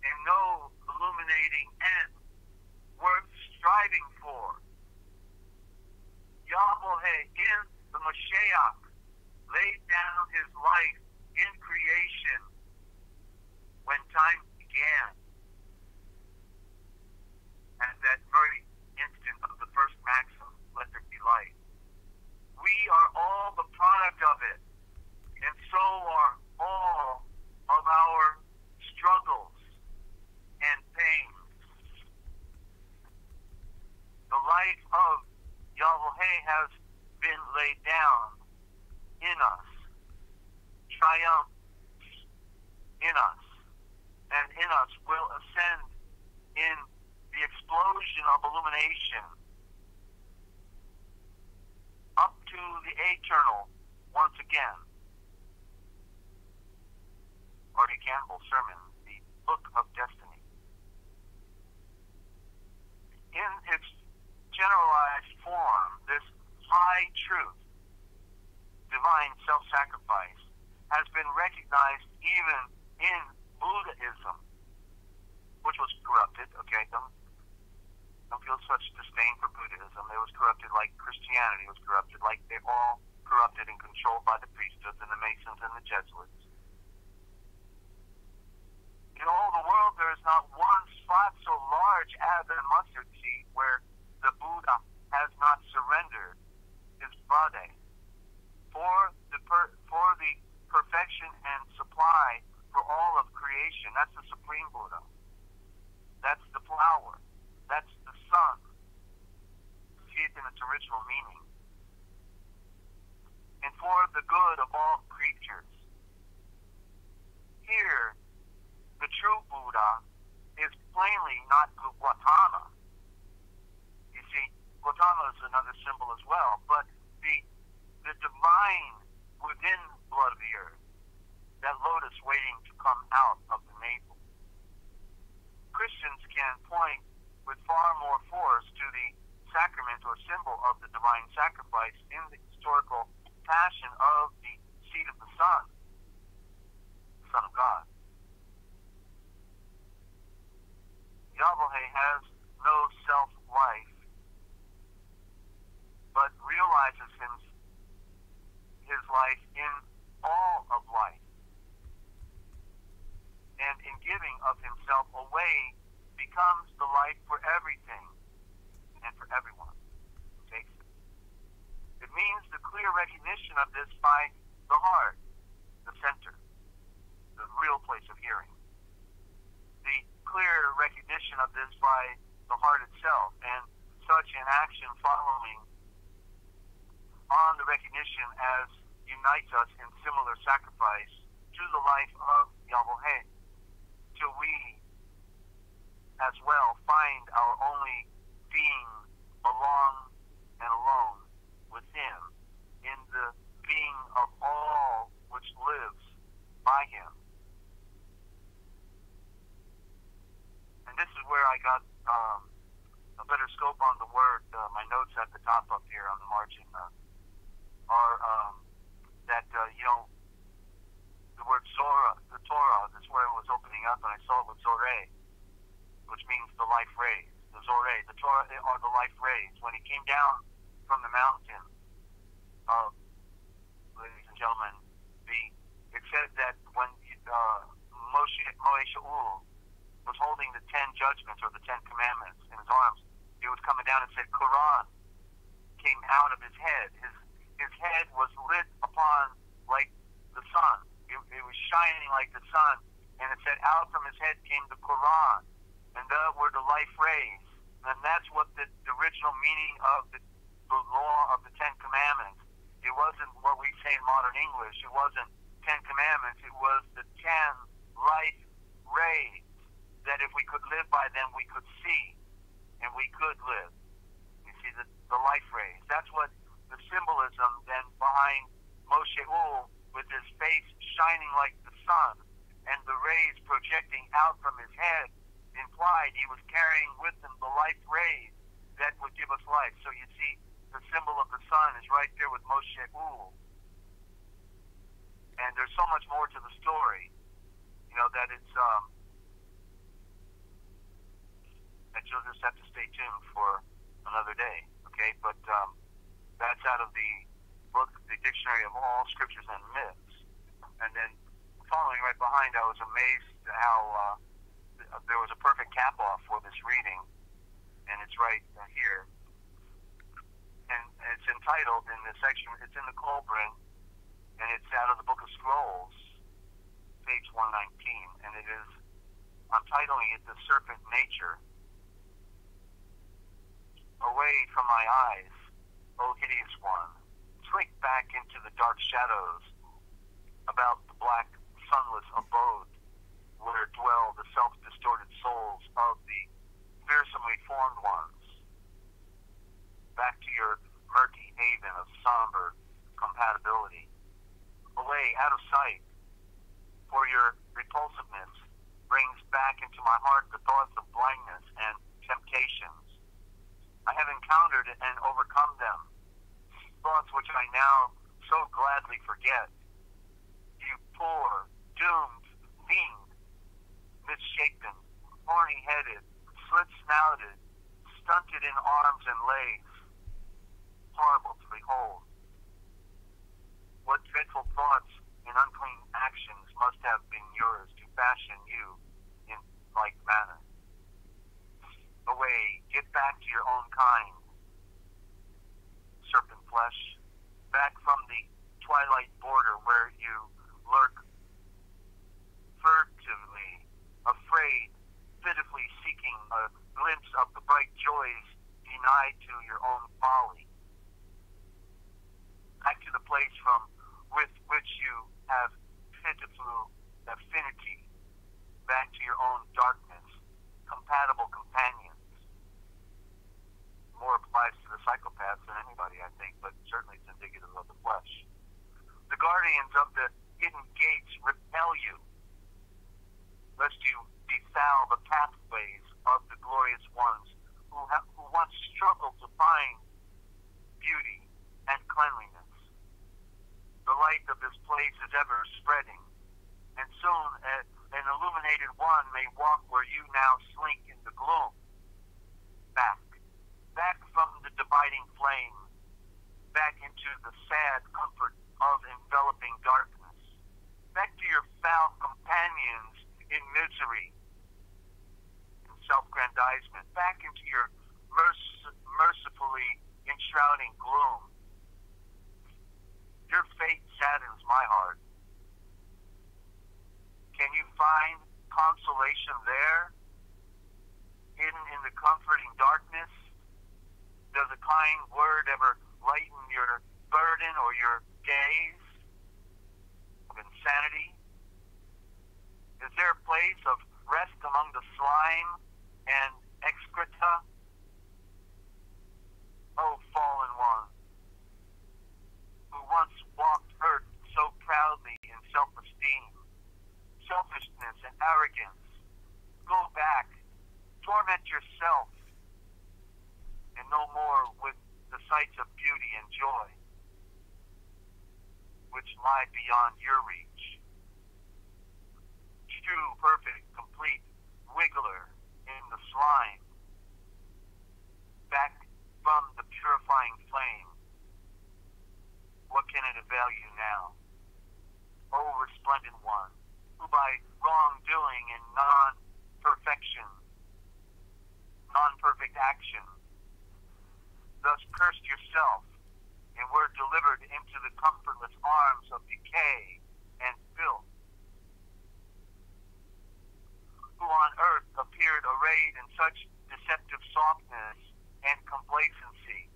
and no illuminating end worth striving for. Yahweh in the Mashiach laid down his life in creation when time began. At that very instant of the first maxim, let there be light. has been laid down in us, triumphs in us, and in us will ascend in the explosion of illumination up to the eternal once again. Marty Campbell's sermon, The Book of Destiny. In its generalized form, this high truth, divine self-sacrifice, has been recognized even in Buddhism, which was corrupted. Okay, don't feel such disdain for Buddhism. It was corrupted like Christianity was corrupted, like they're all corrupted and controlled by the priesthoods and the Masons and the Jesuits. In all the world, there is not one spot so large as a mustard seed where the Buddha has not surrendered his body for the perfection and supply for all of creation. That's the Supreme Buddha. That's the flower. That's the sun. See it in its original meaning. And for the good of all creatures. Here, the true Buddha is plainly not Gautama. You see, Gautama is another symbol as well, but the divine within blood of the earth, that lotus waiting to come out of the navel. Christians can point with far more force to the sacrament or symbol of the divine sacrifice in the historical passion of the seed of the Son, the Son of God. Yahweh has no self-life, but realizes his life in all of life. And in giving of himself away, becomes the life for everything and for everyone who takes it. It means the clear recognition of this by the heart, the center, the real place of hearing. The clear recognition of this by the heart itself, and such an action following on the recognition as unites us in similar sacrifice to the life of Yahweh, till we as well find our only being along and alone with him in the being of all which lives by him. And this is where I got a better scope on the word. My notes at the top up here on the margin are that, the word Zorah, the Torah, that's where it was opening up, and I saw it with Zoreh, which means the life rays. The Zoreh, the Torah are the life rays. When he came down from the mountain, ladies and gentlemen, it said that when Moesha'ul was holding the 10 judgments or the 10 commandments in his arms, he was coming down and said, Quran came out of his head. His head was lit upon like the sun. It was shining like the sun, and it said out from his head came the Quran, and that were the life rays. And that's what the original meaning of the law of the 10 commandments. It wasn't what we say in modern English. It wasn't 10 commandments. It was the 10 life rays that if we could live by them, we could see, and we could live. You see, the life rays. That's what the symbolism then behind Moesha'ul, with his face shining like the sun and the rays projecting out from his head, implied he was carrying with him the life rays that would give us life. So you see, the symbol of the sun is right there with Moesha'ul. And there's so much more to the story, that it's, that you'll just have to stay tuned for another day, okay? But that's out of the book, the Dictionary of All Scriptures and Myths. And then following right behind, I was amazed how there was a perfect cap-off for this reading, and it's right here. And it's entitled in this section, it's in the Colburn, and it's out of the Book of Scrolls, page 119, and I'm titling it The Serpent Nature. Away from my eyes, O hideous one, slink back into the dark shadows about the black, sunless abode where dwell the self-distorted souls of the fearsomely formed ones. Back to your murky haven of somber compatibility. Away, out of sight, for your repulsiveness brings back into my heart the thoughts of blindness and temptations. I have encountered and overcome them, thoughts which I now so gladly forget. You poor, doomed fiend, misshapen, horny-headed, slit-snouted, stunted in arms and legs, horrible to behold. What dreadful thoughts and unclean actions must have been yours to fashion you in like manner. Away, get back to your own kind, serpent flesh, back from the twilight border where you lurk furtively, afraid, pitifully seeking a glimpse of the bright joys denied to your own folly. Back to the place from with which you have pitiful affinity, back to your own darkness, compatible companions. More applies to the psychopaths than anybody, I think, but certainly it's indicative of the flesh. The guardians of the hidden gates repel you, lest you befoul the pathways of the glorious ones who once struggled to find beauty and cleanliness. The light of this place is ever spreading, and soon an illuminated one may walk where you now slink in the gloom. Back from the dividing flame, back into the sad comfort of enveloping darkness, back to your foul companions in misery and self-grandizement, back into your mercifully enshrouding gloom. Your fate saddens my heart. Can you find consolation there, hidden in the comforting darkness? Does a kind word ever lighten your burden or your gaze of insanity? Is there a place of rest among the slime and excreta? Oh, fallen one, who once walked earth so proudly in self-esteem, selfishness and arrogance, go back, torment yourself, and no more with the sights of beauty and joy, which lie beyond your reach. True, perfect, complete wiggler in the slime, back from the purifying flame. What can it avail you now? O resplendent one, who by wrongdoing and non-perfect action, thus cursed yourself, and were delivered into the comfortless arms of decay and filth, who on earth appeared arrayed in such deceptive softness and complacency.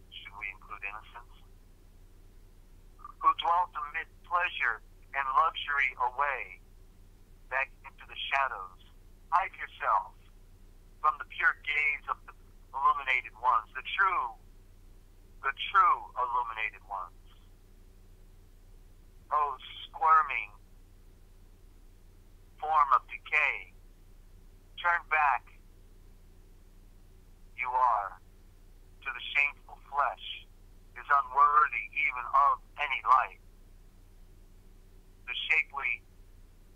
Should we include innocence? Who dwelt amid pleasure and luxury away, back into the shadows. Hide yourself from the pure gaze of the illuminated ones, the true illuminated ones. Oh, squirming form of decay, turn back, you are, to the shameful flesh, is unworthy even of any light. The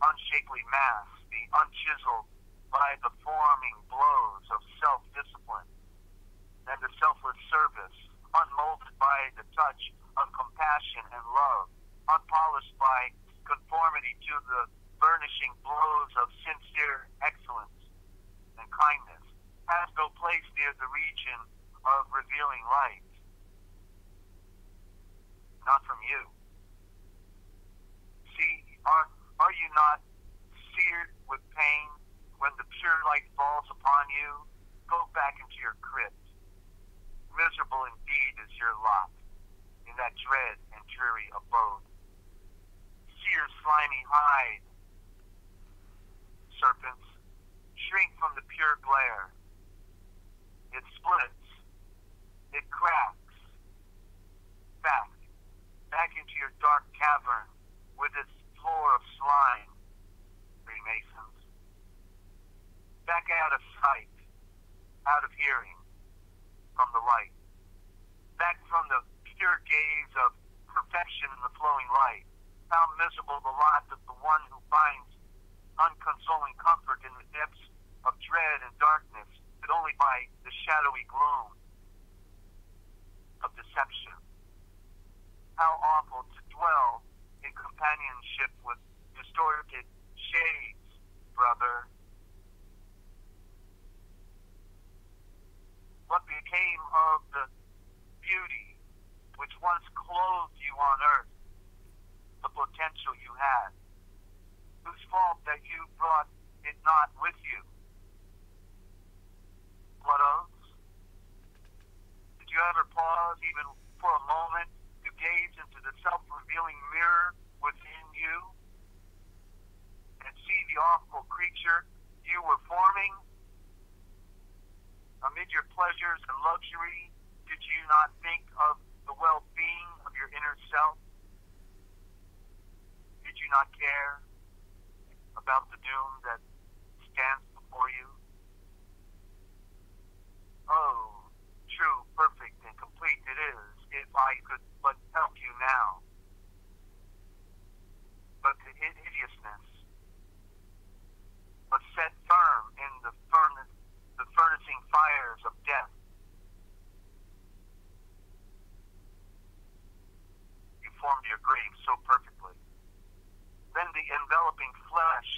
unshapely mass, the unchiseled by the forming blows of self-discipline, and the selfless service, unmolded by the touch of compassion and love, unpolished by conformity to the burnishing blows of sincere excellence and kindness, has no place near the region of revealing light. Not from you. See, are you not seared with pain when the pure light falls upon you? Go back into your crypt. miserable indeed is your lot in that dread and dreary abode. See your slimy hide, serpents, shrink from the pure glare. It splits, it cracks, back into your dark cavern with its floor of slime, Freemasons. Back out of sight, out of hearing, from the light. Back from the pure gaze of perfection in the flowing light. How miserable the lot of the one who finds unconsoling comfort in the depths of dread and darkness, but only by the shadowy gloom of deception. How awful to dwell in companionship with distorted shades, brother. What became of the beauty which once clothed you on earth, the potential you had, whose fault that you brought it not with you? What else? Did you ever pause even for a moment to gaze into the self-revealing mirror within you and see the awful creature you were forming? Amid your pleasures and luxury, did you not think of the well-being of your inner self? Did you not care about the doom that stands before you? Oh, true, perfect, and complete it is, if I could but help you now. But the hideousness was set firm in the furnacing fires of death. You formed your grave so perfectly. Then the enveloping flesh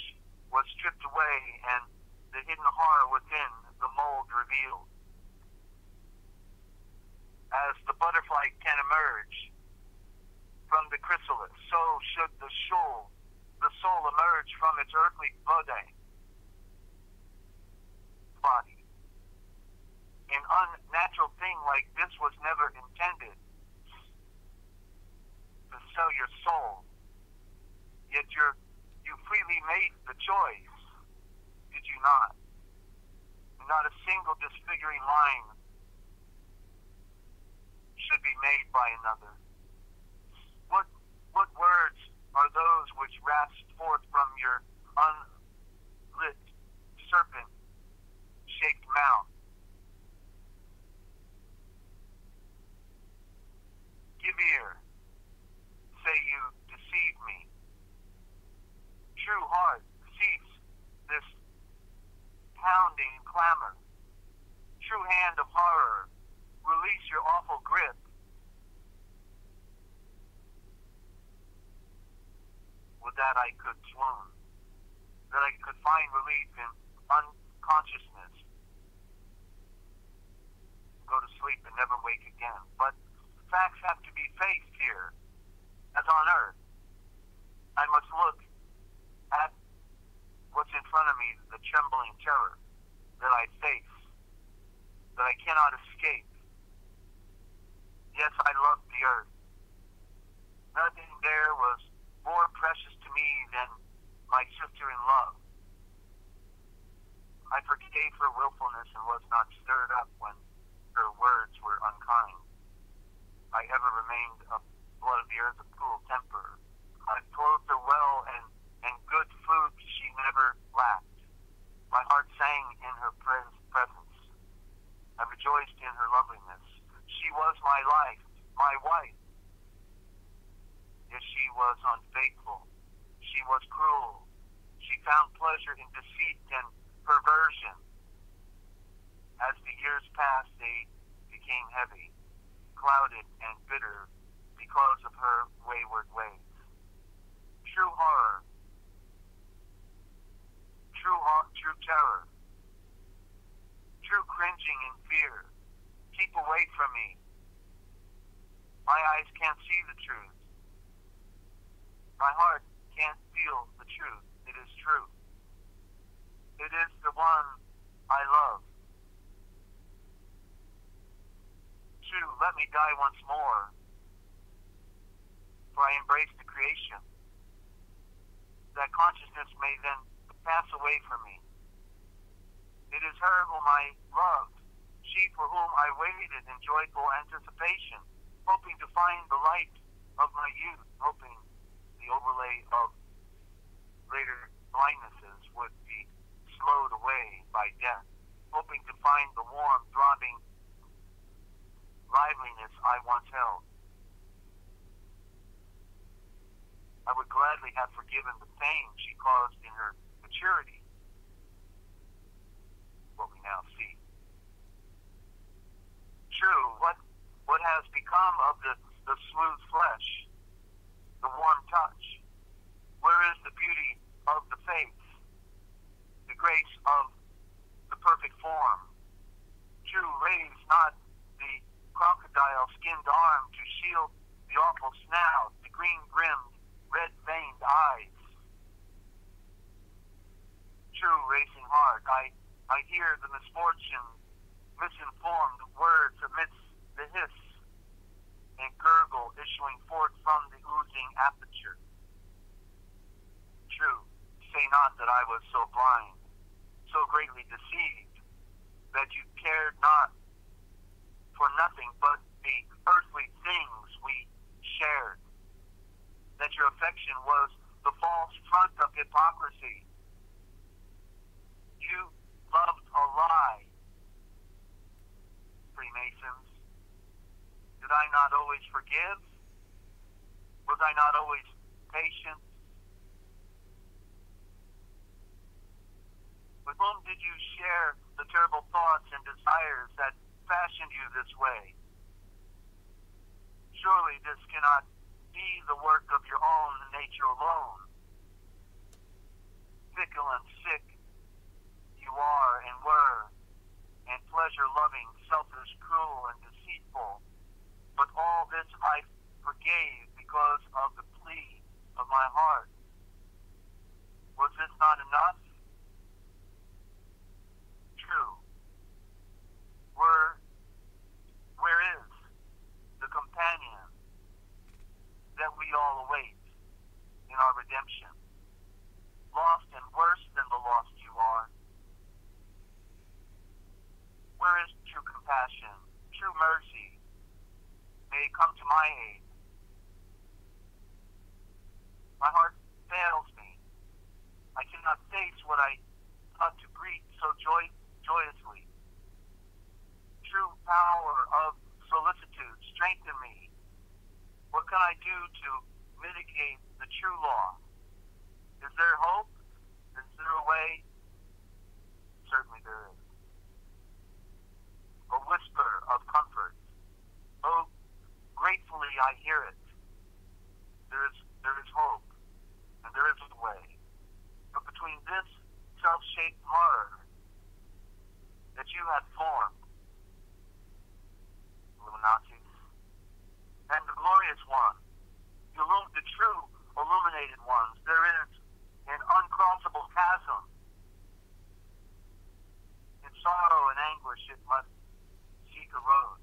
was stripped away, and the hidden horror within the mold revealed. As the butterfly can emerge from the chrysalis, so should the soul emerge from its earthly body. An unnatural thing like this was never intended to sell your soul. Yet you freely made the choice, did you not? Not a single disfiguring line should be made by another. What words are those which rasped forth from your unlit serpent-shaped mouth? Give ear, say you deceive me. True heart, cease this pounding clamor. True hand of horror, release your awful grip. Would that I could swoon, that I could find relief in unconsciousness, go to sleep and never wake again. But facts have to be faced here, as on earth. I must look at what's in front of me, the trembling terror that I face, that I cannot escape. Yes, I love the earth. Nothing there was more precious to me than my sister in love. I forgave her willfulness and was not stirred up when her words were unkind. I ever remained a blood of the earth, a cool temper. I clothed her well, and good food she never lacked. My heart sang in her presence. I rejoiced in her loveliness. She was my life, my wife. Yet she was unfaithful. She was cruel. She found pleasure in deceit and perversion. As the years passed, they became heavy, clouded, and bitter because of her wayward ways. True horror, true terror, true cringing and fear. Keep away from me. My eyes can't see the truth. My heart can't feel the truth. It is true. It is the one I love. me die once more, for I embrace the creation, that consciousness may then pass away from me. It is her whom I loved, she for whom I waited in joyful anticipation, hoping to find the light of my youth, hoping the overlay of later blindnesses would be slowed away by death, hoping to find the warm, throbbing liveliness I once held. I would gladly have forgiven the pain she caused in her maturity, what we now see. True, what has become of the smooth flesh, the warm touch? Where is the beauty of the face, the grace of the perfect form? True, raise not the crocodile-skinned arm to shield the awful snout, the green-brimmed, red-veined eyes. True, racing heart, I hear the misfortune, misinformed words amidst the hiss and gurgle issuing forth from the oozing aperture. True, say not that I was so blind, so greatly deceived, that you cared not for nothing but the earthly things we shared, that your affection was the false front of hypocrisy. You loved a lie. Freemasons, did I not always forgive? Was I not always patient? With whom did you share the terrible thoughts and desires that fashioned you this way? Surely this cannot be the work of your own nature alone. Fickle and sick you are and were, and pleasure-loving, selfish, cruel, and deceitful. But all this I forgave because of the plea of my heart. Was this not enough? True. Where is the companion that we all await in our redemption? Lost and worse than the lost you are. Where is true compassion, true mercy? May it come to my aid. My heart fails me. I cannot face what I thought to greet so joyously. True power of solicitude, strengthen me. What can I do to mitigate the true law? Is there hope? Is there a way? Certainly there is. A whisper of comfort. Oh, gratefully I hear it. There is hope, and there is a way. But between this self-shaped horror that you had formed, Illuminatis, and the glorious one, the true illuminated ones, there is an uncrossable chasm. In sorrow and anguish it must seek a road.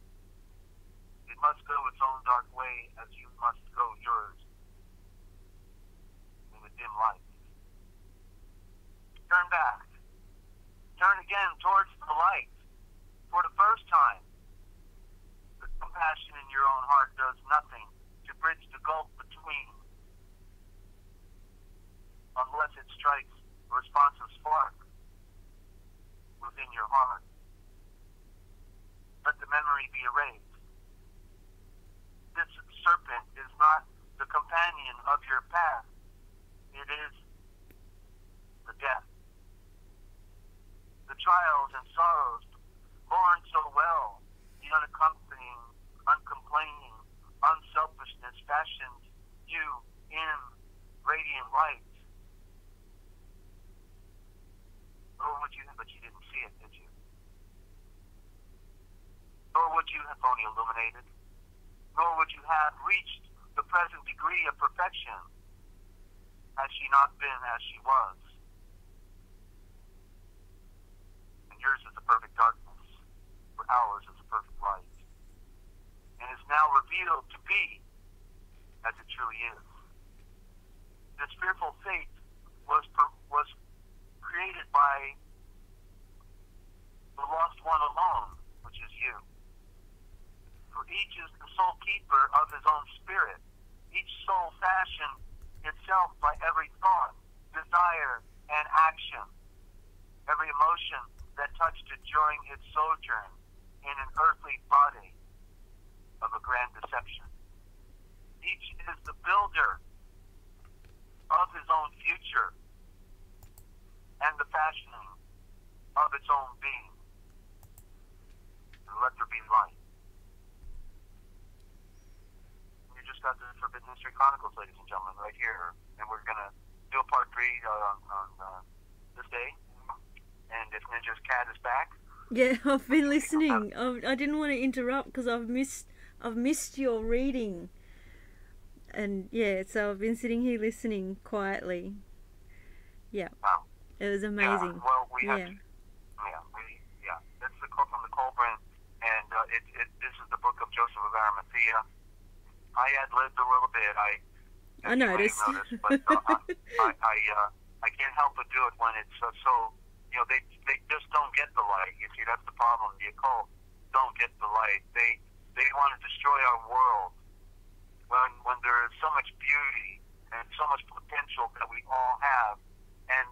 It must go its own dark way as you must go yours in the dim light. Turn back. Turn again towards the light. For the first time, the compassion in your own heart does nothing to bridge the gulf between, unless it strikes a responsive spark within your heart. Let the memory be erased. This serpent is not the companion of your path. It is the death. The trials and sorrows borne so well, the unaccompanying, uncomplaining, unselfishness fashioned you in radiant light. Nor would you, but you didn't see it, did you? Nor would you have only illuminated, nor would you have reached the present degree of perfection had she not been as she was. And yours is the perfect darkness, for ours is the perfect light. And revealed to be as it truly is. This fearful fate was created by the lost one alone, which is you. For each is the sole keeper of his own spirit. Each soul fashioned itself by every thought, desire, and action, every emotion that touched it during its sojourn in an earthly body of a grand deception. Each is the builder of his own future and the fashioning of its own being. And let there be light. You just got the Forbidden History Chronicles, ladies and gentlemen, right here. And we're going to do a part 3 on this day. And if NinjaCat is back. Yeah, I've been listening. I didn't want to interrupt because I've missed your reading. And yeah, so I've been sitting here listening quietly. Yeah. Wow. It was amazing. Yeah, well, we have to, that's the quote from the Colburn, and this is the book of Joseph of Arimathea. I ad-libbed a little bit. I noticed. But I can't help but do it when it's so. They just don't get the light. You see, that's the problem. The occult don't get the light. They want to destroy our world when there is so much beauty and so much potential that we all have, and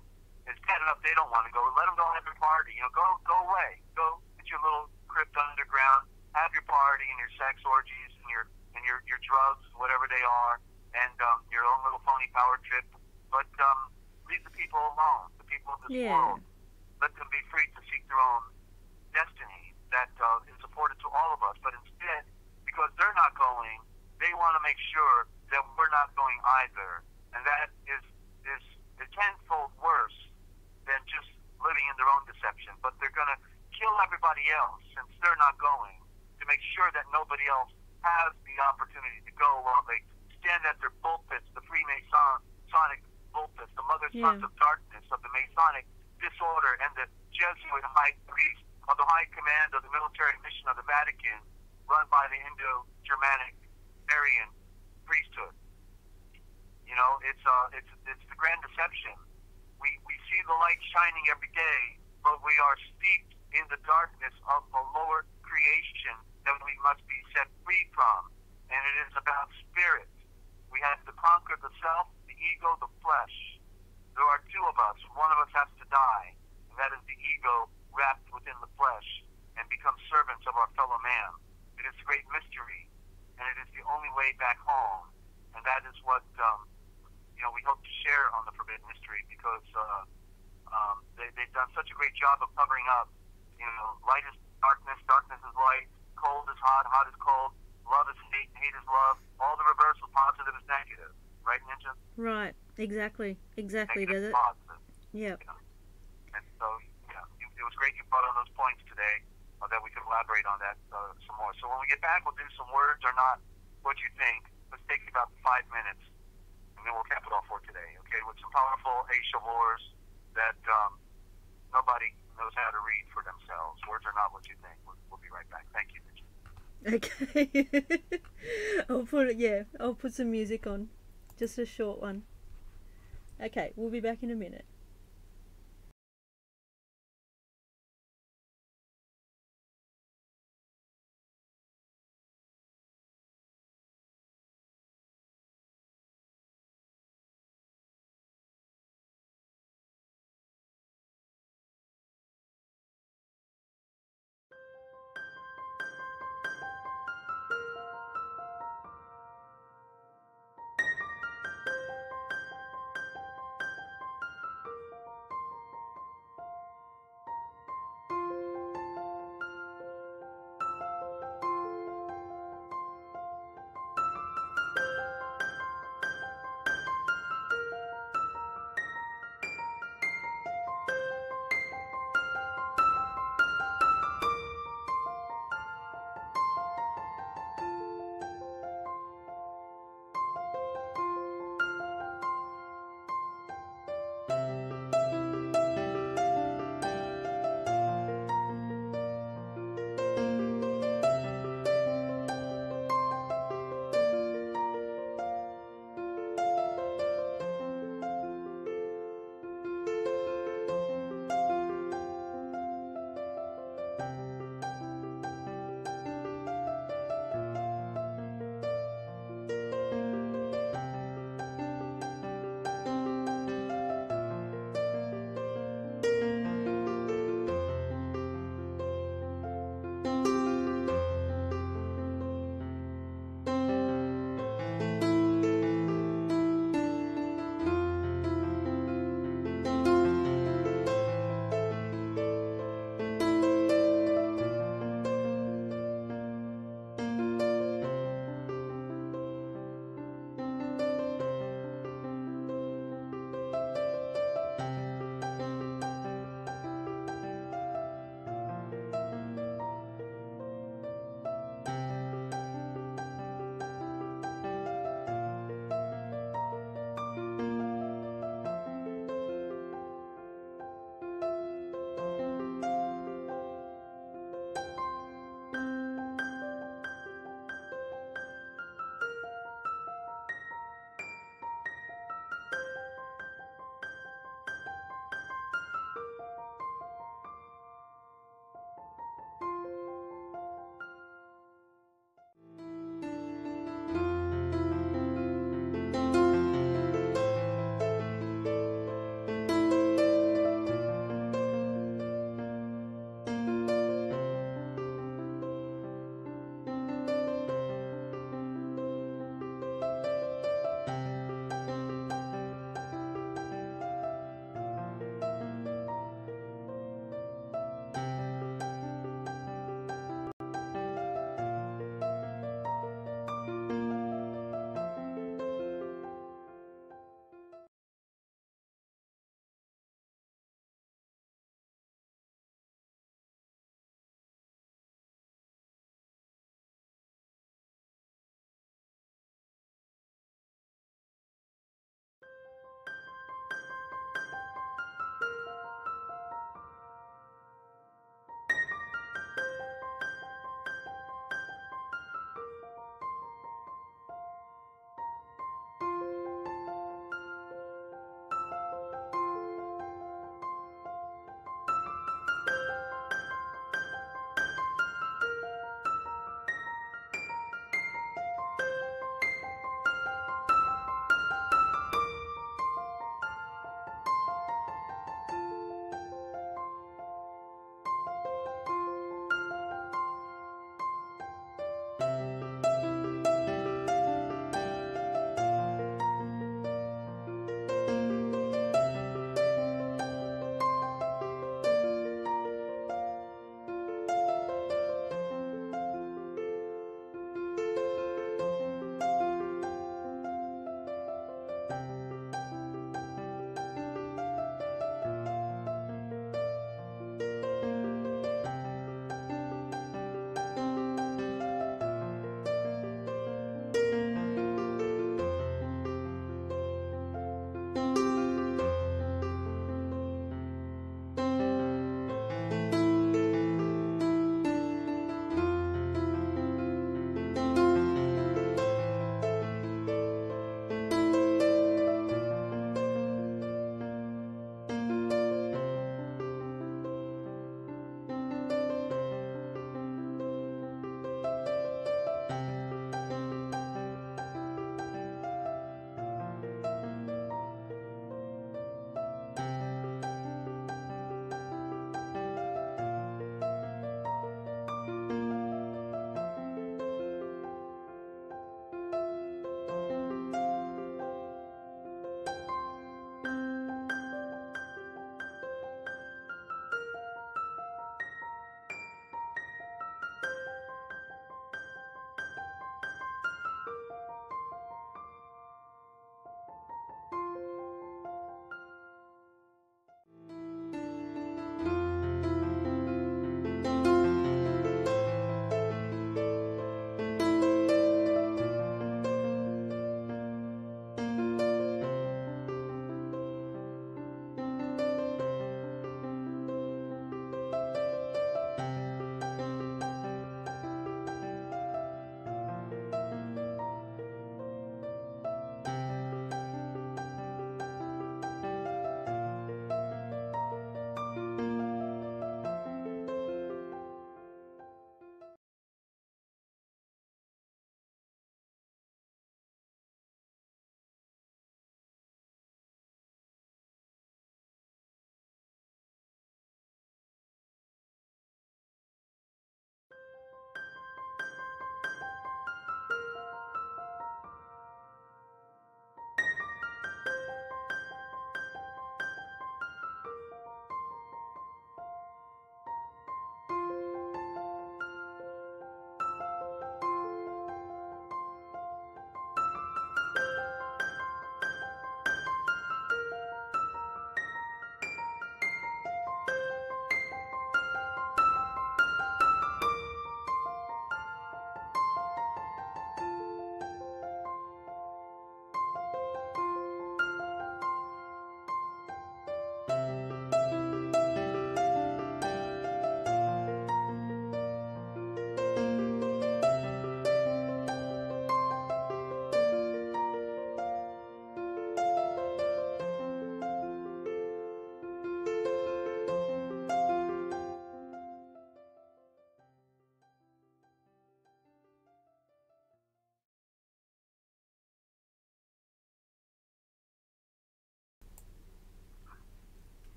it's bad enough they don't want to go. Let them go have their party. Go away. Go get your little crypt underground. Have your party and your sex orgies and your drugs, whatever they are, and your own little phony power trip. But leave the people alone. The people of this world. Let them be free to seek their own destiny that is afforded to all of us. But instead, because they're not going, they want to make sure that we're not going either. And that is tenfold worse than just living in their own deception. But they're going to kill everybody else since they're not going to make sure that nobody else has the opportunity to go while they stand at their pulpits, the Freemasonic pulpits, the mother sons of darkness of the Masonic disorder, and the Jesuit high priest of the high command of the military mission of the Vatican, run by the Indo-Germanic Aryan priesthood. It's the grand deception. We see the light shining every day, but we are steeped in the darkness of a lower creation that we must be set free from. And it is about spirit. We have to conquer the self, the ego, the flesh. There are two of us. One of us has to die, and that is the ego wrapped within the flesh and become servants of our fellow man. It is a great mystery, and it is the only way back home. And that is what we hope to share on the Forbidden History, because they've done such a great job of covering up. Light is darkness, darkness is light, cold is hot, hot is cold, love is hate, hate is love. All the reversal, positive is negative. Right, Ninja? Right. Exactly. Negative, Does it? positive. Yeah. And so, it was great you brought on those points today, that we could elaborate on that some more. So when we get back, we'll do some words or not, what you think. Let's take about 5 minutes, and then we'll cap it off for today, okay? With some powerful Aisha wars that nobody knows how to read for themselves. Words are not what you think. We'll be right back. Thank you, Ninja. Okay. I'll put some music on. Just a short one. Okay, we'll be back in a minute.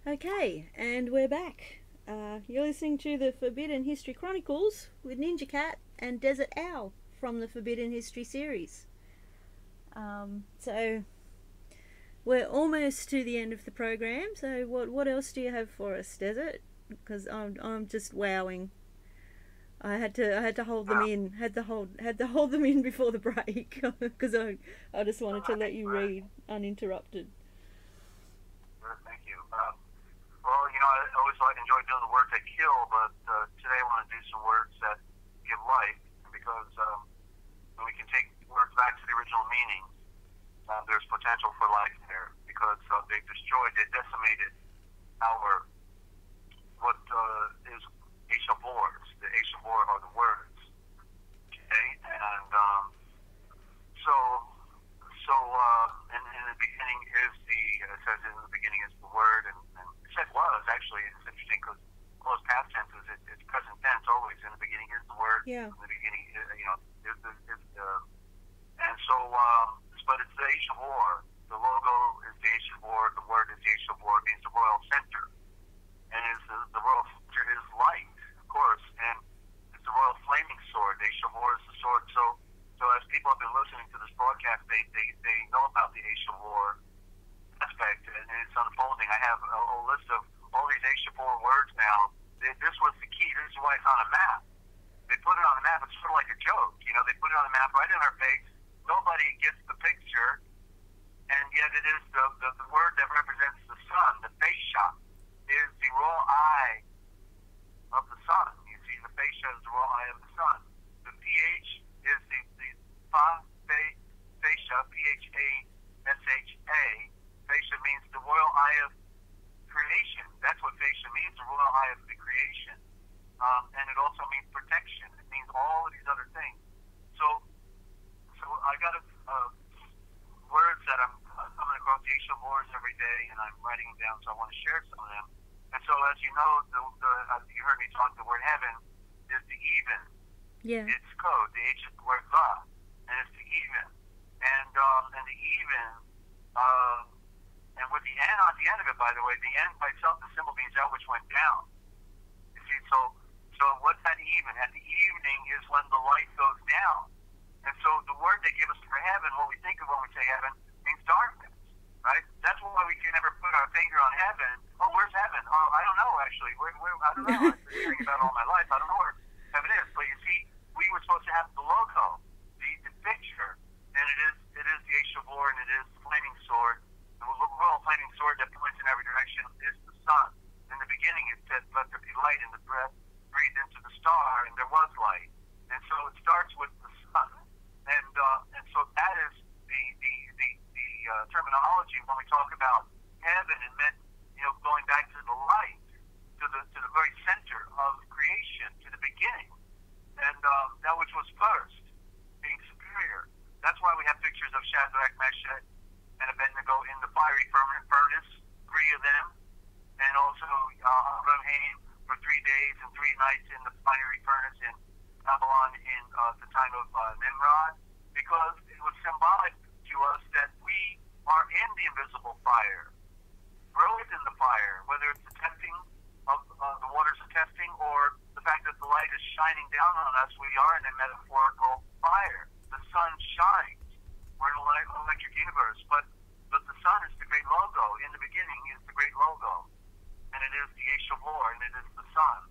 Okay, and we're back. You're listening to the Forbidden History Chronicles with NinjaCat and Dezert-Owl from the Forbidden History series. So we're almost to the end of the program. So what else do you have for us, Desert? Because I'm just wowing. I had to hold them in. Had to hold them in before the break because I just wanted to let you read uninterrupted. Thank you. Well, I always enjoy doing the words that kill, but today I want to do some words that give life, because when we can take words back to the original meaning, there's potential for life there, because they decimated our, what is Eshavors. The Eshavor are the words. Okay? And and in the beginning is it says in the beginning is the word, and it said was, actually. It's interesting because most past tenses, it's present tense always. In the beginning is the word. Yeah. In the beginning, and so, but it's the Eshavor. The logo is the Eshavor. The word is the Eshavor. It means the royal center. And the royal center is light, of course, and it's the royal flaming sword. The Eshavor is the sword. So as people have been listening to this broadcast, they know about the Eshavor aspect, and it's unfolding. I have a list of all these Eshavor words now. This was the key. This is why it's on a map. They put it on the map. It's sort of like a joke. They put it on the map right in our face. Nobody gets the picture, and yet it is the word that represents the sun. The fascia is the royal eye of the sun. You see, the fascia is the royal eye of the sun. The pH is the fascia, P-H-A-S-H-A. Fascia means the royal eye of creation. That's what fascia means, the royal eye of the creation. And it also means protection. It means all of these other things. So I got words that I'm coming across the Eshavors every day, and I'm writing them down, so I want to share some of them. And so, as you know, you heard me talk, the word heaven is the even. Yeah. It's code. The H is the word the, and it's the even. And the even, and with the N on the end of it, by the way, the N by itself, the symbol means that which went down. You see, so what's that even? At the evening is when the light goes down. And so the word they give us for heaven, what we think of when we say heaven, means darkness, right? That's why we can never put our finger on heaven. Oh, where's heaven? Oh, I don't know, actually. I don't know. I've been hearing about it all my life. I don't know where heaven is. But you see, we were supposed to have the logo, the picture, and it is the Eshavor, and it is the flaming sword. The royal flaming sword that points in every direction is the sun. In the beginning, it said, "Let there be light," and the breath breathed into the star, and there was light. And so it starts with the sun. And so that is the terminology when we talk about heaven. It meant, going back to the light, to the very center of creation, to the beginning, and that which was first, being superior. That's why we have pictures of Shadrach, Meshach, and Abednego in the fiery furnace, 3 of them, and also Abraham for 3 days and 3 nights in the fiery furnace in Babylon in the time of Nimrod, because it was symbolic to us that we are in the invisible fire. We're always in the fire, whether it's the testing of the waters of testing, or the fact that the light is shining down on us. We are in a metaphorical fire. The sun shines. We're in an electric universe, but the sun is the great logo. In the beginning is the great logo, and it is the Eshavor, and it is the sun.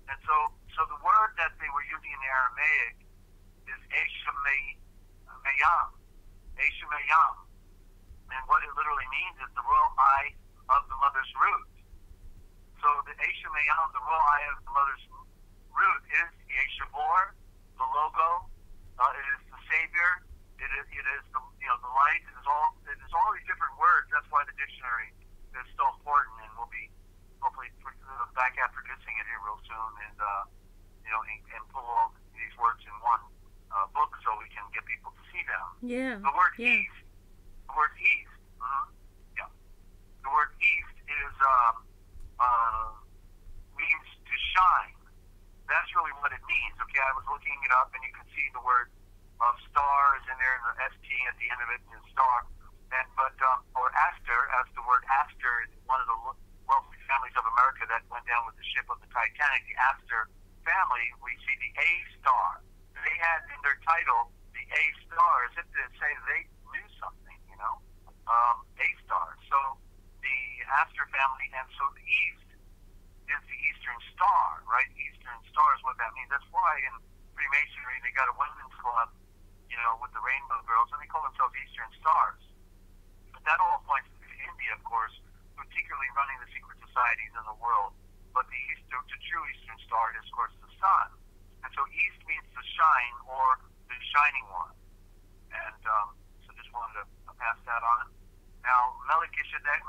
And so the word that they were using in the Aramaic is Eshamayam. Eshamayam. And what it literally means is the royal eye of the mother's root. So the Eshamayam, the royal eye of the mother's root, is the Eshavor, the logo. It is the Savior. It is the the light. It is all these different words. That's why the dictionary is so important, and we'll be hopefully back at producing it here real soon, and and pull all these words in one book so we can get people to see them. Yeah. The word east. The word east. Yeah. The word east is means to shine. That's really what it means. Okay, I was looking it up, and you can see the word stars in there, and the ST at the end of it is star. Or aster, as the word aster is one of the wealthy Astor family, we see the A star. They had in their title the A star as if to say they knew something, you know, A star. So the Astor family, and so the East is the Eastern Star, right? Eastern Star is what that means. That's why in Freemasonry they got a women's club, you know, with the Rainbow Girls, and they call themselves Eastern Stars. But that all points to India, of course, particularly running the secret societies in the world. But the true Eastern Star is, of course, the sun. And so East means to shine, or the shining one. And so just wanted to pass that on. Now, Melchizedek,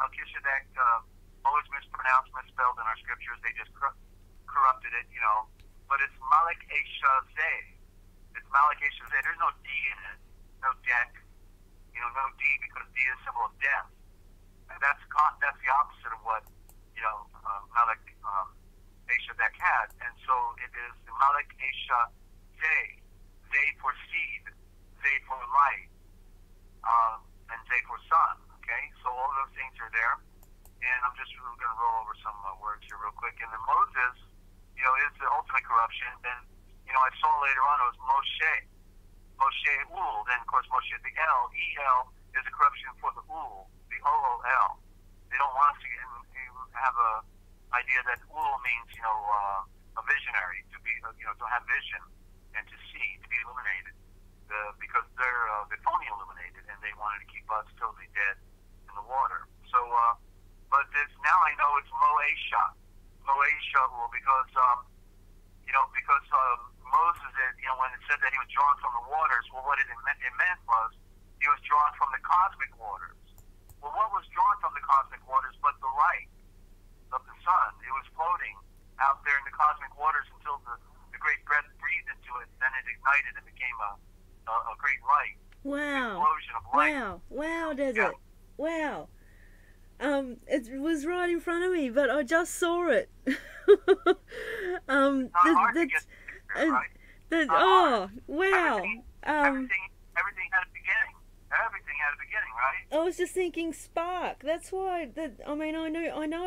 always mispronounced, misspelled in our scriptures. They just corrupted it, you know. But it's Malek Eshazeh. It's Malek Eshazeh. There's no D in it, no deck. You know, no D, because D is a symbol of death. And that's the opposite of what, you know, Malek Eshazeh had. And so it is Malek Eshazeh. Zeh for seed, Zeh for light, and Zeh for sun. Okay, so all those things are there. And I'm just going to roll over some words here real quick. And then Moses, you know, is the ultimate corruption. Then, you know, I saw later on it was Moshe-Ul. Then, of course, Moshe, the L, E-L, is a corruption for the Ul, the O-O-L. They don't want us to have a idea that Ul means, you know, a visionary, to be, you know, to have vision and to see, to be illuminated, because they're phony illuminated, and they wanted to keep us totally dead in the water. So, but now I know it's Moesha-Ul, because, you know, because Moses, you know, when it said that he was drawn from the waters, well, what it meant was he was drawn from the cosmic waters. Well, what was drawn from the cosmic waters but the light of the sun? It was floating out there in the cosmic waters until the great breath breathed into it, then it ignited and became a great light. Wow. Explosion of light. Wow, Desert. Yeah. Wow. It was right in front of me, but I just saw it. Not hard to get pictures, right? Oh, wow. Everything had a beginning. Everything had a beginning, right? I was just thinking spark. That's why. I mean, I know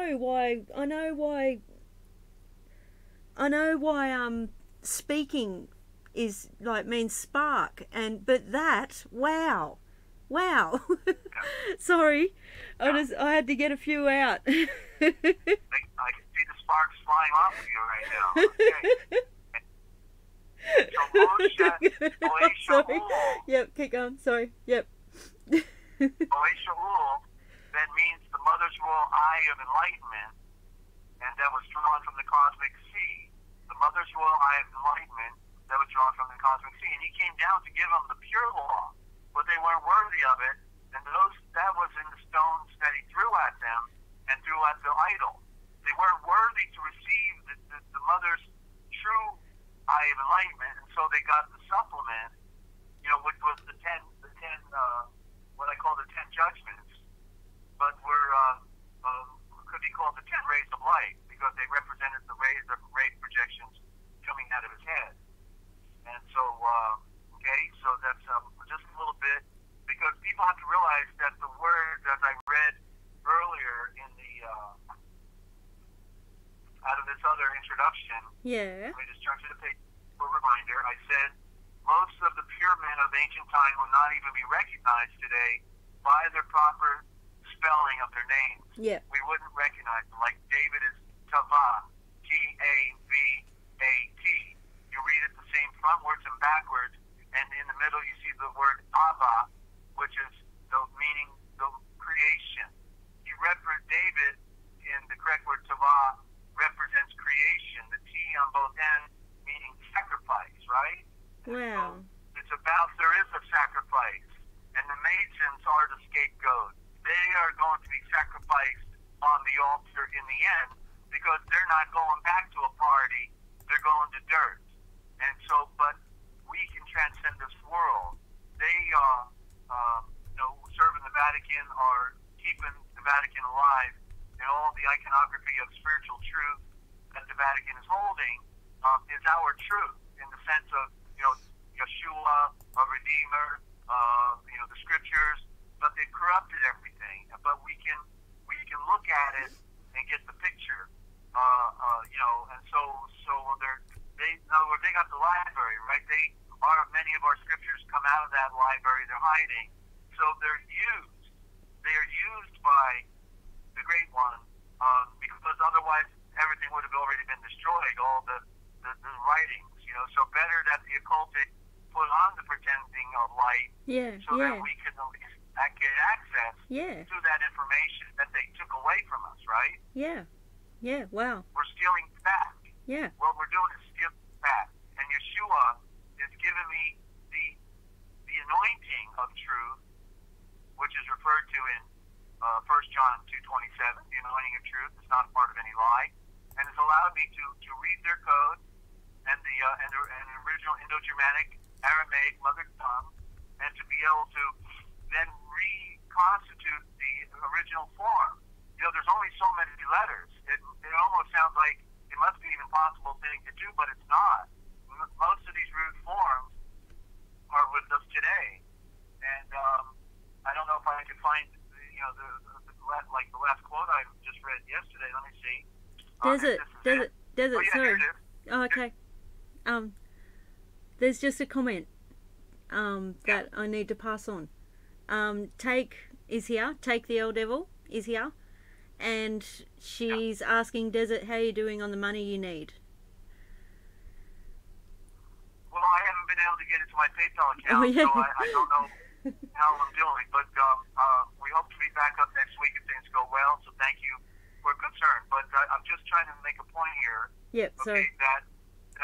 why. Speaking is like means spark, but that, wow. Sorry, I had to get a few out. I can see the sparks flying off of you right now. Okay. So Moesha-Ul. Yep, keep going. Sorry. Yep. Moesha-Ul then means the mother's royal eye of enlightenment, and that was drawn from the cosmic sea. The mother's royal eye of enlightenment that was drawn from the cosmic sea, and he came down to give them the pure law, but they weren't worthy of it, and that was in the stones that he threw at them and threw at the idol. They weren't worthy to receive the mother's true eye of enlightenment, and so they got the supplement, you know, which was the ten, what I call the 10 judgments, but could be called the 10 rays of light, because they represented the ray projections coming out of his head. And so, so that's just a little bit, because people have to realize that the word, as I read earlier in the out of this other introduction, let me just turn to the page for a reminder. I said most of the pure men of ancient time will not even be recognized today by their proper spelling of their names. Yeah. We wouldn't recognize them. Like David is Tavah, T-A-V-A-T. You read it the same frontwards and backwards, and in the middle you see the word Abba, which is the meaning the creation. David, in the correct word Tavah, represents creation. The T on both ends meaning sacrifice, right? Wow. So it's about there is a sacrifice, and the Masons are the scapegoat. They are going to be sacrificed on the altar in the end, because they're not going back to a party, they're going to dirt. And so, but we can transcend this world. They, serving the Vatican or keeping the Vatican alive, and all the iconography of spiritual truth that the Vatican is holding is our truth, in the sense of, Yeshua, a Redeemer, the scriptures, but they've corrupted everything. But we can look at it and get the picture. You know, and so in other words, they got the library, right? Many of our scriptures come out of that library. They're hiding, so they're used. They are used by the Great One, because otherwise everything would have already been destroyed. All the writings, you know. So better that the occultic put on the pretending of light, so that we can at least get access to that information that they took away from us, right? Yeah, wow. We're stealing back. Yeah. What we're doing is stealing back. And Yeshua is giving me the anointing of truth, which is referred to in 1 John 2:27. The anointing of truth is not part of any lie, and it's allowed me to read their code and the original Indo-Germanic Aramaic mother tongue, and to be able to then reconstitute the original form. You know, there's only so many letters. It almost sounds like it must be an impossible thing to do, but it's not. Most of these root forms are with us today, and I don't know if I can find, you know, the last quote I just read yesterday. Let me see. Desert. Yeah, Sorry. here it is. Oh, okay. There's just a comment that I need to pass on. Take the old devil is here, and she's asking Desert, how you doing on the money you need? Well, I haven't been able to get into my PayPal account, so I don't know how I'm doing, but we hope to be back up next week if things go well, so thank you for concern. But I'm just trying to make a point here, that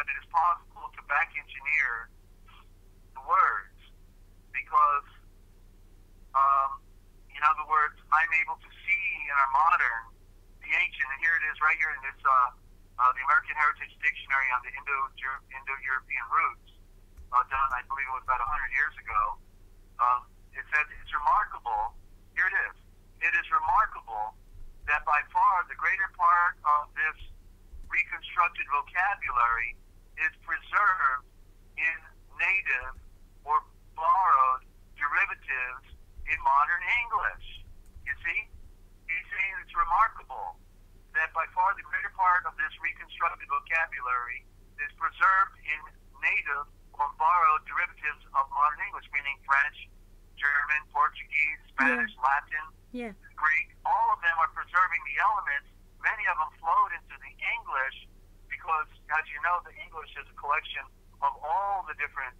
it is possible to back engineer the words, because in other words, I'm able to see in our modern, the ancient, and here it is right here in this the American Heritage Dictionary on the Indo-European roots, done, I believe it was about 100 years ago. It says it's remarkable. Here it is. It is remarkable that by far the greater part of this reconstructed vocabulary is preserved in native or borrowed derivatives in modern English. You see? He's saying it's remarkable that by far the greater part of this reconstructed vocabulary is preserved in native or borrowed derivatives of modern English, meaning French, German, Portuguese, Spanish, Latin, Greek. All of them are preserving the elements. Many of them flowed into the English because, as you know, the English is a collection of all the different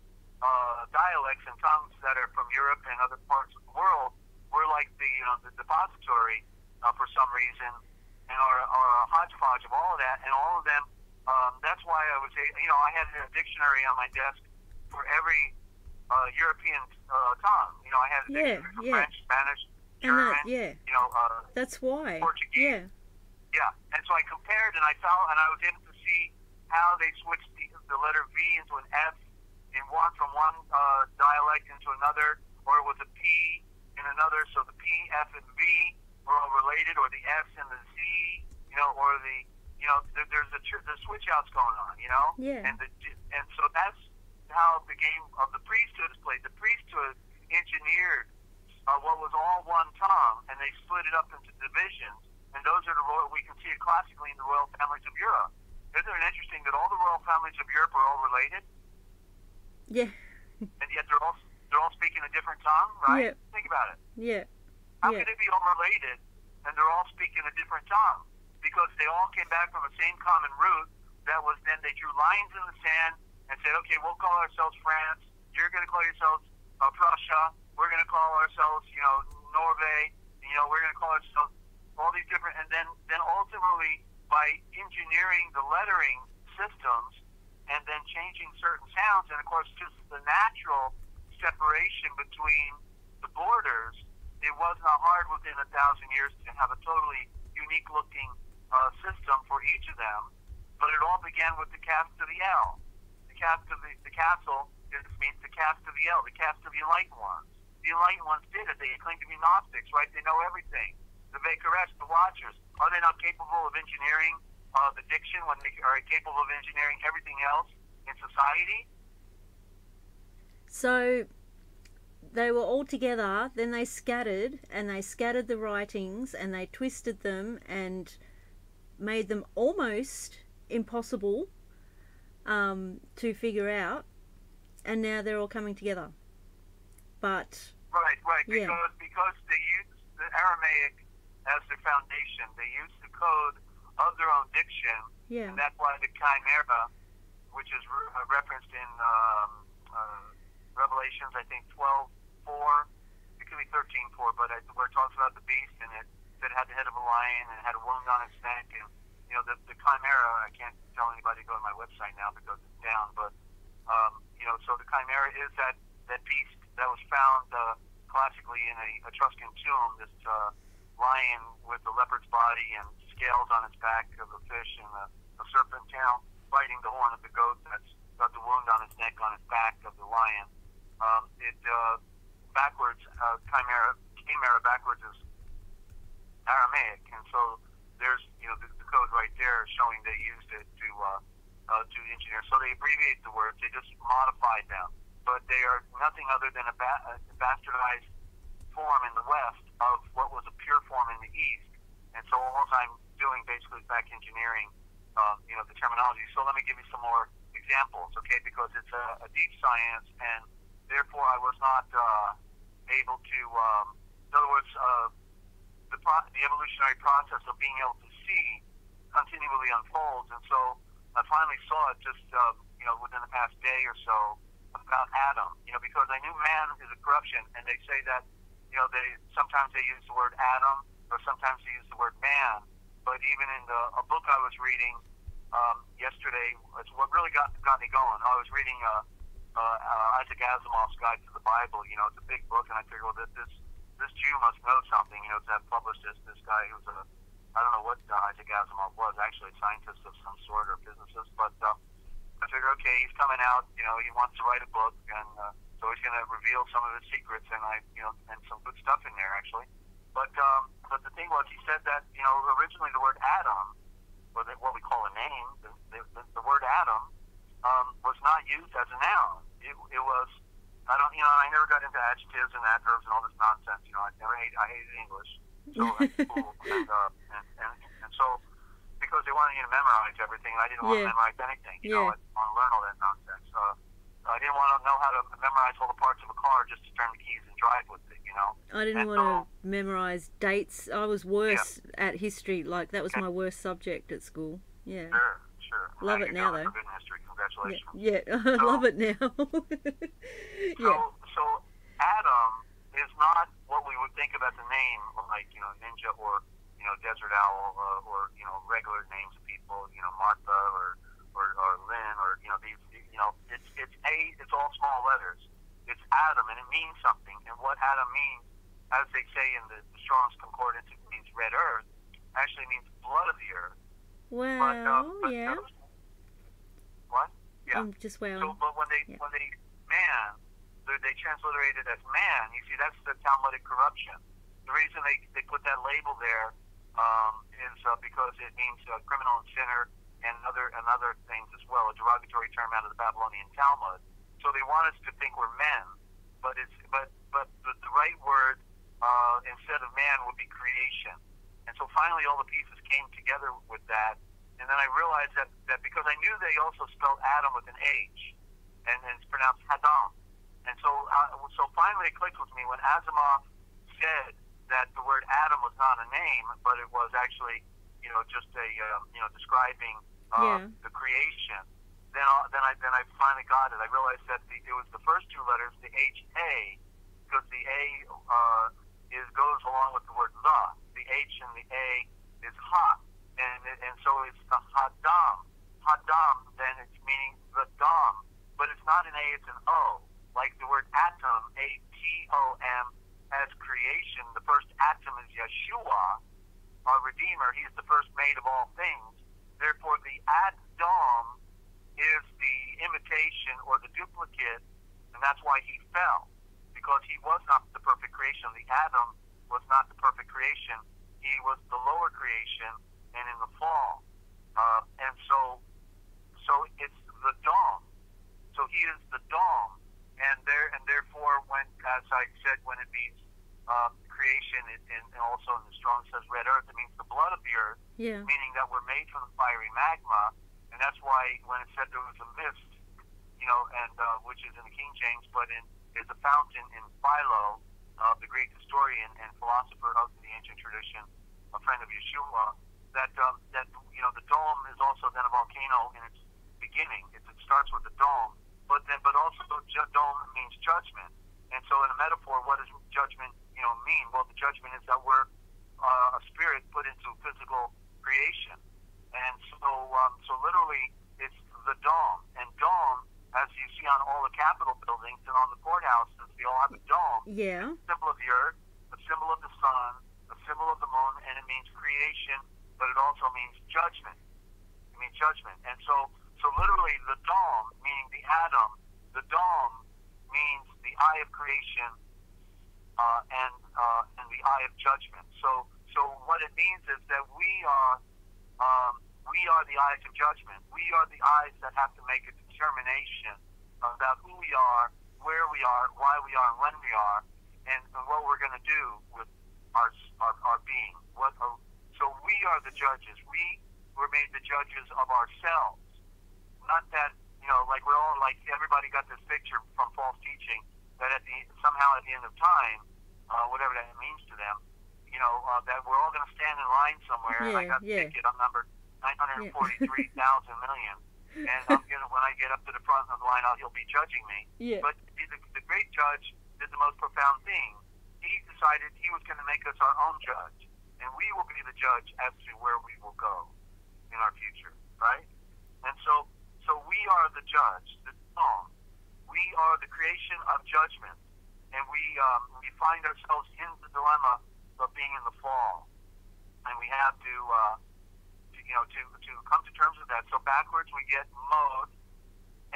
dialects and tongues that are from Europe and other parts of the world. We're like the depository for some reason, and are a hodgepodge of all of that, and all of them. That's why I would say, you know, I had a dictionary on my desk for every European tongue. You know, I had a dictionary for French, Spanish, German. You know, that's why. Portuguese. Yeah, and so I compared, and I found, and I was able to see how they switched the letter V into an F from one dialect into another, or it was a P in another. So the P, F, and V were all related, or the S and the Z, you know, or there's the switch outs going on, you know. And so that's how the game of the priesthood is played. The priesthood engineered what was all one tongue, and they split it up into divisions. And those are we can see it classically in the royal families of Europe. Isn't it interesting that all the royal families of Europe are all related? Yeah. And yet they're all speaking a different tongue, right? Think about it. How can they be all related and they're all speaking a different tongue? Because they all came back from the same common root. That was then they drew lines in the sand and said, okay, we'll call ourselves France. You're going to call yourselves Prussia. We're going to call ourselves, you know, Norway. You know, we're going to call ourselves all these different. And then ultimately, by engineering the lettering systems and then changing certain sounds, and of course just the natural separation between the borders, it was not hard within 1,000 years to have a totally unique looking system for each of them. But it all began with the cast of the L. The castle means the cast of the L, the cast of the enlightened ones. The enlightened ones did it. They claim to be Gnostics, right? They know everything. The Vacaress, the Watchers, are they not capable of engineering the diction when they are capable of engineering everything else in society? So they were all together, then they scattered, and they scattered the writings, and they twisted them, and made them almost impossible to figure out, and now they're all coming together. But right, yeah. because they used the Aramaic as their foundation. They used the code of their own diction, Yeah. and that's why the Chimera, which is referenced in Revelations, I think 12:4, it could be 13:4, but where it talks about the beast and it had the head of a lion and it had a wound on its neck, and the Chimera. I can't tell anybody to go to my website now because it's down, but so the Chimera is that beast that was found classically in a Etruscan tomb. This lion with a leopard's body and scales on its back of a fish and a serpent tail, biting the horn of the goat that's got the wound on its neck on its back of the lion. Backwards, Chimera backwards is Aramaic, and so there's the code right there showing they used it to engineer. So they abbreviate the words, they just modified them, but they are nothing other than a bastardized form in the West of what was a pure form in the East. And so all I'm doing basically is back engineering, the terminology. So let me give you some more examples, okay? Because it's a deep science, and therefore I was not able to. In other words, the evolutionary process of being able to see continually unfolds, and so I finally saw it just within the past day or so about Adam. Because I knew man is a corruption, and they say that sometimes they use the word Adam, or sometimes they use the word man. But even in a book I was reading yesterday, it's what really got me going. I was reading Isaac Asimov's Guide to the Bible. It's a big book, and I figured, well, this Jew must know something. To have published this guy who's I don't know what Isaac Asimov was, actually a scientist of some sort or physicist, but I figured, okay, he's coming out. He wants to write a book, and so he's going to reveal some of his secrets, and and some good stuff in there actually. But the thing was, he said that originally the word Adam, or what we call a name, the word Adam, was not used as a noun. It was, I never got into adjectives and adverbs and all this nonsense. I hated English, so at school, and so because they wanted you to memorize everything, and I didn't want to memorize anything. I want to learn all that nonsense. I didn't want to know how to memorize all the parts of a car just to turn the keys and drive with it. I didn't want to memorize dates. I was worse at history. Like, that was my worst subject at school. Yeah. Sure. Love it now, though. Good in history. Congratulations. Yeah, I love it now. So Adam is not what we would think of as a name, like Ninja or Dezert-Owl or regular names of people, Martha or Lynn or these. It's all small letters. It's Adam, and it means something. And what Adam means, as they say in the Strong's Concordance, it means red earth. Actually means blood of the earth. Wow. Yeah. What? Yeah. I'm just wowing. So, but when they man, they transliterate it as man. You see, that's the Talmudic corruption. The reason they put that label there is because it means criminal and sinner and other things as well. A derogatory term out of the Babylonian Talmud. So they want us to think we're men, but the right word instead of man would be creation. And so finally all the pieces came together with that, and then I realized that because I knew they also spelled Adam with an H, and it's pronounced Hadam. And so finally it clicked with me when Asimov said that the word Adam was not a name, but it was actually just a describing the creation. Then I finally got it. I realized that it was the first two letters, the H-A, because the A goes along with the word the. The H and the A is ha, and so it's the Hadam. Hadam, then it's meaning the dom, but it's not an A, it's an O. Like the word atom, A-T-O-M, as creation. The first atom is Yeshua, our Redeemer. He is the first made of all things. Therefore, the Adam is the imitation or the duplicate, and that's why he fell, because he was not the perfect creation. The Adam was not the perfect creation. He was the lower creation, and in the fall. And so it's the Dom. So he is the Dom, and therefore, when, as I said, when it means creation, and also in the Strong says red earth, it means the blood of the earth, Yeah. meaning that we're made from the fiery magma, and that's why when it said there was a mist, and which is in the King James, but is a fountain in Philo, the great historian and philosopher of the ancient tradition, a friend of Yeshua, that the dome is also then a volcano in its beginning. It starts with the dome, but also dome means judgment. And so in a metaphor, what does judgment mean? Well, the judgment is that we're a spirit put into physical creation, and so literally it's the dome. And dome, as you see on all the Capitol buildings and on the courthouses, they all have a dome. Yeah. A symbol of the earth, a symbol of the sun, a symbol of the moon, and it means creation, but it also means judgment. It means judgment. And so literally the dome, meaning the atom, the dome means the eye of creation, and the eye of judgment. So what it means is that we are the eyes of judgment. We are the eyes that have to make a determination about who we are, where we are, why we are, and when we are, and what we're going to do with our being. So we are the judges. We were made the judges of ourselves. Not that, like we're all, like everybody got this picture from false teaching that somehow at the end of time, whatever that means to them, that we're all going to stand in line somewhere, and I got the ticket, I'm numbered 943,000 million, and when I get up to the front of the line, he'll be judging me. Yeah. But the great judge did the most profound thing. He decided he was going to make us our own judge, and we will be the judge as to where we will go in our future, right? And so we are the judge, the song. We are the creation of judgment, and we find ourselves in the dilemma of being in the fall, and we have to come to terms with that. So backwards we get mode,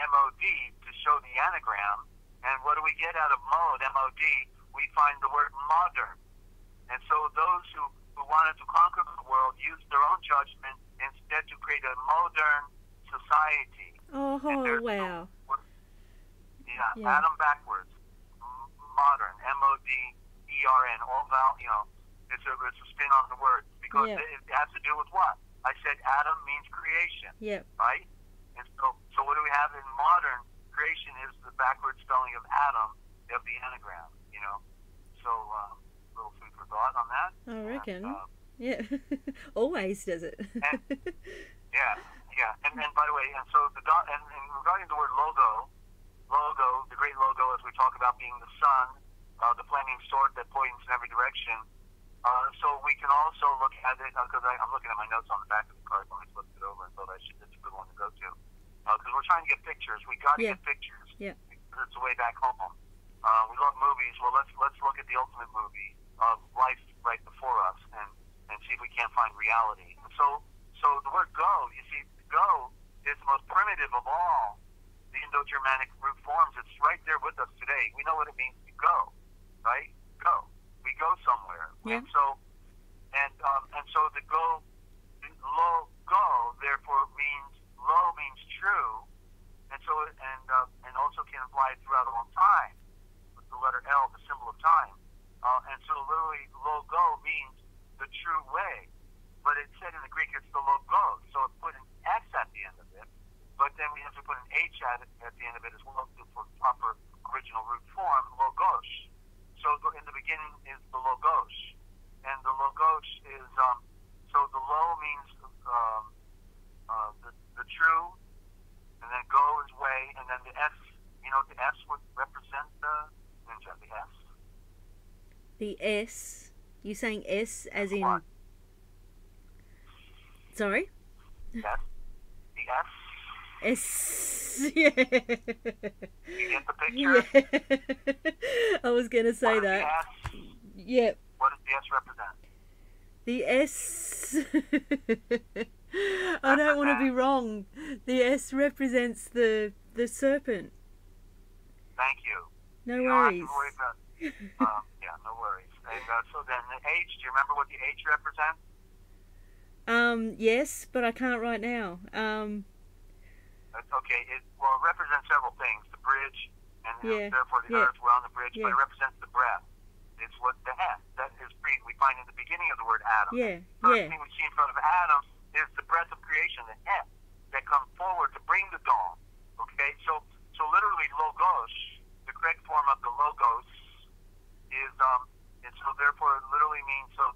M-O-D, to show the anagram, and what do we get out of mode, M-O-D? We find the word modern. And so those who wanted to conquer the world used their own judgment instead to create a modern society. Oh, wow. Yeah, Adam backwards, modern, M-O-D-E-R-N, all vowel, it's a spin on the word, because it has to do with what? I said Adam means creation, right? And so what do we have in modern creation is the backward spelling of Adam, of the anagram, So a little food for thought on that. I reckon. Yeah. Always does it. And by the way, and so and regarding the word logo, the great logo, as we talk about being the sun, the flaming sword that points in every direction. So we can also look at it, because I'm looking at my notes on the back of the card when I flipped it over and thought it's a good one to go to. Because we're trying to get pictures. We got to get pictures. Yeah. Because it's the way back home. We love movies. Well, let's look at the ultimate movie of life right before us and see if we can't find reality. And so the word go, you see, go is the most primitive of all the Indo-Germanic root forms. It's right there with us today. We know what it means to go, right? Go. We go somewhere. Yeah. And so the go, therefore means lo means true, and also can apply throughout all time with the letter L, the symbol of time. And so literally logo means the true way, but it said in the Greek it's the logos, so it put an S at the end of it, but then we have to put an H at the end of it as well for proper original root form, logos. So in the beginning is the logos, and the logos is so the lo means the true, and then go is way, and then the S, the S would represent the S. The S. You saying S as in? What? Sorry. Yes. The S. S. Yeah. You get the picture? Yeah. I was going to say what that. The S, yep. What does the S represent? The S. I don't want to be wrong. The S represents the serpent. Thank you. No worries. Yeah, no worries. And so then the H, do you remember what the H represents? Yes, but I can't right now. Okay, it represents several things. The bridge, and therefore the earth, we're on the bridge, but it represents the breath. It's what that is we find in the beginning of the word Adam. Yeah, First thing we see in front of Adam is the breath of creation, the Et, that comes forward to bring the dawn. Okay, so literally logos, the correct form of the logos is and so therefore it literally means the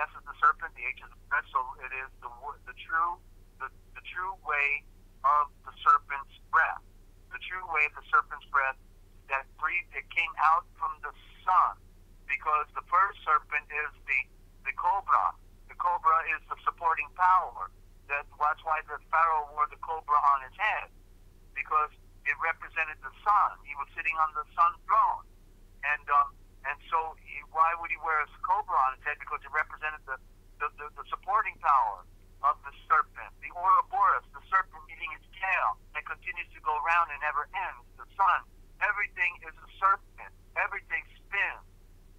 S is the serpent, the H is the breath, so it is the true way of the serpent's breath. The true way of the serpent's breath that breathed, it came out from the sun, because the first serpent is the cobra. The cobra is the supporting power. That's why the Pharaoh wore the cobra on his head, because it represented the sun. He was sitting on the sun throne, and so why would he wear a cobra on his head? Because it represented the supporting power of the serpent, the Ouroboros, the serpent eating its tail that continues to go around and never ends. The sun, everything is a serpent. Everything spins,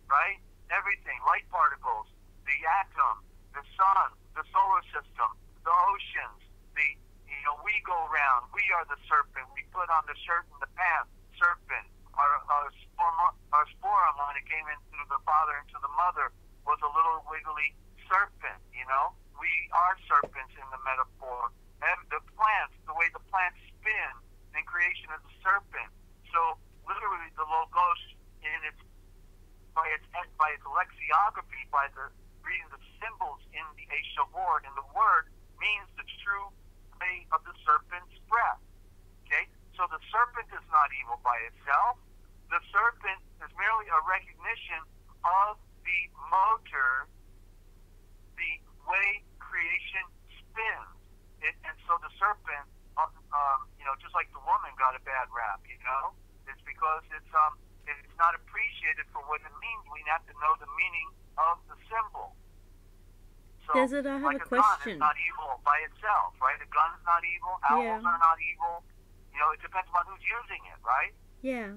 right? Everything, light particles, the atom, the sun, the solar system, the oceans, we go around. We are the serpent. We put on the shirt and the pants, serpent. Our sporum, when it came into the father and to the mother, was a little wiggly serpent, We are serpents in the metaphor. And the plants, the way the plants spin in creation is a serpent. So literally the logos by its lexicography, by the reading the symbols in the Eshavor, in the word, means the true way of the serpent's breath. Okay? So the serpent is not evil by itself. The serpent is merely a recognition of the motor, the way creation spins. And so the serpent, just like the woman got a bad rap, it's because it's not appreciated for what it means. We have to know the meaning of the symbol. So, Desert, I have like a gun question. is not evil by itself, right? A gun is not evil. Owls are not evil. It depends upon who's using it, right? Yeah.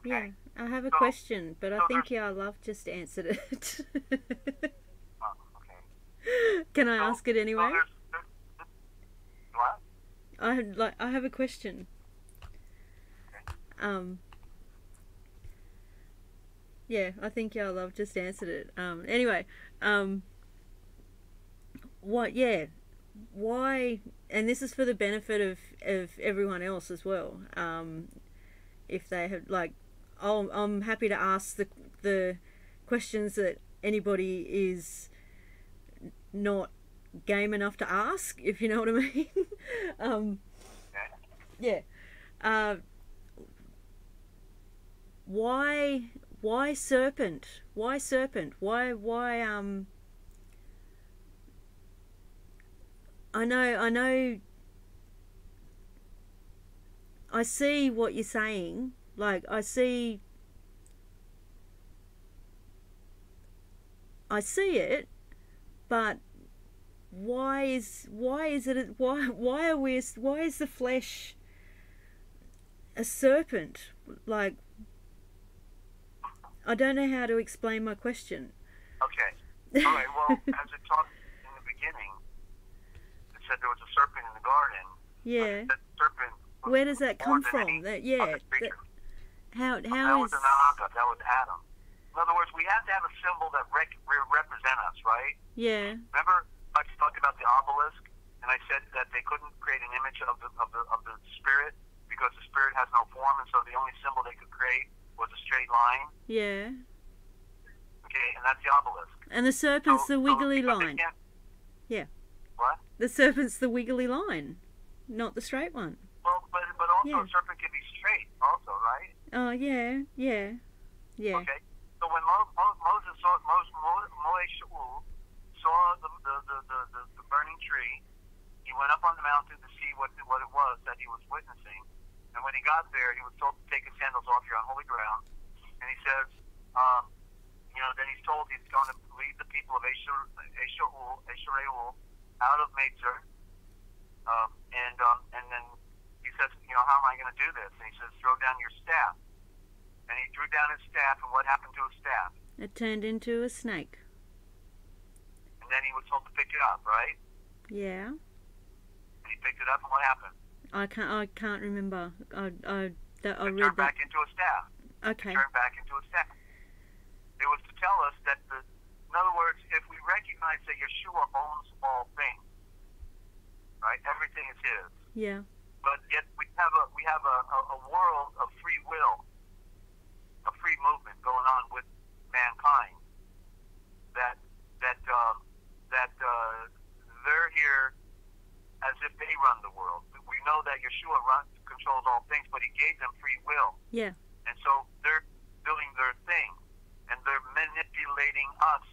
Okay. Yeah, I have a question, but I think love just answered it. Okay. Can I ask it anyway? What? I have a question. Okay. Yeah, I think love just answered it. Anyway, why, and this is for the benefit of everyone else as well. If they have I'm happy to ask the questions that anybody is not game enough to ask, if you know what I mean. Yeah. Why serpent? Why serpent? Why I know I see what you're saying. I see it, but why is the flesh a serpent? I don't know how to explain my question. Okay. All right. Well, as it talked in the beginning, it said there was a serpent in the garden. Yeah. That serpent. Where does that come from? How was an Aga. That was Adam. In other words, we have to have a symbol that represent us, right? Yeah. Remember, I talked about the obelisk, and I said that they couldn't create an image of the spirit because the spirit has no form, and so the only symbol they could create was a straight line. Yeah. Okay, and that's the obelisk. And the serpent's the wiggly line. Yeah. What? The serpent's the wiggly line, not the straight one. Well, but also a serpent can be straight, also, right? Oh yeah. Okay. So when Moses saw the burning tree, he went up on the mountain to see what it was that he was witnessing. And when he got there, he was told to take his sandals off. You're on holy ground. And he says, then he's told he's going to lead the people of Esher-Owl out of Dezert. And then he says, how am I going to do this? And he says, throw down your staff. And he threw down his staff, and what happened to his staff? It turned into a snake. And then he was told to pick it up, right? Yeah. And he picked it up, and what happened? I can't remember. I read that. It turned back into a staff. Okay. It turned back into a staff. It was to tell tell us that in other words, if we recognize that Yeshua owns all things, right? Everything is His. Yeah. But yet we have a world of free will, a free movement going on with mankind. That they're here as if they run the world. We know that Yeshua controls all things, but He gave them free will. Yeah. And so they're doing their thing, and they're manipulating us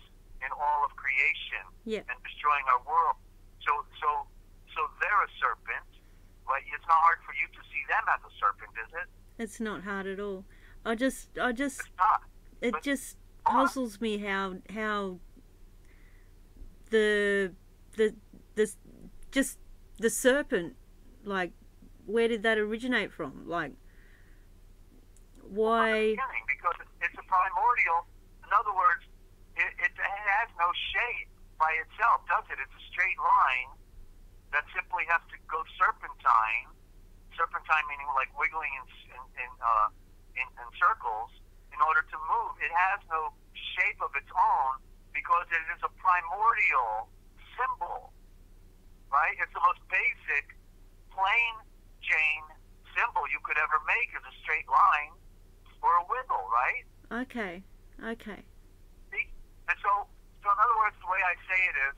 in all of creation, and destroying our world. So they're a serpent, right? It's not hard for you to see them as a serpent, is it? It's not hard at all. It just puzzles me how the serpent, like, where did that originate from? Like, why? Because it's a primordial. In other words, it has no shape by itself, does it? It's a straight line that simply has to go serpentine. Serpentine meaning like wiggling in circles in order to move. It has no shape of its own because it is a primordial symbol, right? It's the most basic plain Jane symbol you could ever make is a straight line or a wiggle, right? Okay. See? And so in other words, the way I say it is,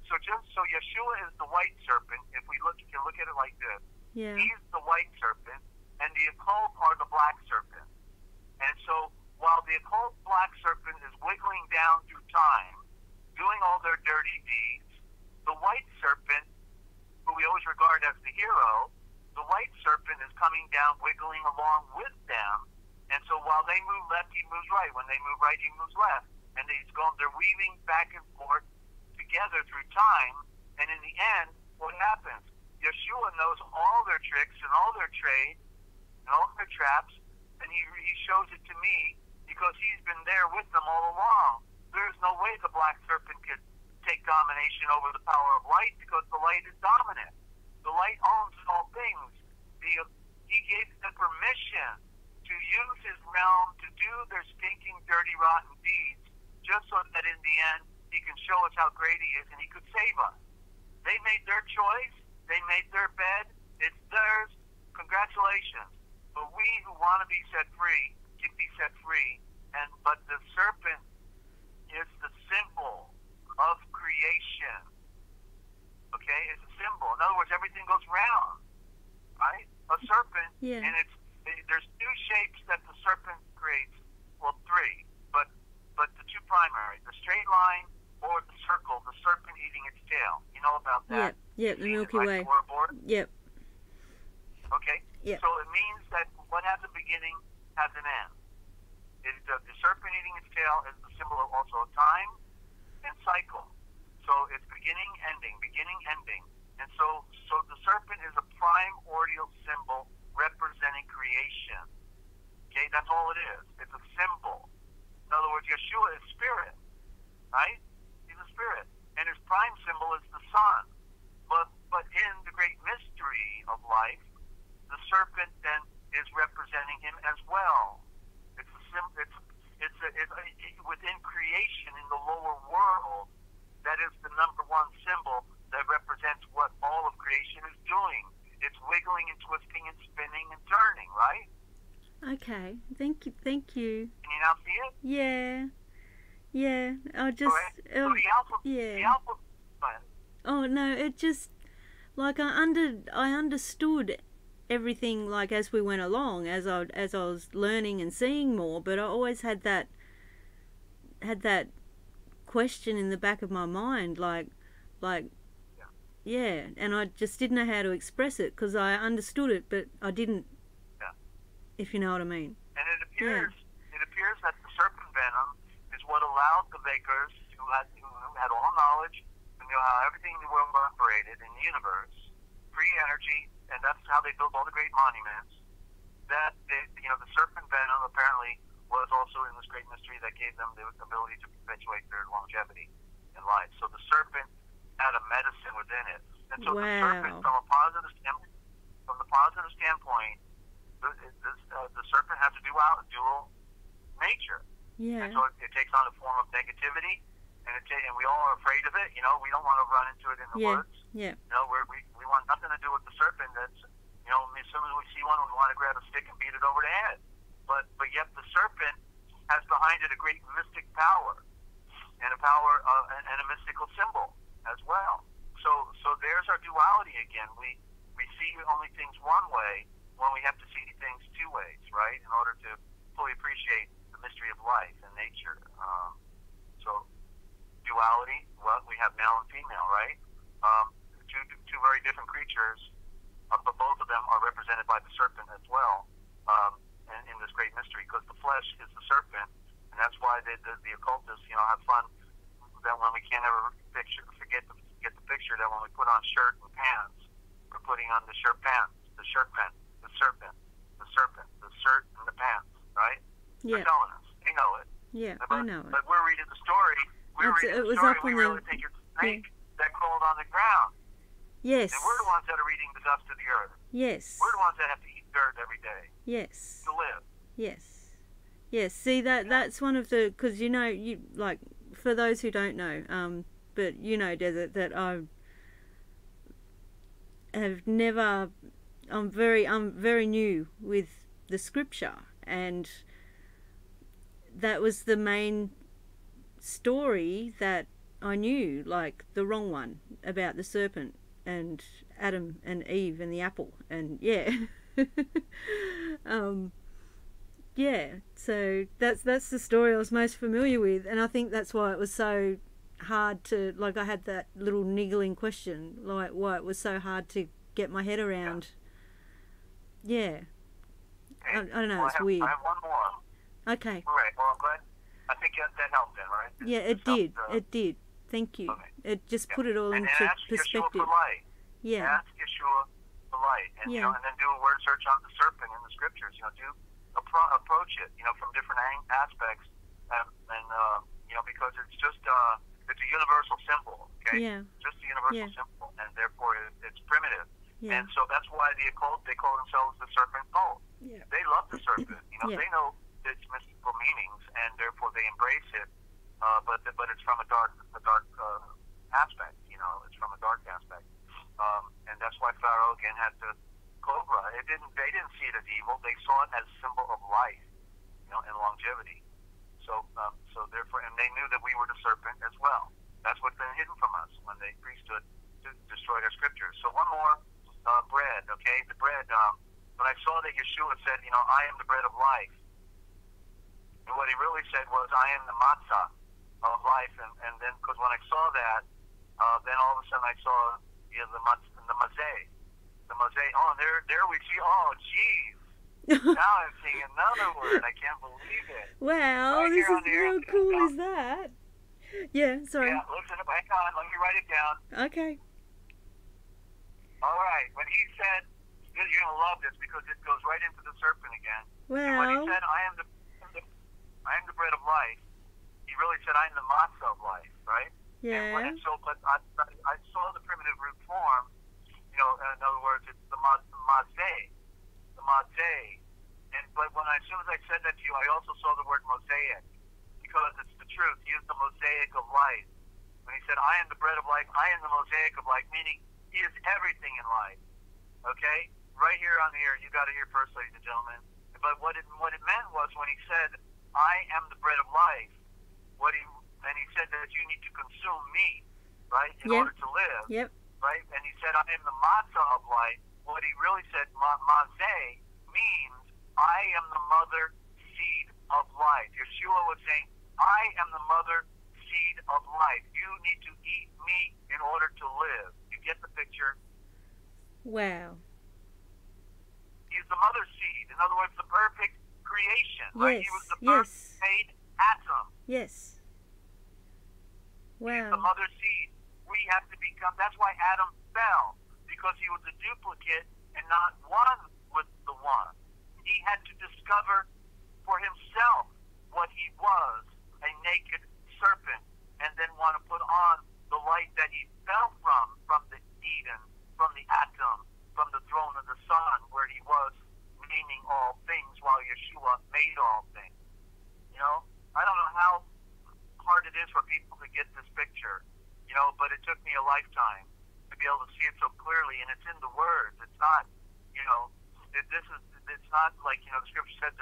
so Yeshua is the white serpent. If we you can look at it like this. Yeah. He's the white serpent, and the occult are the black serpent. And so while the occult black serpent is wiggling down through time, doing all their dirty deeds, the white serpent, who we always regard as the hero, the white serpent is coming down, wiggling along with them. And so while they move left, he moves right. When they move right, he moves left. And they're weaving back and forth together through time. And in the end, what happens? Yeshua knows all their tricks and all their trade and all their traps, and he shows it to me because he's been there with them all along. There's no way the black serpent could take domination over the power of light because the light is dominant. The light owns all things. He gave them permission to use his realm to do their stinking, dirty, rotten deeds just so that in the end he can show us how great he is and he could save us. They made their choice. They made their bed. It's theirs. Congratulations. But we who want to be set free can be set free. But the serpent is the symbol of creation. Okay? It's a symbol. In other words, everything goes round. Right? A serpent, and there's two shapes that the serpent creates. Well, three. But the two primary, the straight line or the circle, the serpent eating its tail. You know about that? Yep, the Milky Way. Yep. Okay? Yep. So it means that what has a beginning has an end. The serpent eating its tail is the symbol of also time and cycle. So it's beginning, ending. And so the serpent is a primordial symbol representing creation. Okay? That's all it is. It's a symbol. In other words, Yeshua is spirit. Right? He's a spirit. And his prime symbol is the sun. But in the great mystery of life, the serpent then is representing him as well. It's within creation in the lower world. That is the number one symbol that represents what all of creation is doing. It's wiggling and twisting and spinning and turning, right? Okay. Thank you. Can you now see it? Yeah. I just. So the alpha. Oh no! It just like I understood everything like as we went along, as I was learning and seeing more. But I always had that question in the back of my mind, like, and I just didn't know how to express it because I understood it, but I didn't. Yeah. If you know what I mean. And it appears that the serpent venom is what allowed the makers who had all knowledge and knew how everything in the world operated in the universe, free energy, and that's how they built all the great monuments. That the serpent venom apparently was also in this great mystery that gave them the ability to perpetuate their longevity in life. So the serpent had a medicine within it. And so the serpent, from the positive standpoint, the serpent has a dual nature. Yeah. And so it takes on a form of negativity, and we all are afraid of it. We don't want to run into it in the woods. Yeah. We want nothing to do with the serpent. That's, as soon as we see one, we want to grab a stick and beat it over the head. But yet the serpent has behind it a great mystic power, and a mystical symbol as well. So there's our duality again. We see only things one way when we have to see things two ways, right? In order to fully appreciate the mystery of life and nature. So duality, well, we have male and female, right? Two very different creatures, but both of them are represented by the serpent as well, in this great mystery, because the flesh is the serpent, and that's why the occultists, have fun that when we can't ever get the picture that when we put on shirt and pants, we're putting on the shirt pants, the shirt pants, the serpent, the shirt and the pants, right? Yeah. They're telling us. They know it. Yeah, but, I know it. But we're reading the story. We really think it's a snake that crawled on the ground. Yes. And we're the ones that are eating the dust of the earth. Yes. We're the ones that have to eat dirt every day. Yes. To live. Yes. Yes. See, that's one of the, because you like, for those who don't know, but Desert, that I have never, I'm very new with the scripture, and that was the main story that I knew, like the wrong one about the serpent and Adam and Eve and the apple, and yeah. So that's the story I was most familiar with, and I think that's why it was so hard to, like, I had that little niggling question, like why it was so hard to get my head around. Yeah. I don't know, it's weird. I have one more. Okay. Right, well, I'm glad. I think that helped then, right? Yeah, it did. It did. Thank you. Okay. It just put it all and into ask perspective. Yeshua for light. Yeah. Ask Yeshua for light. And, Yeah. And then do a word search on the serpent in the scriptures. Approach it, from different aspects. And because it's just, it's a universal symbol, okay? Yeah. Just a universal symbol. And therefore it's primitive. Yeah. And so that's why the occult, they call themselves the serpent cult. Yeah. They love the serpent. Yeah. They know its mystical meanings, and therefore they embrace it. But it's from a dark aspect. It's from a dark aspect. And that's why Pharaoh again had the cobra. They didn't see it as evil. They saw it as a symbol of life, and longevity. So therefore, and they knew that we were the serpent as well. That's what's been hidden from us when the priesthood destroyed our scriptures. So one more, bread. Okay, the bread. When I saw that Yeshua said, I am the bread of life, and what he really said was, I am the matzah of life. And then, because when I saw that, then all of a sudden I saw the mazeh. The mazeh. Oh, there we see. Oh, geez. Now I'm seeing another word. I can't believe it. Wow, right, this is how cool is that? Yeah, sorry. Yeah, listen up. Hang on. Let me write it down. Okay. All right. When he said, you're going to love this because it goes right into the serpent again. Well. And when he said, I am the bread of life, he really said, I am the matzah of life, right? Yeah. And so, but I saw the primitive root form, in other words, it's the mazeh. The mazeh. But as soon as I said that to you, I also saw the word mosaic, because it's the truth. He is the mosaic of life. When he said, I am the bread of life, I am the mosaic of life, meaning he is everything in life. Okay? Right here on the air, you got to hear first, ladies and gentlemen. But what it meant was when he said, I am the bread of life, and he said that you need to consume meat, right, in order to live. Yep. Right? And he said, I am the matzah of life. What he really said, mazeh, means I am the mother seed of life. Yeshua was saying, I am the mother seed of life. You need to eat meat in order to live. You get the picture? Wow. He's the mother seed. In other words, the perfect creation. Right? Yes. He was the first made atom. Yes. Wow. He's the mother seed. We have to become, that's why Adam fell, because he was a duplicate and not one with the one. He had to discover for himself what he was, a naked serpent, and then want to put on the light that he fell from the Eden, from the atom, from the throne of the sun, where he was naming all things while Yeshua made all things. I don't know how hard it is for people to get this picture, but it took me a lifetime to be able to see it so clearly, and it's in the words. It's not, it's not like, the scripture said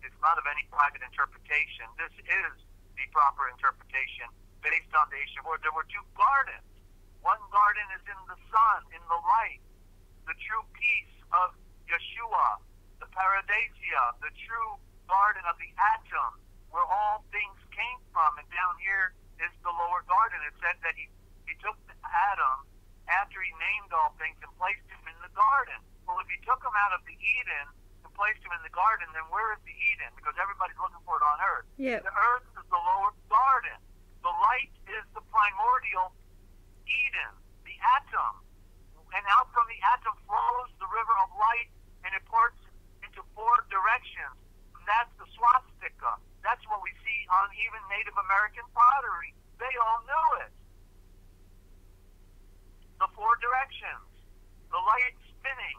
it's not of any private interpretation. This is the proper interpretation based on the ancient word. There were two gardens. One garden is in the sun, in the light, the true peace of Yeshua, the paradisia, the true garden of the atom, where all things came from. And down here is the lower garden. It said that he took Adam after he named all things and placed him in the garden. Well, if he took him out of the Eden and placed him in the garden, then where is the Eden? Because everybody's looking for it on earth. Yep. The earth is the lower garden. The light is the primordial Eden, the atom. And out from the atom flows the river of light, and it pours into four directions. And that's the swastika. That's what we see on even Native American pottery. They all knew it. The four directions. The light spinning.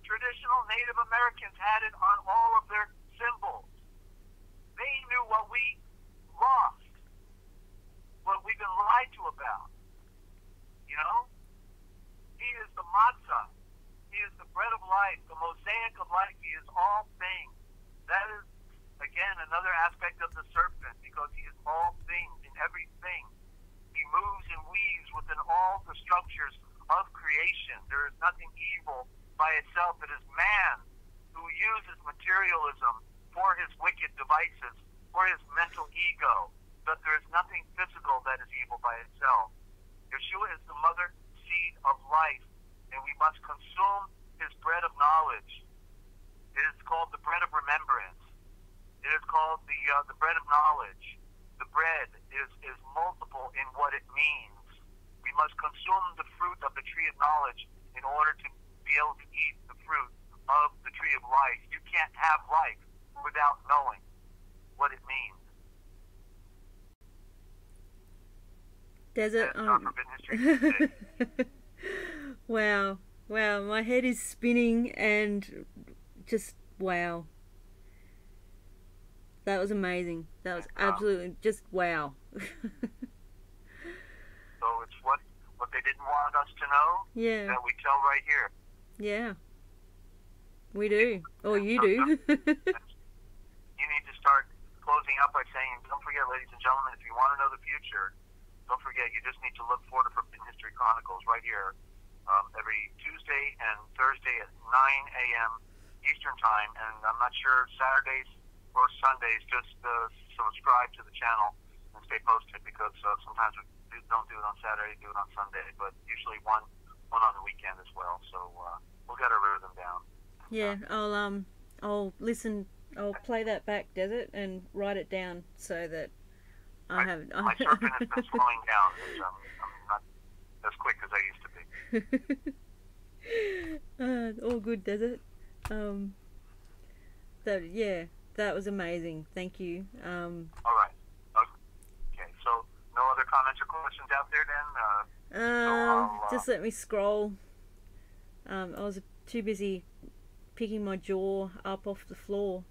Traditional Native Americans had it on all of their symbols. They knew what we lost, what we've been lied to about. He is the matzah. He is the bread of life, the mosaic of life. He is all things. That is, again, another aspect of the serpent, because he is all things in everything. He moves and weaves within all the structures of creation. There is nothing evil by itself. It is man who uses materialism for his wicked devices, for his mental ego. But there is nothing physical that is evil by itself. Yeshua is the mother seed of life, and we must consume his bread of knowledge. It is called the bread of remembrance. It is called the bread of knowledge. The bread is multiple in what it means. We must consume the fruit of the tree of knowledge in order to be able to eat the fruit of the tree of life. You can't have life without knowing what it means. Desert. Wow, my head is spinning, and just wow. That was amazing. That was absolutely just wow. So it's what they didn't want us to know. Yeah. That we tell right here. Yeah. We do. Or you do. You need to start closing up by saying, don't forget, ladies and gentlemen, if you want to know the future, don't forget, you just need to look for the Forbidden History Chronicles right here every Tuesday and Thursday at 9 a.m. Eastern Time. And I'm not sure Saturdays or Sundays, just subscribe to the channel and stay posted, because sometimes we don't do it on Saturday, do it on Sunday, but usually one on the weekend as well. So we'll get our rhythm down. Yeah, I'll listen. I'll play that back, Desert, and write it down so that I have. My serpent has been slowing down. I'm not as quick as I used to be. All good, Desert. That was amazing. Thank you. All right. Okay. So no other comments or questions out there then. Just let me scroll. I was too busy picking my jaw up off the floor.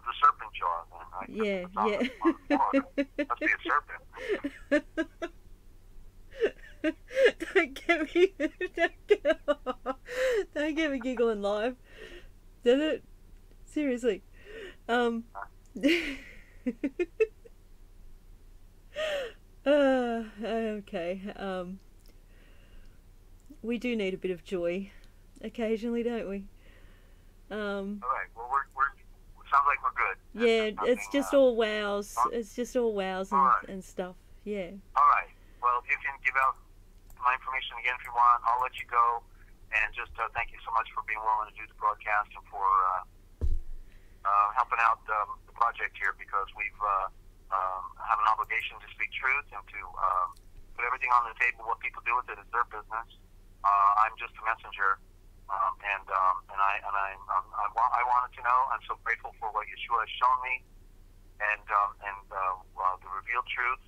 The serpent jaw, then, right? Yeah. Must be a serpent. Don't get me giggling live. Does it? Seriously. Okay. We do need a bit of joy occasionally, don't we? All right. Well, we're sounds like we're good. Yeah, it's just all wows. It's just all wows and stuff. Yeah. All right. Well, you can give out my information again if you want. I'll let you go. And just thank you so much for being willing to do the broadcast and for helping out the project here, because we've have an obligation to speak truth and to put everything on the table. What people do with it is their business. I'm just a messenger. I wanted to know. I'm so grateful for what Yeshua has shown me, and the revealed truth.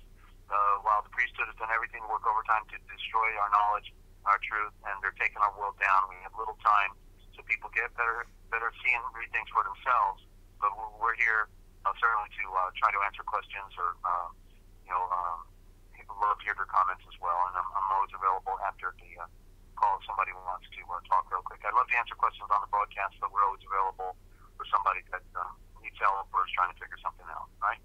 While the priesthood has done everything to work overtime to destroy our knowledge, our truth, and they're taking our world down. We have little time so people get better see and read things for themselves. But we're here certainly to try to answer questions or people love to hear their comments as well. And I'm always available after the call if somebody wants to talk real quick. I'd love to answer questions on the broadcast, but we're always available for somebody that needs help or is trying to figure something out, right?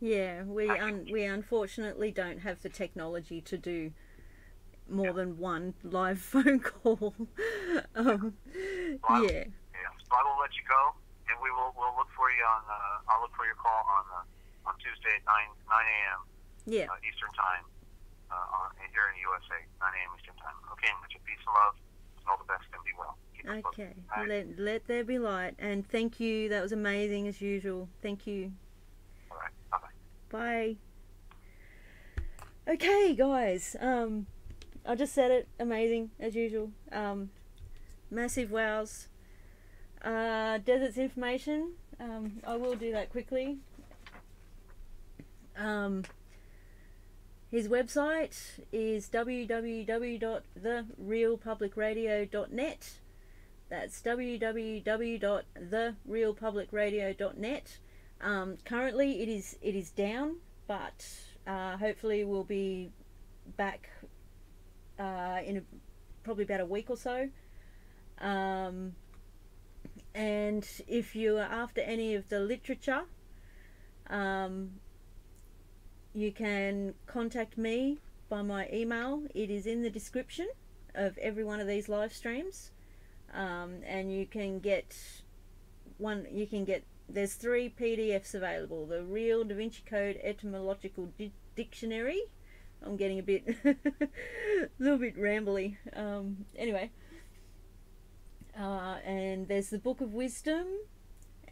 Yeah, we unfortunately don't have the technology to do more than one live phone call. Yeah. So I will let you go, and we'll look for you on. I'll look for your call on Tuesday at 9 a.m. Yeah. Eastern time here in the USA, 9 a.m. Eastern time. Okay, much peace and love, and all the best, and be well. Okay, let there be light, and thank you. That was amazing as usual. Thank you. All right, bye-bye. Bye. Okay, guys. I just said it. Amazing as usual. Massive wows. Desert's information. I will do that quickly. His website is www.therealpublicradio.net. That's www.therealpublicradio.net. Currently it is down, but hopefully we'll be back in probably about a week or so. And if you are after any of the literature, you can contact me by my email. It is in the description of every one of these live streams. And you can get there's 3 PDFs available. The Real Da Vinci Code Etymological Dictionary. I'm getting a little bit rambly. Anyway. And there's the Book of Wisdom,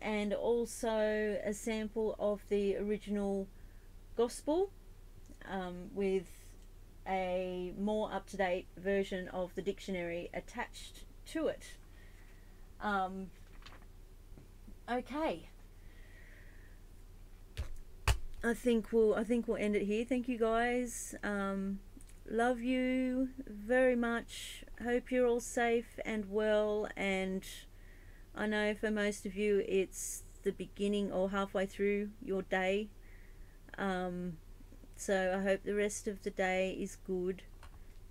and also a sample of the original Gospel, with a more up-to-date version of the dictionary attached to it. Okay. I think we'll end it here. Thank you, guys. Love you very much. Hope you're all safe and well, and I know for most of you it's the beginning or halfway through your day. So I hope the rest of the day is good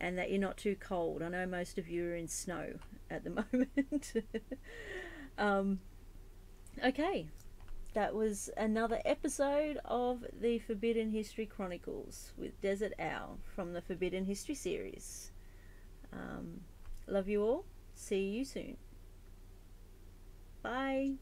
and that you're not too cold. I know most of you are in snow at the moment. Okay, that was another episode of the Forbidden History Chronicles with Dezert-Owl from the Forbidden History series. Love you all. See you soon. Bye.